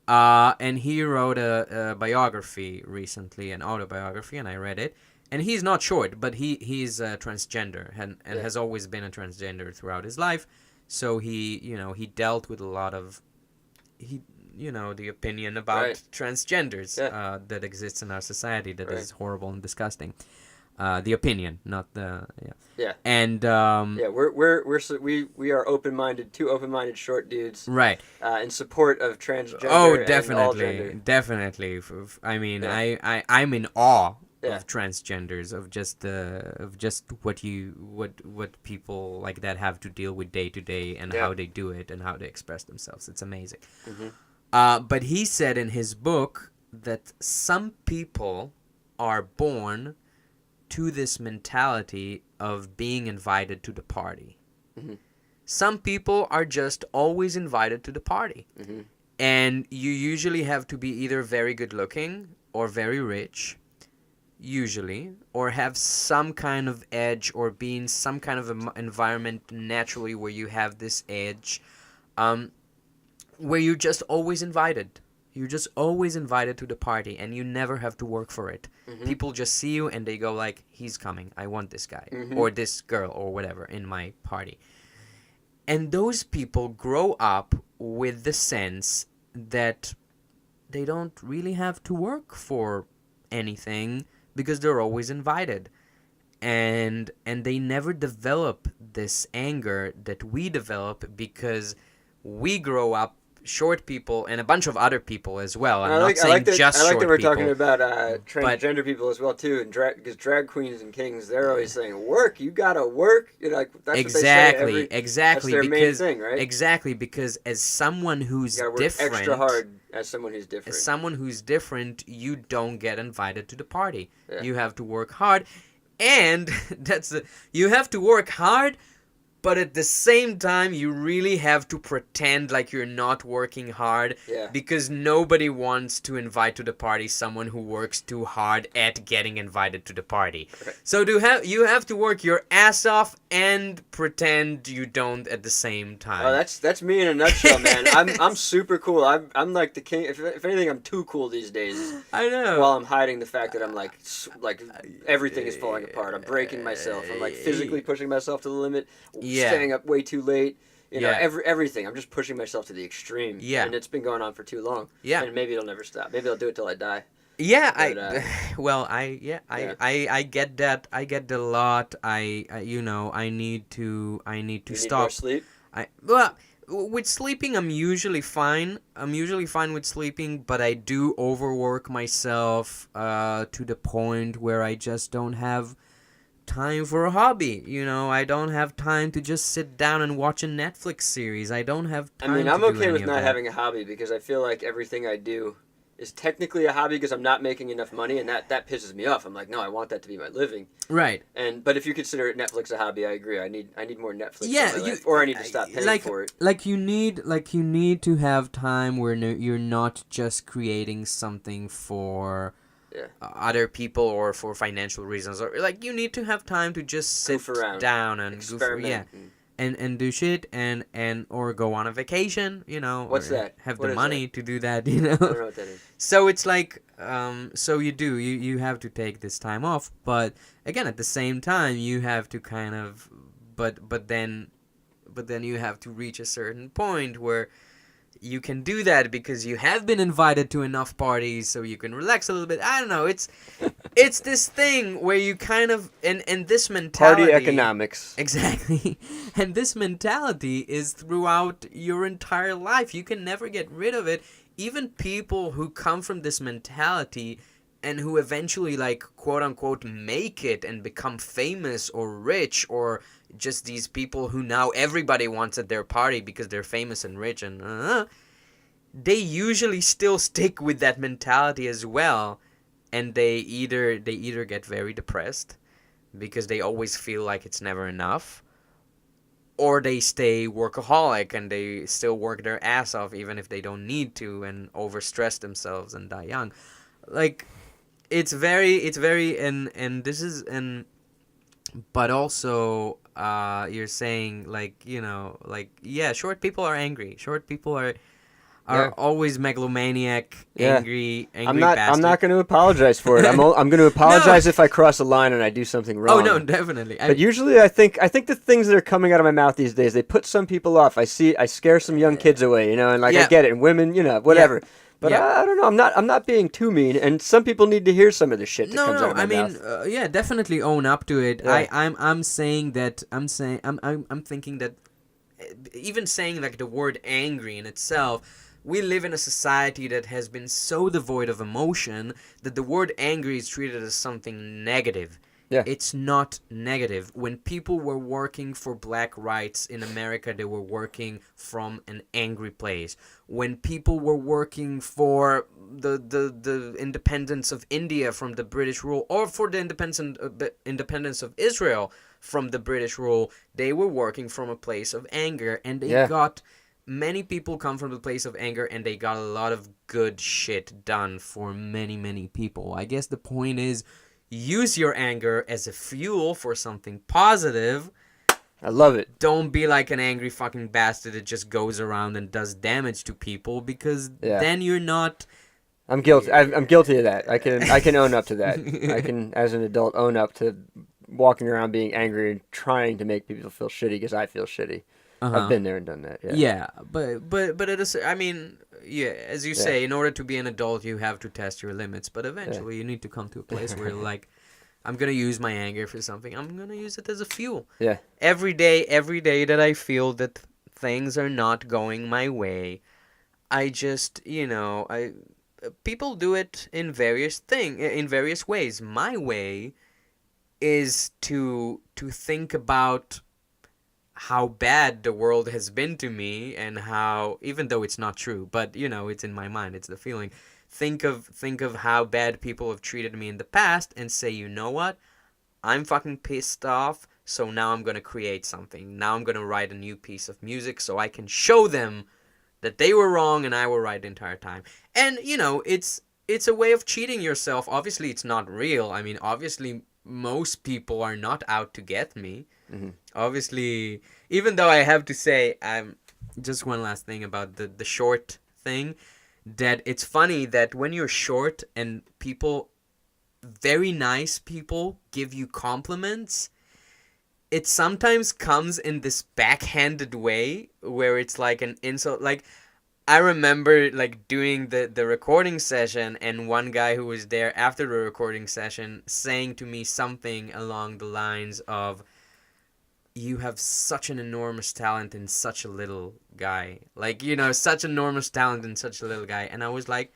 And he wrote a biography recently, an autobiography, and I read it. And he's not short, but he's transgender and has always been a transgender throughout his life. So he dealt with a lot of the opinion about transgenders that exists in our society that is horrible and disgusting. The opinion, not the And we are open-minded, two open-minded short dudes, right? In support of transgender. Oh, definitely. I mean, I'm in awe of transgenders, of just what people like that have to deal with day to day, and how they do it and how they express themselves. It's amazing. Mm-hmm. But he said in his book that some people are born to this mentality of being invited to the party. Mm-hmm. some people are just always invited to the party. Mm-hmm. And you usually have to be either very good looking or very rich, usually, or have some kind of edge or be in some kind of environment naturally where you have this edge, where you're just always invited. You're just always invited to the party and you never have to work for it. Mm-hmm. People just see you and they go like, he's coming. I want this guy Mm-hmm. or this girl or whatever in my party. And those people grow up with the sense that they don't really have to work for anything because they're always invited. And they never develop this anger that we develop because we grow up, short people and a bunch of other people as well. I'm not saying just short people. I like that we're talking about transgender people as well too, and because drag queens and kings, they're always saying, "Work, you gotta work." You know, like that's exactly, what they say exactly. That's their main thing, right? Exactly, because as someone who's you gotta work different, extra hard as someone who's different. You don't get invited to the party. Yeah. You have to work hard, and you have to work hard. But at the same time, you really have to pretend like you're not working hard because nobody wants to invite to the party someone who works too hard at getting invited to the party. Okay. So you have to work your ass off and pretend you don't at the same time. Oh, that's me in a nutshell, man. I'm super cool. I'm like the king. If anything, I'm too cool these days. I know. While I'm hiding the fact that I'm like everything is falling apart. I'm breaking myself. I'm like physically pushing myself to the limit. Staying up way too late. You know, everything. I'm just pushing myself to the extreme. Yeah. And it's been going on for too long. Yeah. And maybe it'll never stop. Maybe I'll do it till I die. Yeah, But, I get that. I get that a lot. I need to You need stop. more sleep? With sleeping, I'm usually fine. I'm usually fine with sleeping, but I do overwork myself to the point where I just don't have time for a hobby. You know, I don't have time to just sit down and watch a Netflix series. I don't have time. I mean, I'm to do okay any with of not that. having a hobby because I feel like everything I do is technically a hobby because I'm not making enough money, and that pisses me off. I'm like, no, I want that to be my living. Right. But if you consider Netflix a hobby, I agree. I need more Netflix. Yeah, in my life, or I need to stop paying for it. You need to have time where you're not just creating something for other people or for financial reasons, or like you need to have time to just sit down and experiment. And do shit and or go on a vacation, you know. What's or that? Have What the is money to do that, you know. I don't know what that is. So it's like, so you have to take this time off, but again, at the same time, you have to kind of, but then you have to reach a certain point where you can do that because you have been invited to enough parties, so you can relax a little bit. I don't know. It's this thing where you kind of and this mentality. Party economics. Exactly. And this mentality is throughout your entire life. You can never get rid of it. Even people who come from this mentality and who eventually, like, quote unquote, make it and become famous or rich, or just these people who now everybody wants at their party because they're famous and rich, and they usually still stick with that mentality as well. And they either get very depressed because they always feel like it's never enough, or they stay workaholic and they still work their ass off even if they don't need to, and overstress themselves and die young. Like, it's very and this is but also you're saying, like, you know, like, yeah, short people are angry. Short people are always megalomaniac, angry I'm bastard. not going to apologize for it. I'm going to apologize if I cross a line and I do something wrong. Oh no, definitely. But usually I think the things that are coming out of my mouth these days, they put some people off. I scare some young kids away, you know, and like I get it, and women, you know, whatever. Yeah. But I don't know. I'm not being too mean, and some people need to hear some of the shit that comes out of my mouth. Yeah, definitely own up to it. Yeah. I'm thinking that even saying, like, the word angry in itself, we live in a society that has been so devoid of emotion that the word angry is treated as something negative. Yeah. It's not negative. When people were working for black rights in America, they were working from an angry place. When people were working for the independence of India from the British rule, or for the independence of Israel from the British rule. They were working from a place of anger, and they Yeah. got many people come from the place of anger, and they got a lot of good shit done for many, many people. I guess the point is, use your anger as a fuel for something positive. I love it. Don't be like an angry fucking bastard that just goes around and does damage to people, because Yeah. then you're not. I'm guilty. I'm guilty of that. I can own up to that. I can, as an adult, own up to walking around being angry and trying to make people feel shitty because I feel shitty. I've been there and done that. Yeah. Yeah, but it is. I mean, yeah, as you say, in order to be an adult, you have to test your limits. But eventually, you need to come to a place where you're like, I'm gonna use my anger for something. I'm gonna use it as a fuel. Yeah. Every day that I feel that things are not going my way, I just, people do it in various ways. My way is to think about how bad the world has been to me, and how, even though it's not true, but it's in my mind, it's the feeling. Think of how bad people have treated me in the past, and say, you know what? I'm fucking pissed off, so now I'm gonna create something. Now I'm gonna write a new piece of music so I can show them that they were wrong and I were right the entire time. And it's a way of cheating yourself. Obviously, it's not real. I mean, obviously, most people are not out to get me. Mm-hmm. Obviously, even though I have to say, just one last thing about the short thing, that it's funny that when you're short and people, very nice people, give you compliments, it sometimes comes in this backhanded way where it's like an insult. Like, I remember like doing the recording session, and one guy who was there after the recording session saying to me something along the lines of, you have such an enormous talent in such a little guy. Like, such enormous talent in such a little guy. And I was like,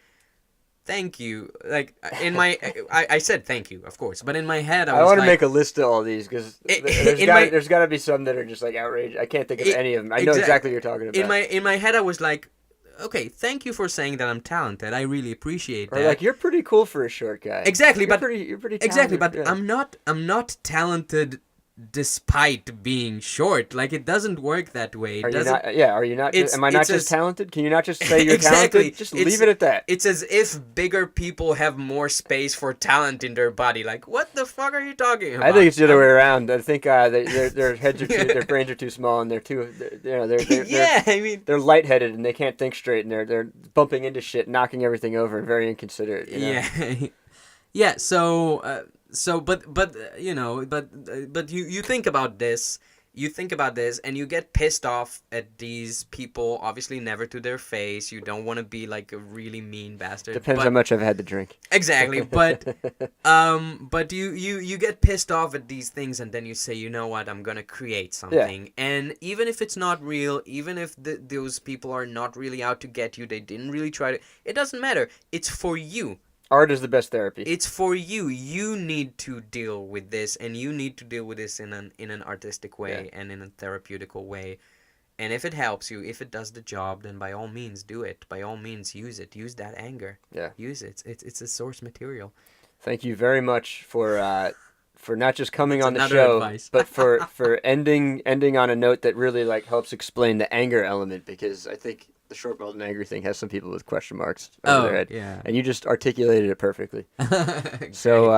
thank you. Like, in my, I said thank you, of course. But in my head, I was want to like, make a list of all these, because there's got to be some that are just like outrageous. I can't think of any of them. I know exactly what you're talking about. In my head, I was like, okay, thank you for saying that I'm talented. I really appreciate that. Or like, you're pretty cool for a short guy. Exactly, you're pretty talented. Exactly, but yeah. I'm not talented despite being short. Like, it doesn't work that way. Are you not? Yeah, are you not? Am I not just talented? Can you not just say you're exactly. talented? Just leave it at that. It's as if bigger people have more space for talent in their body. Like, what the fuck are you talking about? I think it's the other way around. I think their heads are their brains are too small, and they're yeah, I mean, they're lightheaded and they can't think straight, and they're bumping into shit, knocking everything over, and very inconsiderate. Yeah, yeah. But you think about this. You think about this, and you get pissed off at these people. Obviously, never to their face. You don't want to be like a really mean bastard. Depends how much I've had to drink. Exactly, but you get pissed off at these things, and then you say, you know what, I'm gonna create something. Yeah. And even if it's not real, even if those people are not really out to get you, they didn't really try to. It doesn't matter. It's for you. Art is the best therapy. It's for you. You need to deal with this, and you need to deal with this in an artistic way and in a therapeutical way. And if it helps you, if it does the job, then by all means do it. By all means use it. Use that anger. Yeah. Use it. It's a source material. Thank you very much for not just coming on the show, advice. But for ending on a note that really like helps explain the anger element, because I think the short, bald, and angry thing has some people with question marks over their head. Yeah. And you just articulated it perfectly. So,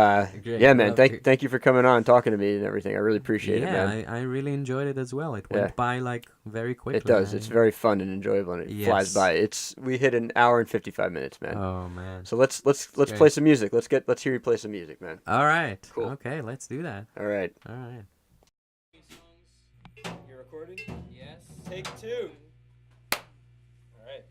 yeah, man, thank you for coming on and talking to me and everything. I really appreciate it, man. Yeah, I really enjoyed it as well. It went by like very quickly. It does. Man. It's very fun and enjoyable, and it flies by. We hit an hour and 55 minutes, man. Oh, man. So let's play some music. Let's hear you play some music, man. All right. Cool. Okay, let's do that. All right. You're recording? Yes. Take 2. All right.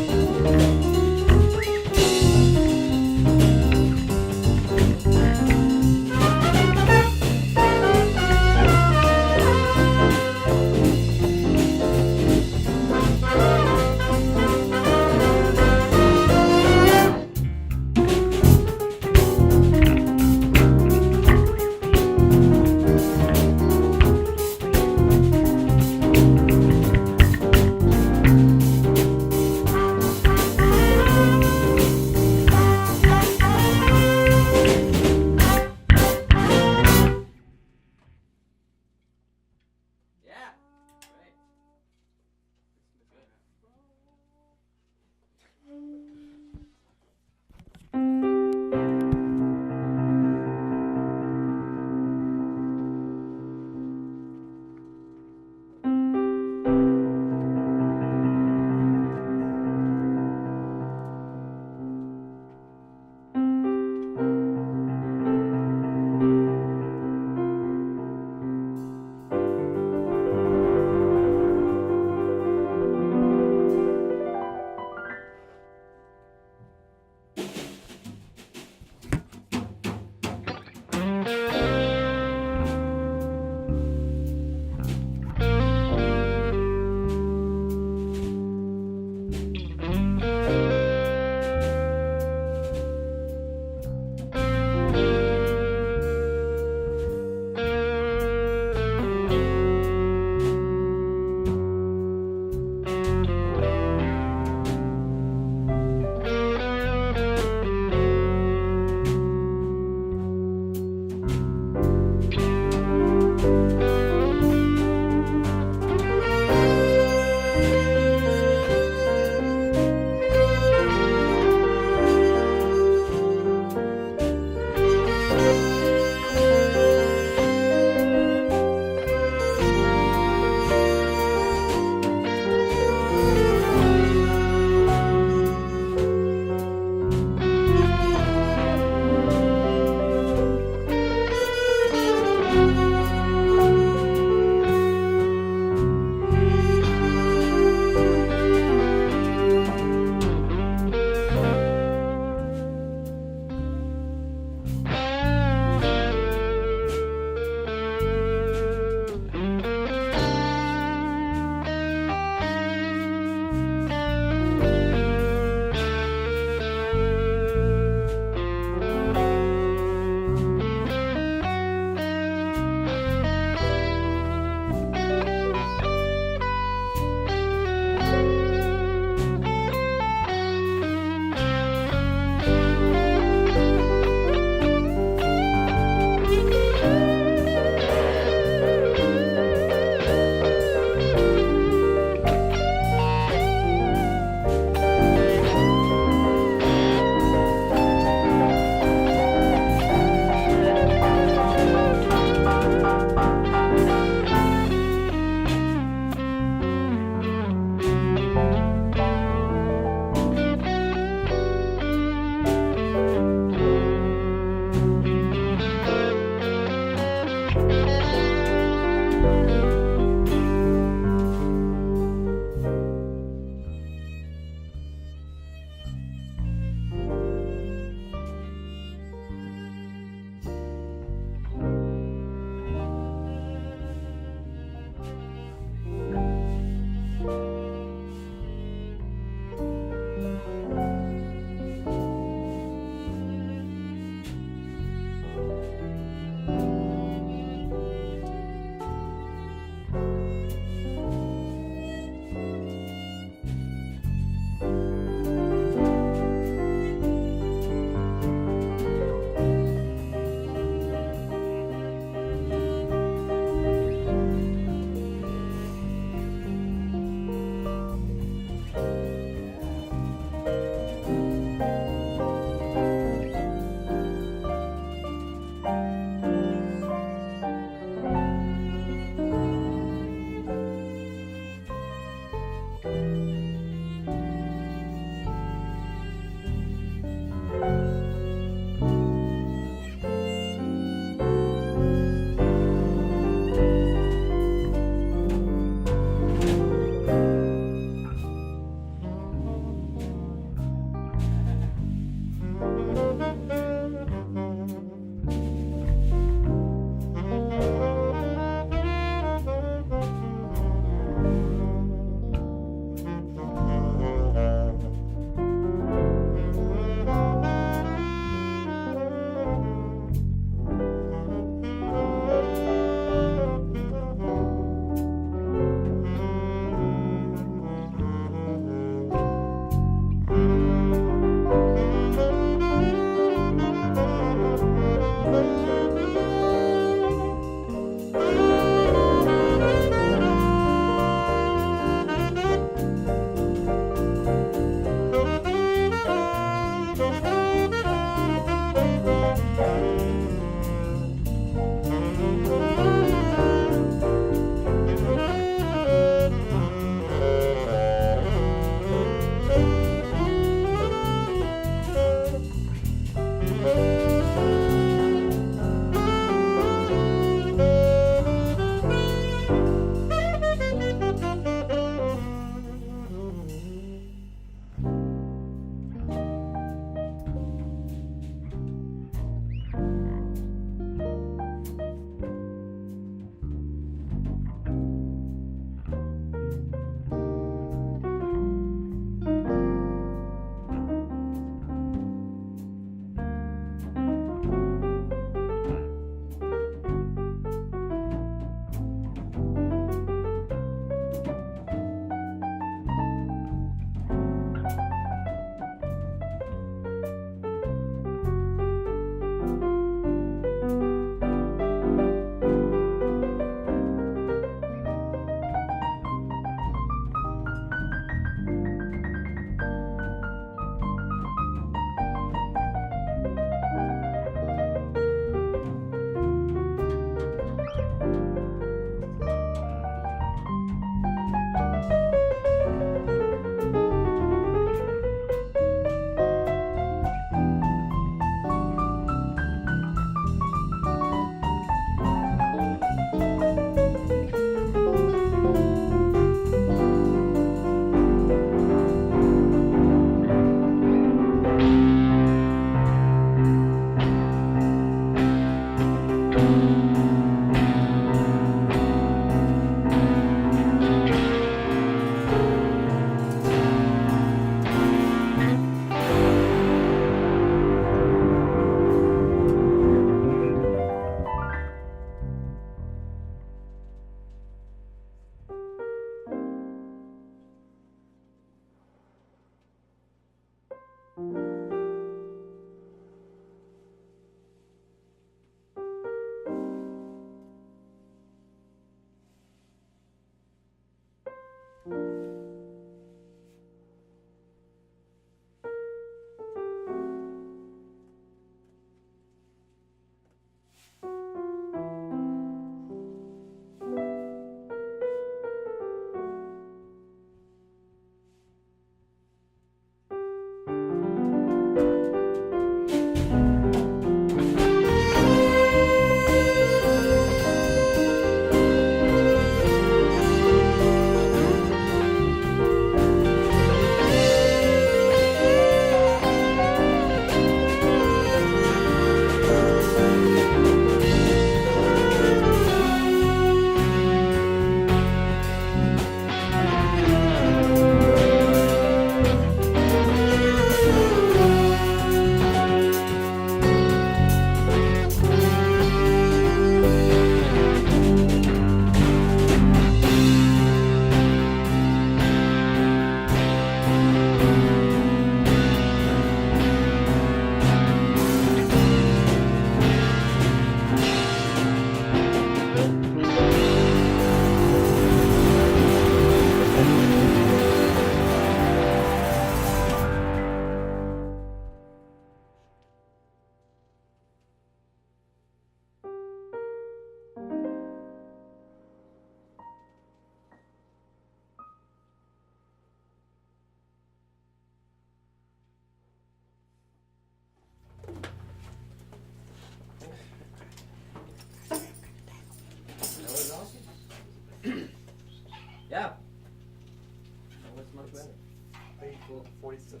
You're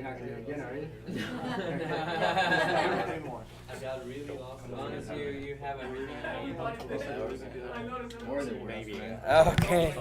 not gonna do it again, are you? I got really lost. As long as you have a really More than maybe. Okay.